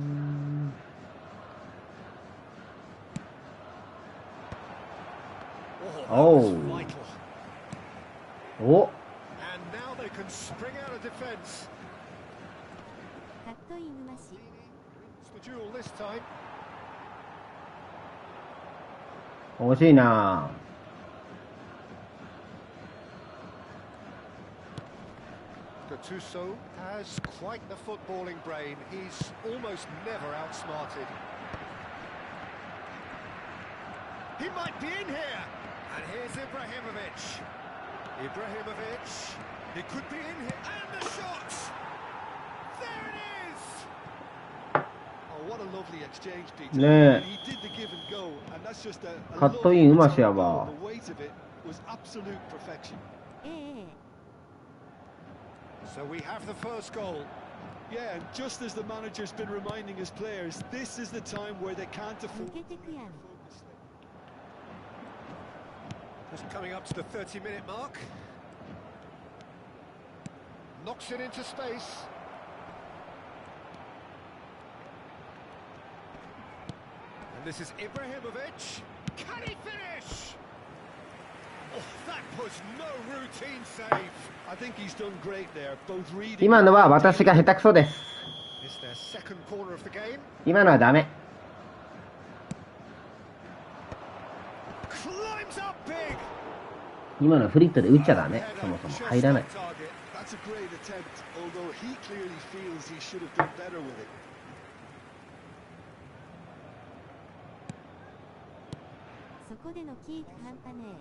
Oh, that was vital. Oh. And now they can spring out of defence. It's the duel this time. 惜しいな。Gattuso has quite the footballing brain. He's almost never outsmarted. He might be in here. And here's Ibrahimovic. Ibrahimovic. He could be in here. And the shot! There it is! Oh, what a lovely exchange, Peter. ね He did the give and go, and that's just a カットインうましやわ。 The weight of it was absolute perfection. ええ So we have the first goal. Yeah, and just as the manager's been reminding his players, this is the time where they can't 抜 afford. けてくやん。 Just coming up to the 30-minute mark. Knocks it into space. And this is Ibrahimovic. Can he finish? Oh, that was no routine save. I think he's done great there, both reading. 今のは私が下手くそです。 It's their second corner of the game. 今のはダメ。 Climbs up big. 今のはフリットで打っちゃダメ。そもそも入らない。 That's a great attempt, although he clearly feels he should have done better with it. そこでのキープ半端ね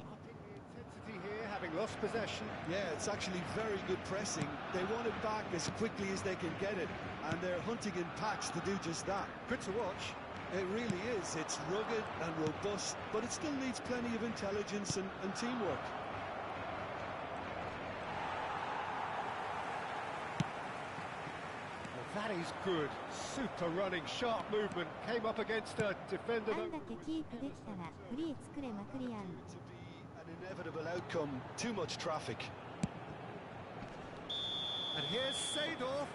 Intensity here, having lost possession. Yeah, it's actually very good pressing. They want it back as quickly as they can get it, and they're hunting in packs to do just that. Good to watch. It really is. It's rugged and robust, but it still needs plenty of intelligence and teamwork. Well, that is good. Super running, sharp movement. Came up against a defender. あんだけキープできたらフリー作れまくりやん。 To be an inevitable outcome, too much traffic. And here's Seedorf.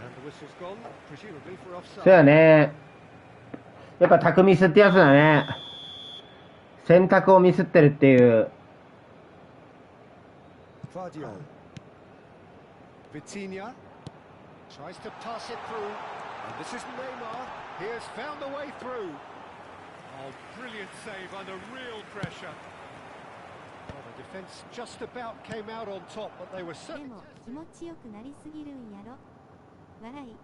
And the whistle's gone, presumably for そう offside. やね。やっぱタクミスってやつだね。選択をミスってるっていう。 Vardiol. Vitinha tries to pass it through. And this is Neymar. He has found the way through. Oh, brilliant save under real pressure. Well, the defence just about came out on top, but they were で certainly も気持ちよくなりすぎるんやろ。笑い。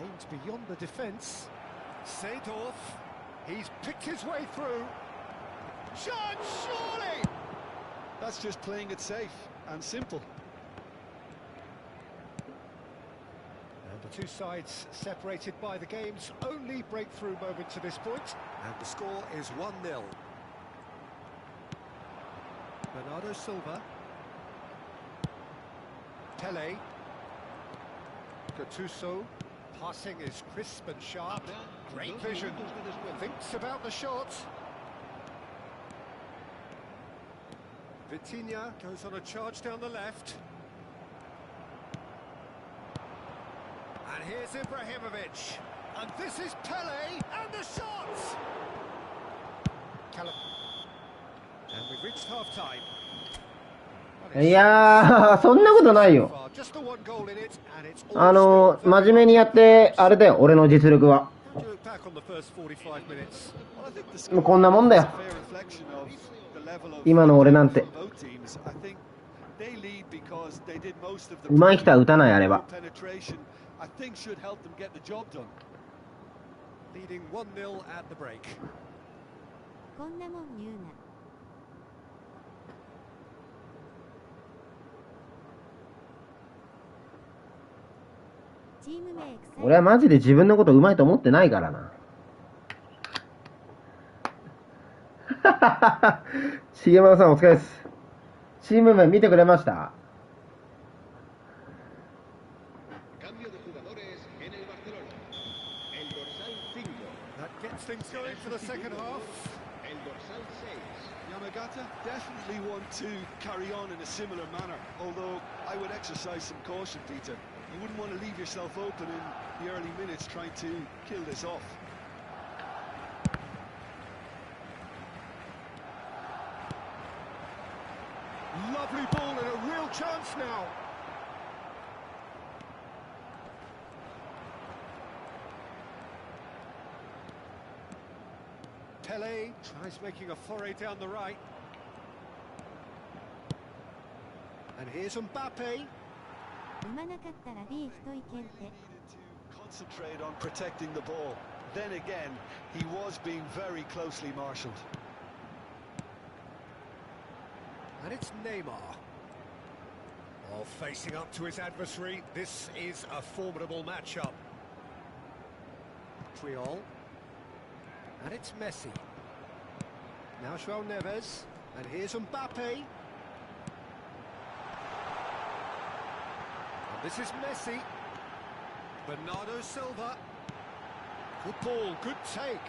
aimed beyond the defence. Seedorf. He's picked his way through. Shot, surely! That's just playing it safe and simple. And the two sides separated by the game's only breakthrough moment to this point. And the score is 1-0. Bernardo Silva. Pele. Gattuso. Passing is crisp and sharp. Great vision. Thinks about the shot. Vitinha goes on a charge down the left. And here's Ibrahimovic. And this is Pele. And the shot! And we've reached half-time. いやー、そんなことないよ。 Just the one goal in it, and it's all 真面目にやって、あれだよ、俺の実力は。 How do you look back on the first 45 minutes? Well, I think the もうこんなもんだよ。 fair reflection of the level of 今の俺なんて。 both teams. I think they lead because they did most of the 上手い人は打たない、あれは。 penetration. I think should help them get the job done. Leading 1-0 at the break. こんなもん言うな。チーム名臭い。俺はマジで自分のこと上手いと思ってないからな。重丸さんお疲れです。チーム名見てくれました？ Cambio de jugadores en el Barcelona. El dorsal 5. That gets things going for the second half. El dorsal 6. Yamagata definitely want to carry on in a similar manner, although I would exercise some caution, Peter. You wouldn't want to leave yourself open in the early minutes trying to kill this off. Lovely ball and a real chance now. Pele tries making a foray down the right. And here's Mbappe. うまなかったら B 一いけんて。 Needed to concentrate on protecting the ball. Then again, he was being very closely marshalled. And it's Neymar. While facing up to his adversary, this is a formidable matchup. Montreal. And it's Messi. Now João Neves. And here's Mbappe. And this is Messi. Bernardo Silva. Good ball, good take.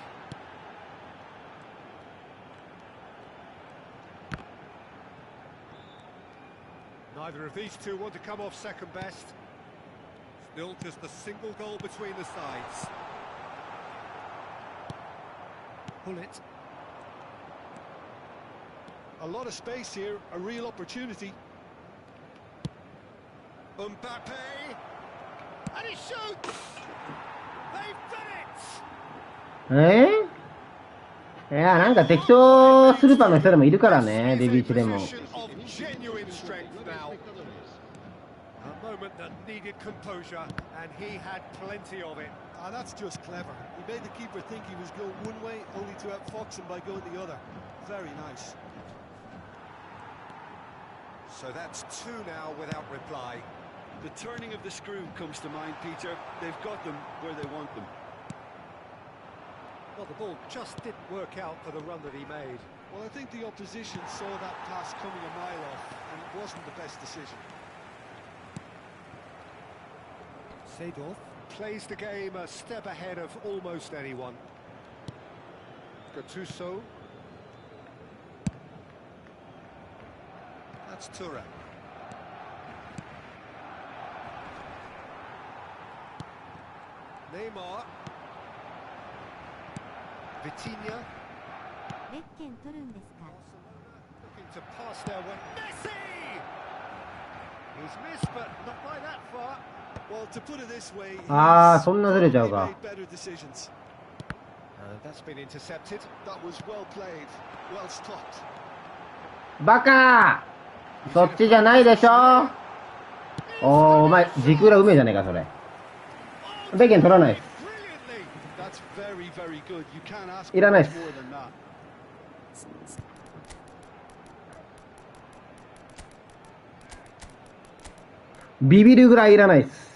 Neither of these two want to come off second best. Still just a single goal between the sides. Pull it. A lot of space here, a real opportunity. Mbappe! And he shoots! They've done it! いや、なんか適当スルーパーの人でもいるからね、デビュー地でも。Genuine strength now. A moment that needed composure, and he had plenty of it. Ah, that's just clever. He made the keeper think he was going one way, only to outfox him by going the other. Very nice. So that's two now without reply. The turning of the screw comes to mind, Peter. They've got them where they want them. Well, the ball just didn't work out for the run that he made. Well, I think the opposition saw that pass coming a mile off, and it wasn't the best decision. Seedorf plays the game a step ahead of almost anyone. Gattuso. That's Tura. Neymar. Vitinha. レッケン取るんですか？ Looking to pass their way. Messi! He's missed, but not by that far. Well, to put it this way, Ah, そんなずれちゃうか。 made better decisions. That's been intercepted. That was well played, well stopped. バカー、そっちじゃないでしょ。おー、お前軸裏うめえじゃねえかそれ。ベケン取らないです。 That's very, very good. You can't ask いらないです。 more than that. ビビるぐらいいらないです。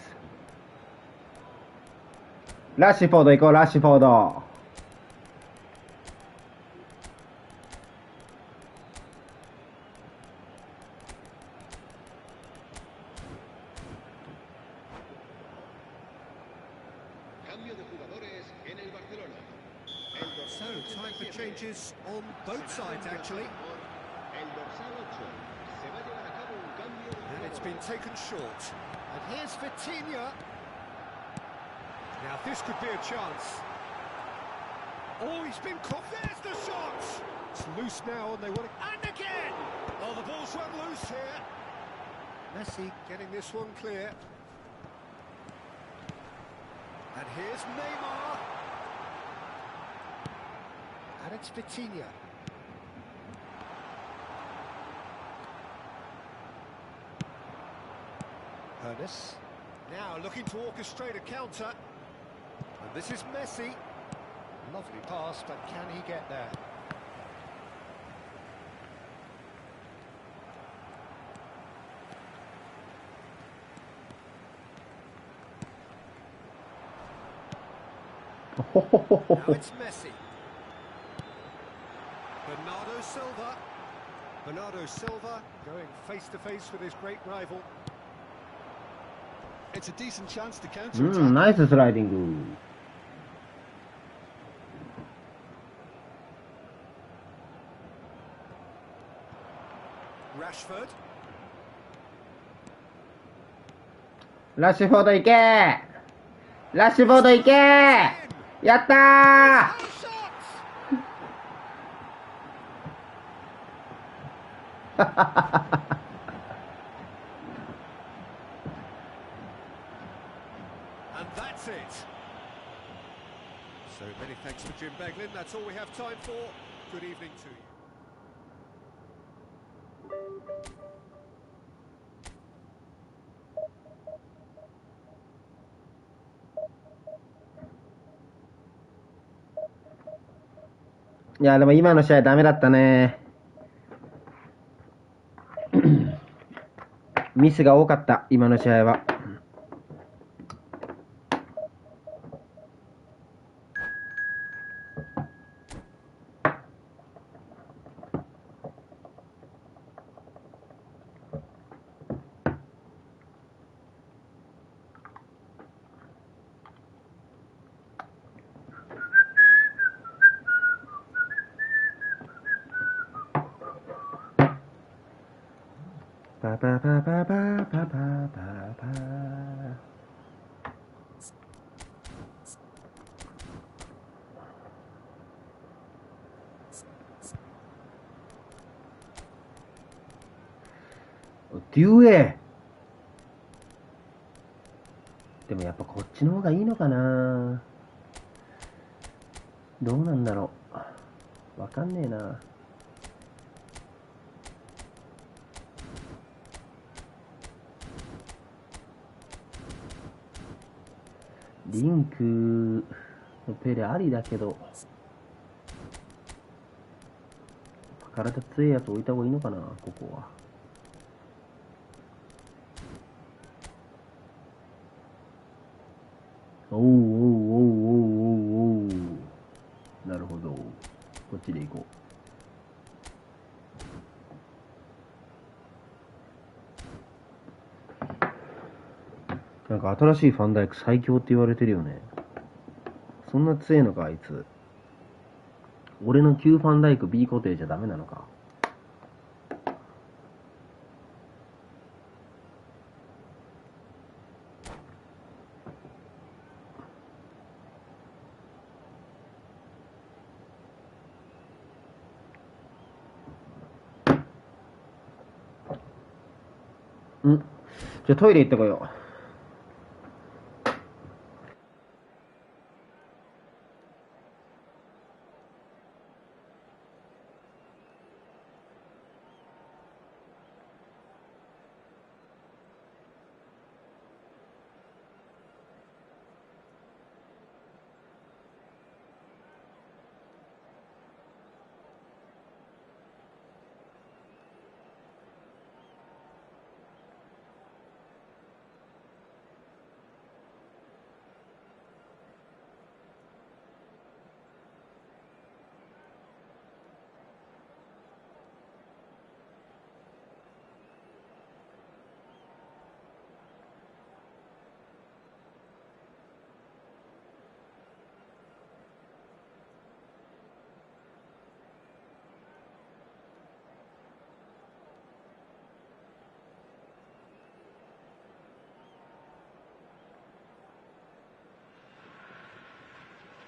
ラッシュフォード行こう、ラッシュフォード。Cambio de jugadores en el Barcelona. So, time for changes on both sides, actually. El dorsal 8. Se va a llevar a cabo un cambio de And it's been taken short. And here's Vitinha. Now, this could be a chance. Oh, he's been caught. There's the shot! It's loose now, and they want to... And again! Oh, the ball's run loose here. Messi getting this one clear. And here's Neymar. And it's Vitinha. Ernest. Now looking to orchestrate a counter. And this is Messi. Lovely pass, but can he get there? Now it's Messi. Bernardo Silva. Bernardo Silva going face to face with his great rival. It's a decent chance to counter. ナイススライディング。Rashford. ラッシュフォード行けー。ラッシュフォード行けー。やったー。 Oh, shot! And that's it. So many thanks to Jim Beglin. That's all we have time for. Good evening to you. いやでも今の試合ダメだったね。ミスが多かった今の試合は。パパパパパパパパパ。デュエ。でもやっぱこっちの方がいいのかな。どうなんだろう。わかんねえな。リンクのペレありだけど、体強いやつ置いた方がいいのかな、ここは。おうおうおうおうおうおう。なるほど。こっちで行こう。なんか新しいファンダイク最強って言われてるよね。そんな強いのか、あいつ。俺の旧ファンダイク B 固定じゃダメなのか。じゃあトイレ行ってこよう。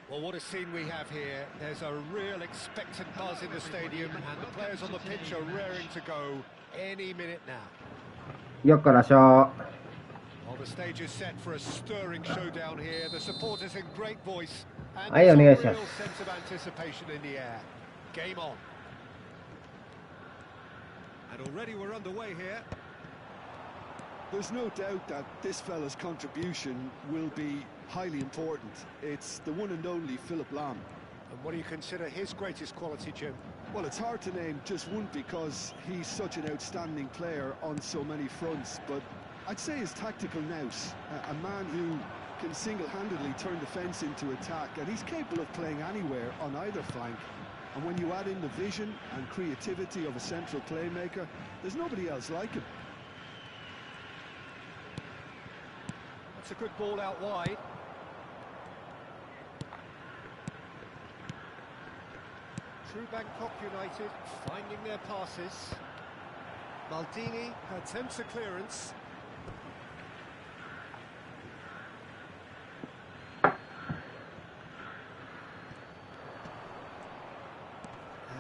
Well, what a scene we have here. There's a real expectant buzz in the stadium, and the players on the pitch are raring to go any minute now. よっからしょ。 Well, the stage is set for a stirring showdown here. The supporters in great voice, and there's a real sense of anticipation in the air. Game on. And already we're underway here. There's no doubt that this fella's contribution will be highly important. It's the one and only Philip Lahm. And what do you consider his greatest quality, Jim? Well, it's hard to name just one because he's such an outstanding player on so many fronts, but I'd say his tactical nous, a man who can single-handedly turn defence into attack, and he's capable of playing anywhere on either flank. And when you add in the vision and creativity of a central playmaker, there's nobody else like him. That's a good ball out wide. Through Bangkok United, finding their passes. Maldini attempts a clearance. And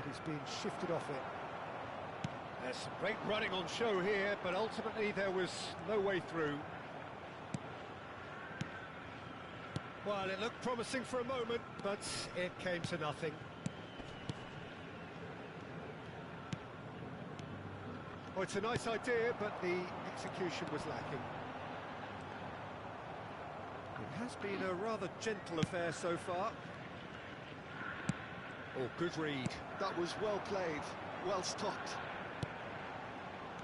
he's being shifted off it. There's some great running on show here, but ultimately there was no way through. Well, it looked promising for a moment, but it came to nothing. Oh, it's a nice idea, but the execution was lacking. It has been a rather gentle affair so far. Oh, good read. That was well played, well stopped.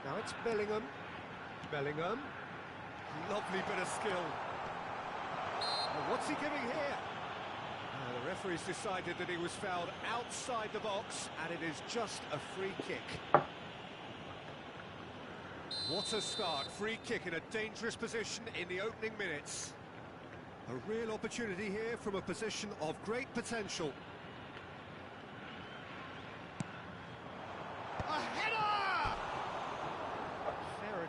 Now it's Bellingham. Bellingham. Lovely bit of skill. Well, what's he giving here? The referee's decided that he was fouled outside the box, and it is just a free kick. What a start. Free kick in a dangerous position in the opening minutes. A real opportunity here from a position of great potential. A header!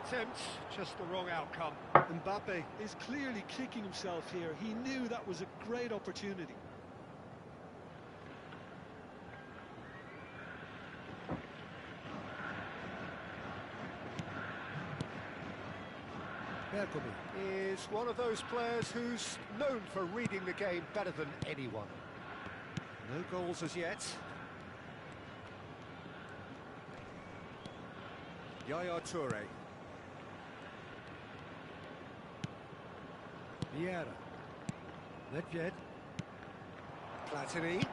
attempt, just the wrong outcome. Mbappe is clearly kicking himself here. He knew that was a great opportunity. Bergkamp is one of those players who's known for reading the game better than anyone. No goals as yet. Yaya Toure. Vieira. Nedved. Platini.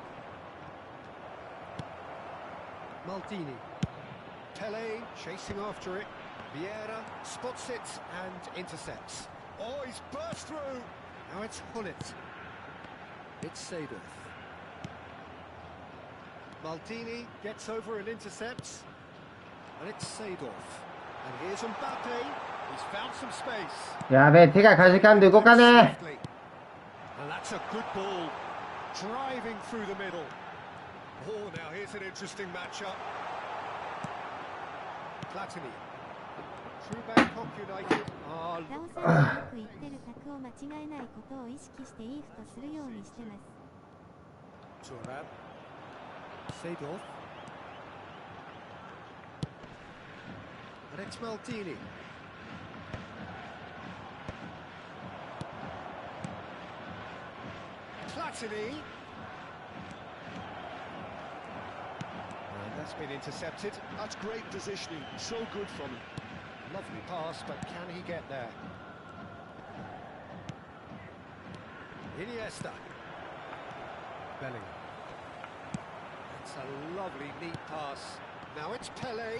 Maldini. Pele chasing after it. Vieira spots it and intercepts. Oh, he's burst through! Now it's Hullet. It's Seedorf. Maldini gets over and intercepts. And it's Seedorf. And here's Mbappe. He's found some space. やべえ、手がかじかんで動かね And that's a good ball. Driving through the middle. Oh, now here's an interesting matchup. Platini. Through Bangkok United. Oh, タオさんがよく言ってる卓を間違えないことを意識してイーフとするようにしてます。Thuram. Seedorf. And it's Maldini. Platini. And that's been intercepted. That's great positioning. So good from him. Lovely pass, but can he get there? Iniesta. Bellingham. That's a lovely, neat pass. Now it's Pele.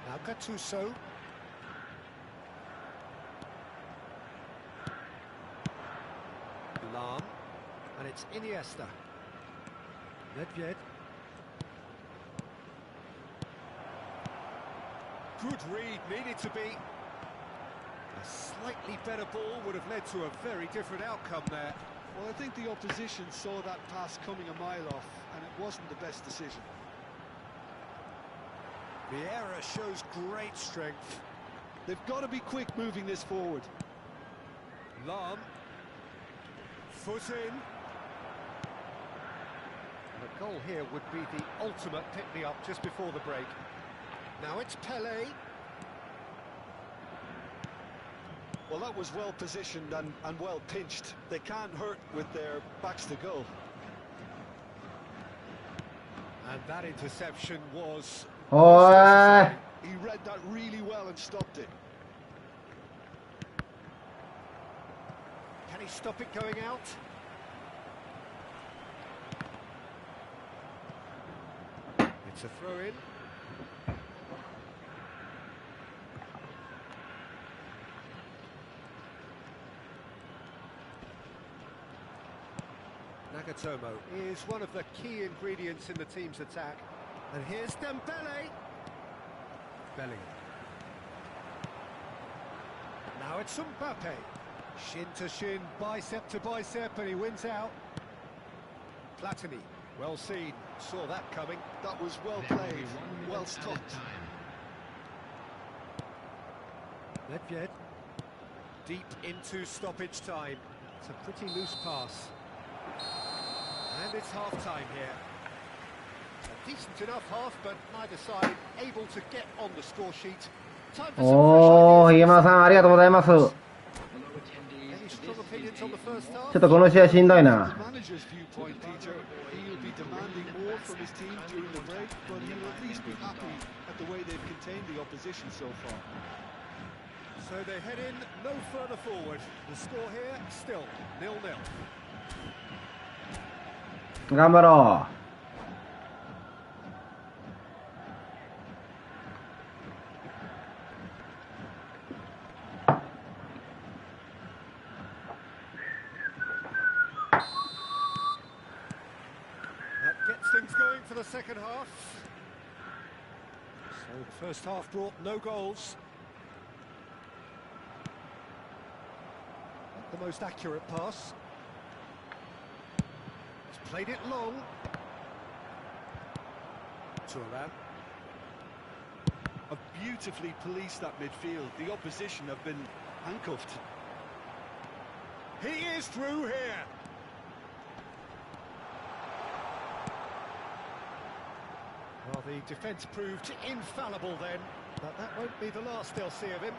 Now Gattuso. Lam. And it's Iniesta. Nedved. Good read, needed to be. A slightly better ball would have led to a very different outcome there. Well, I think the opposition saw that pass coming a mile off, and it wasn't the best decision. Vieira shows great strength. They've got to be quick moving this forward. Lam. Foot in. And a goal here would be the ultimate pick-me-up just before the break. Now it's Pele. Well, that was well positioned and well pinched. They can't hurt with their backs to goal. And that interception was... おーい He read that really well and stopped it. Can he stop it going out? It's a throw-in. Nagatomo is one of the key ingredients in the team's attack. And here's Dembele. Bellingham. Now it's Mbappe. Shin to shin, bicep to bicep, and he wins out. Platini, well seen, saw that coming. That was well played, well stopped. Nedved. Deep into stoppage time. It's a pretty loose pass. And it's half-time here. A decent enough half, but neither side able to get on the score sheet. Time for some おー、 fresh ひげまさんありがとうございます。 ideas. Any strong opinions on the first ちょ half? っとこの試合しんどい From な。 the manager's viewpoint, Peter, he'll be demanding more from his team during the break, but he'll at least be happy at the way they've contained the opposition so far. So they head in no further forward. The score here still 0-0. 頑張ろ That gets things going for the second half. So the first half brought no goals. Not the most accurate pass. He's played it long. Thuram. have beautifully policed that midfield. The opposition have been handcuffed. He is through here. Well, the defence proved infallible then, but that won't be the last they'll see of him.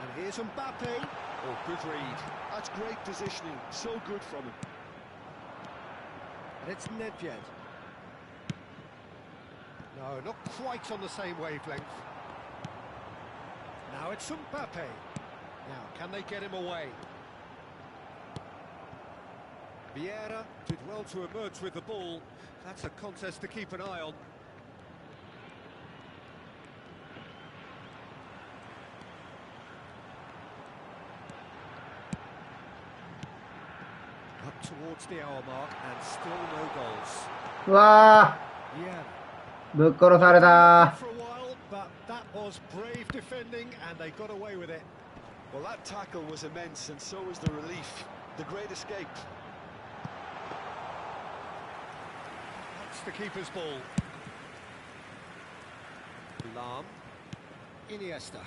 And here's Mbappe. Oh, good read. That's great positioning. So good from him. And it's Nedved. No, not quite on the same wavelength. Now it's Mbappe. Now, can they get him away? Vieira did well to emerge with the ball. That's a contest to keep an eye on. Up towards the hour mark and still no goals. うわ Yeah. ー、ぶっ殺された。 For a while, but that was brave defending and they got away with it. Well, that tackle was immense, and so was the relief. The great escape. That's the keeper's ball. Lam. Iniesta.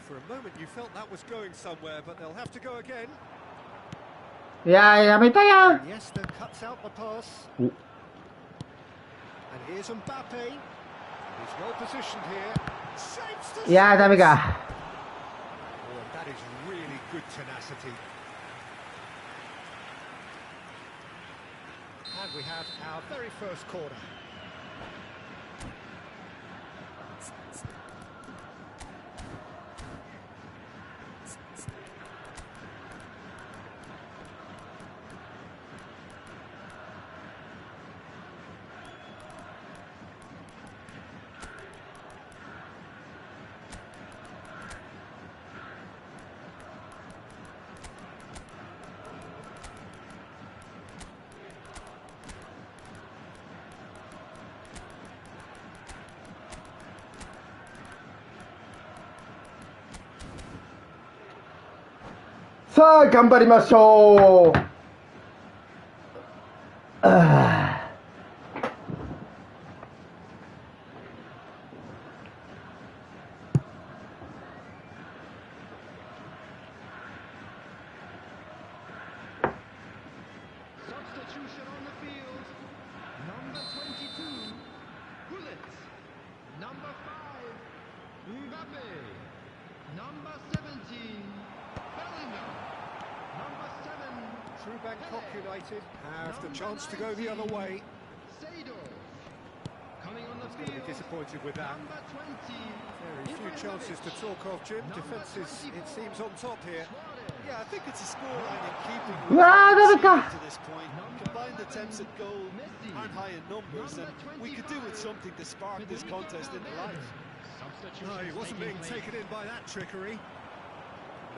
For a moment you felt that was going somewhere, but they'll have to go again. いやー、やめたやん。 Iniesta cuts out the pass. お And here's Mbappe. He's well positioned here. Saves to いやー、ダメか。 Oh, and that is really good tenacity. And we have our very first corner.さあ、頑張りましょう。Substitution on the field. Number 22, Bullet. Number 5, Mbappe. Number 17, Bellingham. Number 7, Through Bangkok United have the chance to go the other way. Sado. Coming on the He's going to be field. disappointed with that. Number 20, Very few chances to talk of, Jim. Defence is, it seems, on top here. Yeah, I think it's a scoreline in keepingう with わー、ダメ what we've か。 seen to this point. Combined attempts at goal aren't high in numbers, and we could do with something to spark this contest into life. No, he wasn't being taken in by that trickery.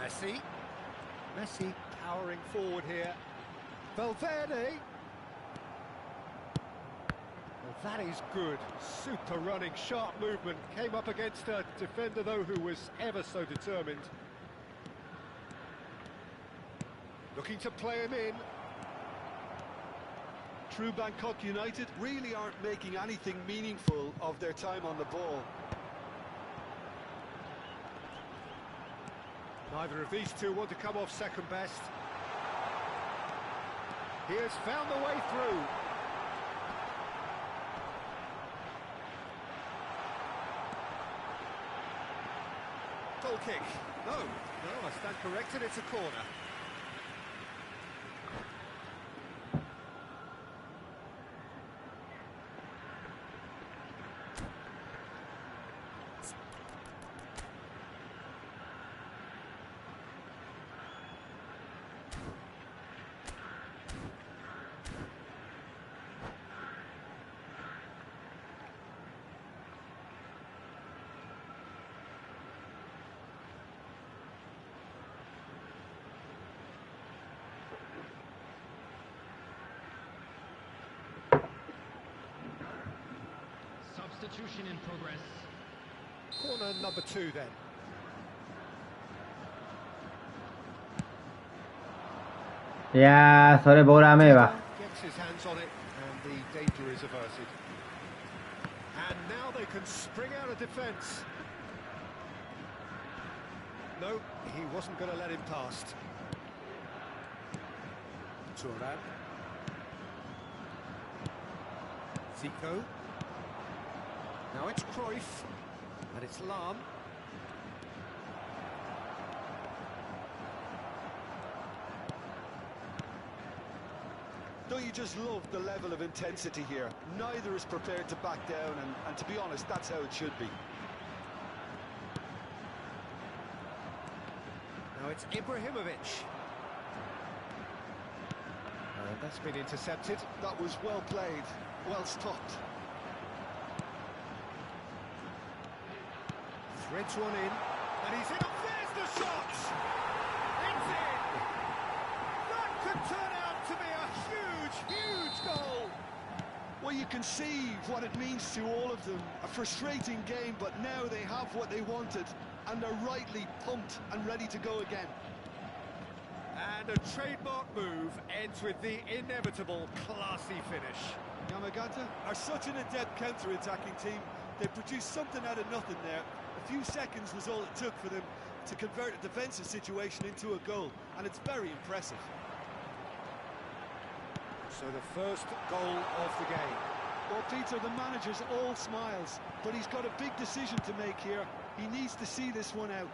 Messi. Messi powering forward here. Valverde. Well, that is good. Super running, sharp movement. Came up against a defender, though, who was ever so determined. Looking to play him in. True Bangkok United really aren't making anything meaningful of their time on the ball. Neither of these two want to come off second best. He has found the way through. Goal kick. No, I stand corrected, it's a corner. Substitution in progress. Corner number 2 then.いやー、それボール甘いわ。 Gets his hands on it and the danger is averted. And now they can spring out of defence. No, he wasn't going to let him past. Thuram. Zico. Now it's Cruyff. And it's Lahm. Don't you just love the level of intensity here? Neither is prepared to back down, and to be honest, that's how it should be. Now it's Ibrahimovic. That's been intercepted. That was well played, well stopped. Threads one in, and he's in. There's the shot! It's in! That could turn out to be a huge, huge goal! Well, you can see what it means to all of them. A frustrating game, but now they have what they wanted, and they're rightly pumped and ready to go again. And a trademark move ends with the inevitable classy finish. Yamagata are such an adept counter-attacking team. They produced something out of nothing there. A few seconds was all it took for them to convert a defensive situation into a goal, and it's very impressive. So the first goal of the game. Well, Peter, the manager's all smiles, but he's got a big decision to make here. He needs to see this one out.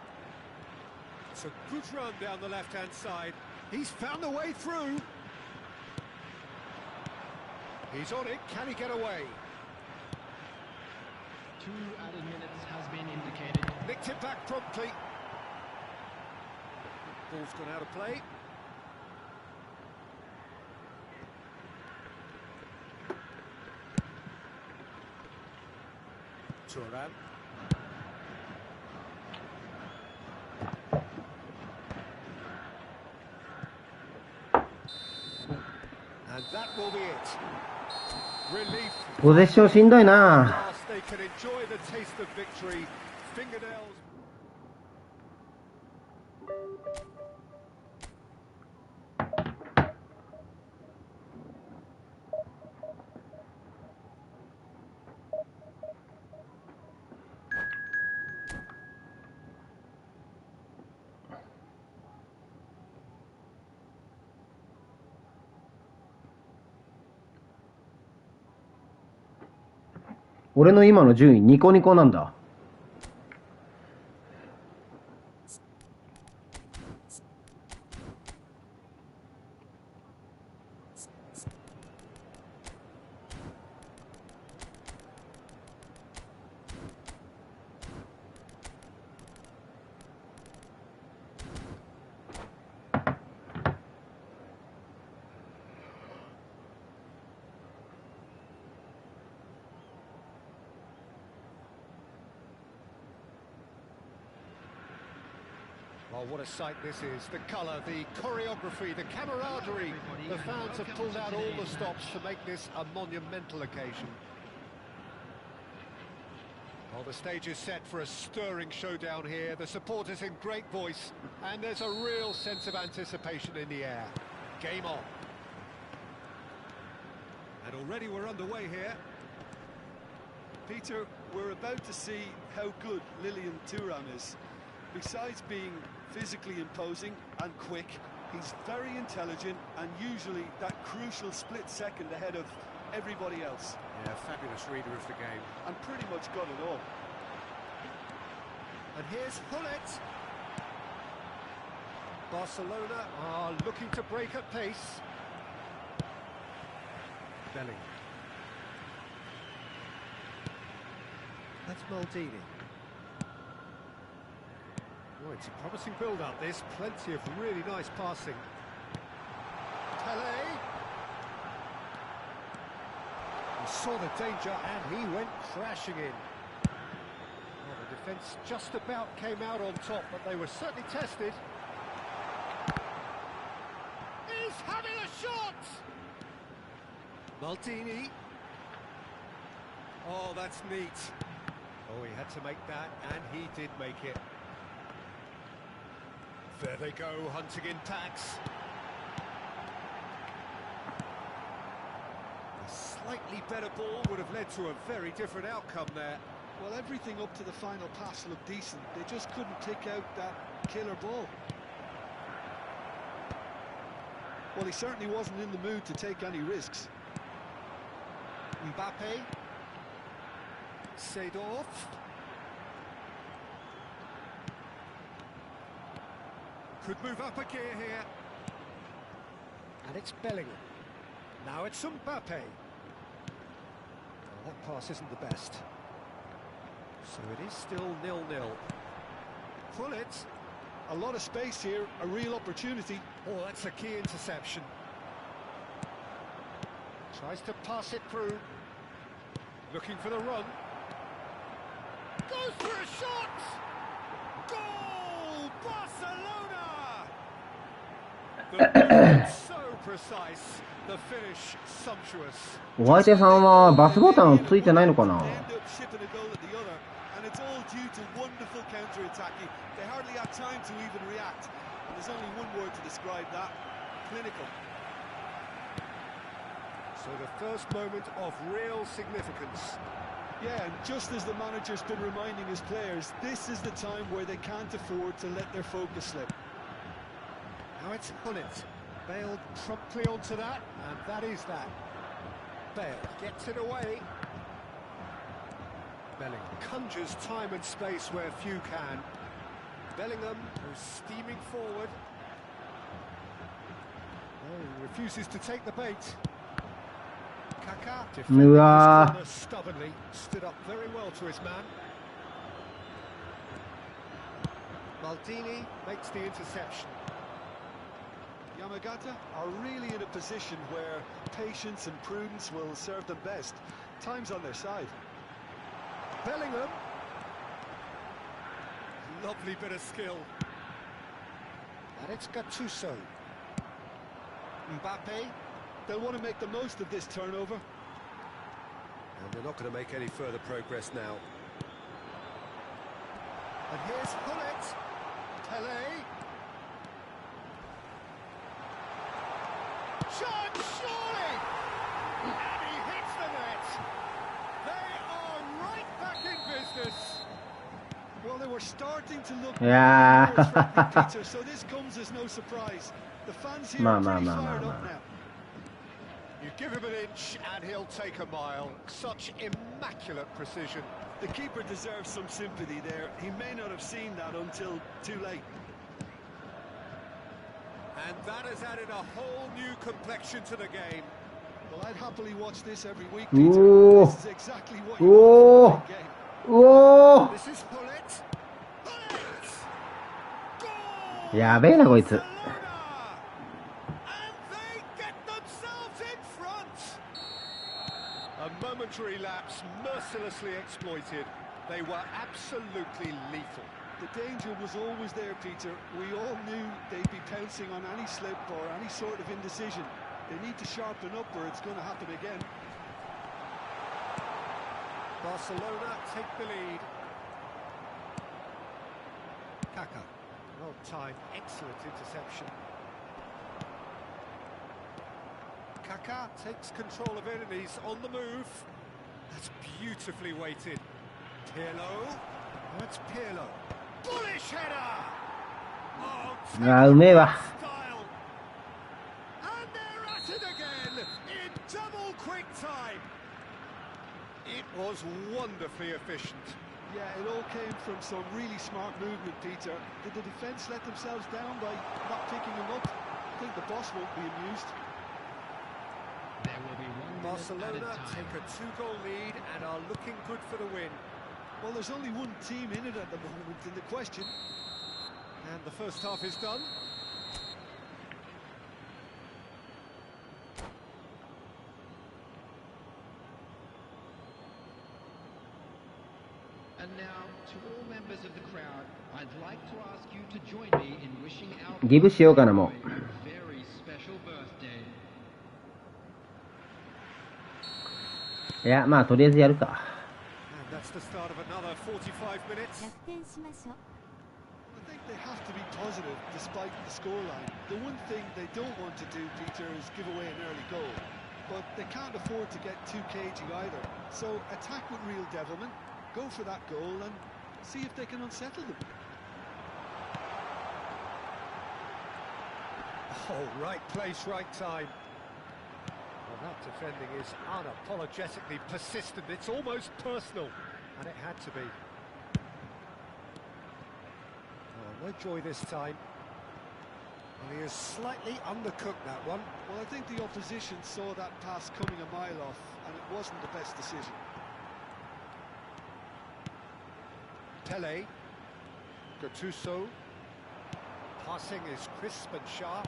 It's a good run down the left-hand side. He's found the way through. He's on it. Can he get away? 2 added minutes has been indicated. Nicked it back promptly. Ball's gone out of play. Thuram. And that will be it. Relief. ポゼッションしんどいな。 They can enjoy the taste of victory. Fingernails. 俺の今の順位ニコニコなんだ。Oh, what a sight this is. The colour, the choreography, the camaraderie. The fans have pulled out all the stops to make this a monumental occasion. Well, the stage is set for a stirring showdown here. The supporters in great voice, and there's a real sense of anticipation in the air. Game on. And already we're underway here. Peter, we're about to see how good Lilian Thuram is. Besides being physically imposing and quick, he's very intelligent and usually that crucial split second ahead of everybody else. Yeah, fabulous reader of the game. And pretty much got it all. And here's Hullet. Barcelona are looking to break at pace. Belly. That's Maldini. Oh, it's a promising build-up, this. Plenty of really nice passing. Tele. He saw the danger and he went crashing in. Well, the defence just about came out on top, but they were certainly tested. He's having a shot! Maldini. Oh, that's neat. Oh, he had to make that, and he did make it. There they go, hunting in packs. A slightly better ball would have led to a very different outcome there. Well, everything up to the final pass looked decent. They just couldn't pick out that killer ball. Well, he certainly wasn't in the mood to take any risks. Mbappe. Seedorf. Could move up a gear here. And it's Bellingham. Now it's Mbappe. Well, that pass isn't the best. So it is still 0-0. Pullet. A lot of space here, a real opportunity. Oh, that's a key interception. Tries to pass it through. Looking for the run. Goes for a shot! Goal! Barcelona! So precise. The finish sumptuous. お相手さんはバスボタンついてないのかな。 They end up shipping a goal at the other, and it's all due to wonderful counter-attacking. They hardly have time to even react. And there's only one word to describe that: clinical. So the first moment of real significance. Yeah, and just as the manager's been reminding his players, this is the time where they can't afford to let their focus slip. Now it's Pullet. Bale promptly onto that, and that is that. Bale gets it away. Bellingham conjures time and space where few can. Bellingham, who's steaming forward. Oh, he refuses to take the bait. Kaká defending his corner stubbornly, stood up very well to his man. Maldini makes the interception. Yamagata are really in a position where patience and prudence will serve them best. Time's on their side. Bellingham. Lovely bit of skill. And it's Gattuso. Mbappe. They'll want to make the most of this turnover. And they're not going to make any further progress now. And here's Pullet. Pelé. Shot, surely! And he hits the net. They are right back in business. Well, they were starting to look Yeah. more threatening, Peter, so this comes as no surprise. The fans here are pretty fired up now. You give him an inch and he'll take a mile. Such immaculate precision. The keeper deserves some sympathy there. He may not have seen that until too late. And that has added a whole new complexion to the game. Well, I'd happily watch this every week, Peter. Ooh. This is exactly what you want from a game.おお。 This is Pullet. Pullet! Goal! やべえなこいつ。 And they get themselves in front. A momentary lapse mercilessly exploited. They were absolutely lethal. The danger was always there, Peter. We all knew they'd be pouncing on any slip or any sort of indecision. They need to sharpen up or it's going to happen again. Barcelona take the lead. Kaká. Well timed, excellent interception. Kaká takes control of it and he's on the move. That's beautifully weighted. Pirlo. That's Pirlo. Bullish header! Oh, あーうめえわ。 style. And they're at it again in double quick time. It was wonderfully efficient. Yeah, it all came from some really smart movement, Peter. Did the defence let themselves down by not picking him up? I think the boss won't be amused. There will be 1 minute Barcelona added time. take a 2-goal lead and are looking good for the win. Well, there's only one team in it at the moment in the question. And the first half is done. And now, to all members of the crowd, I'd like to ask you to join me in wishing our ギブしようかなもう。 a very special birthday. いやまあとりあえずやるか。 And that's the start of another 45 minutes. 逆転しましょう。 I think they have to be positive despite the scoreline. The one thing they don't want to do, Peter, is give away an early goal. but they can't afford to get too cagey either. So attack with real devilment, go for that goal and see if they can unsettle them. Oh, right place, right time. Well, that defending is unapologetically persistent. It's almost personal, and it had to be. Oh, no joy this time. And he has slightly undercooked that one. Well, I think the opposition saw that pass coming a mile off, and it wasn't the best decision. Pele, Gattuso. Passing is crisp and sharp.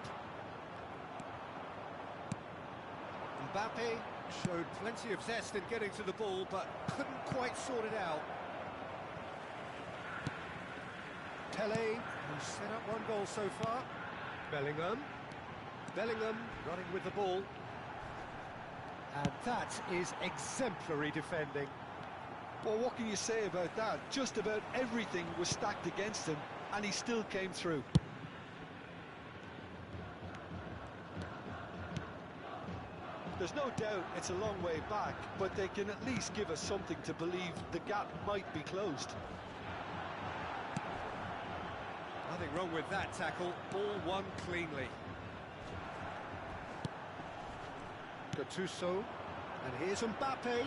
Mbappe showed plenty of zest in getting to the ball, but couldn't quite sort it out. Pele, who's set up one goal so far. Bellingham running with the ball. And that is exemplary defending. Well, what can you say about that? Just about everything was stacked against him, and he still came through. There's no doubt it's a long way back, but they can at least give us something to believe the gap might be closed. Nothing wrong with that tackle, all won cleanly. Gattuso, and here's Mbappe.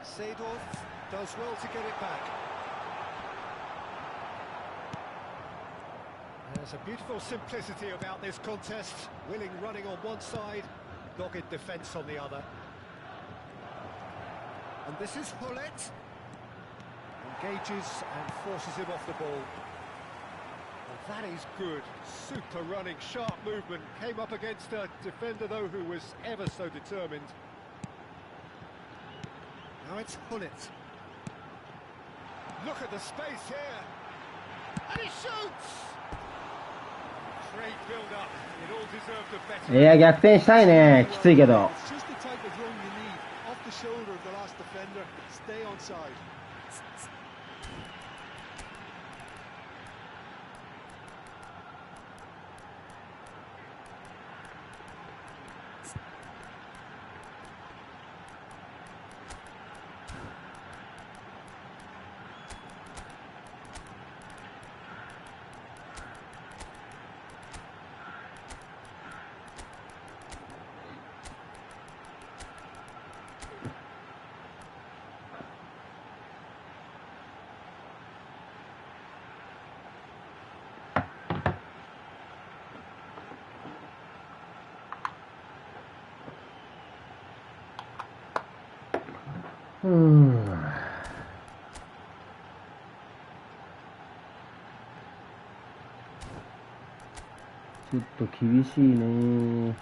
Seedorf does well to get it back. There's a beautiful simplicity about this contest. Willing running on one side, dogged defence on the other. And this is Hullet. Engages and forces him off the ball. Well, that is good. Super running, sharp movement. Came up against a defender, though, who was ever so determined. Now it's Hullet. Look at the space here. And he shoots! Great build-up. It all deserved a better. いや、逆転したいね。きついけど。 It's just the type of run you need. Off the shoulder of the last defender. Stay onside.ちょっと厳しいね、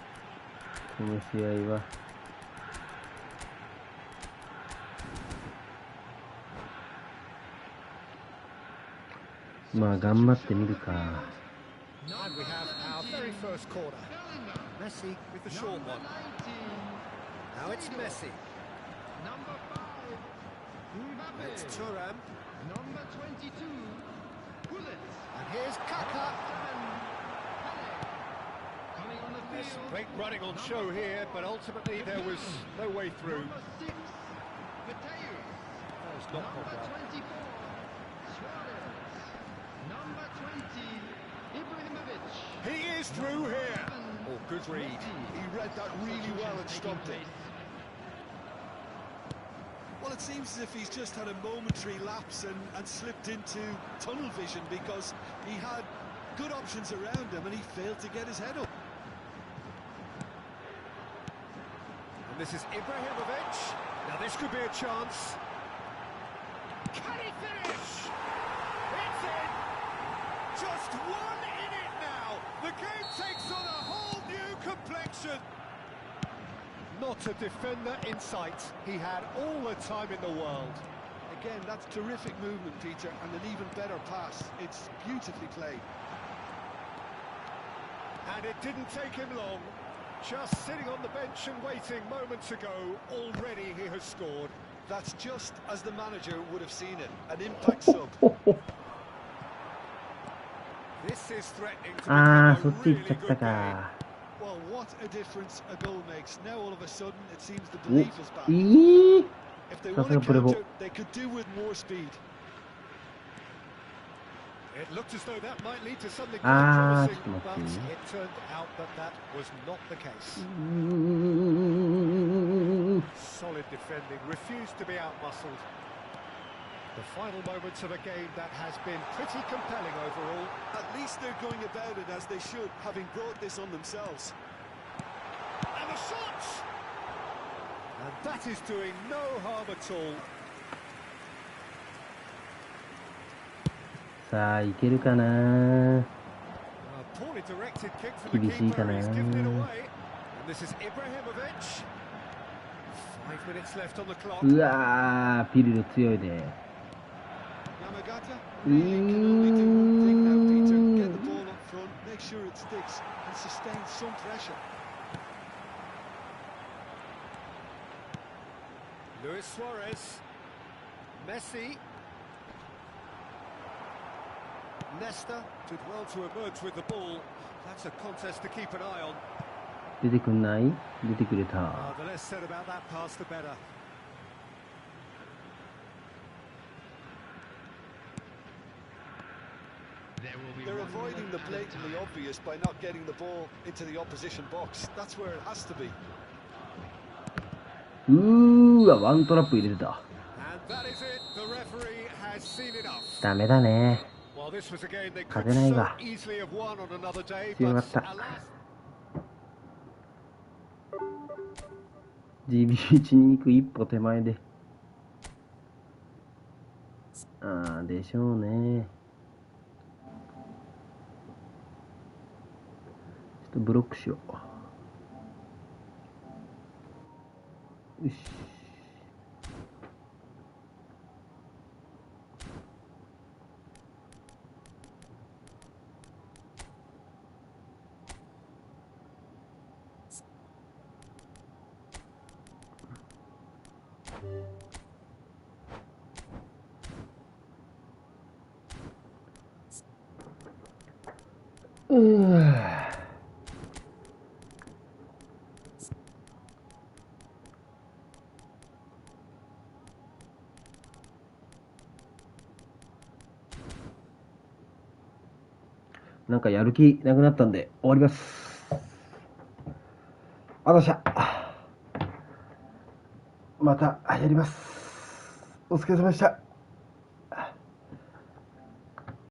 この試合は。まあ頑張ってみるか。And we have our very first corner. Messi with the short one. Now it's Messi. Number 5, Mbappe. It's Thuram. Number 22, Hullet. And here's Kaka. Coming on the There's field. great running on show here, but ultimately there was no way through. Number 6, Mateus. That was not Number well. 24, Suarez. Number 20, Ibrahimovic. He is through here. Oh, good read. He read that really well and stopped it. Well, it seems as if he's just had a momentary lapse and slipped into tunnel vision because he had good options around him and he failed to get his head up. And this is Ibrahimovic. Now this could be a chance. Can he finish? It's in! Just one in it now. The game takes on a whole new complexion. Not a defender in sight. He had all the time in the world. Again, that's terrific movement, Peter, and an even better pass. It's beautifully played. And it didn't take him long. Just sitting on the bench and waiting moments ago, already he has scored. That's just as the manager would have seen it. An impact sub. This is threatening to ああ、 become そ a っち行っ really ちゃった good game. か。Well, Oh, what a difference a goal makes. Now all of a sudden it seems the belief is back. いい If they さ want す to がプレボ counter, they could do with more speed. It looked as though that might lead to something quite あー promising, ちょっと待 but ってね it turned out that that was not the case. Solid defending, refused to be outmuscled. The final moments of a game that has been pretty compelling overall. At least they're going about it as they should, having brought this on themselves. And the shot! And that is doing no harm at all. さあいけるかな。 A poorly directed kick from the 厳しいか keeper, な。 he's given it away. And this is Ibrahimovic. 5 minutes left on the clock. うわーピルル強いで。 Yamagata really can only do one thing now, Peter. Get the ball up front, make sure it sticks, and sustain some pressure. Luis Suarez. Messi. Nesta did well to emerge with the ball. That's a contest to keep an eye on. 出てくんない？出てくれた。 The less said about that pass, the better. They're avoiding the blatantly obvious by not getting the ball into the opposition box. That's where it has to be. うーわワントラップ入れてた。 And that is it. The referee has seen enough. ダメだね。 Well, this was a game they could 勝てない so わ。 easily have won on another day, 強 but かった。 alas. GB1 に行く一歩手前で。ああでしょうね。ちょっとブロックしよう。よし。なんかやる気なくなったんで終わります。あらしゃ。またやります。お疲れ様でした。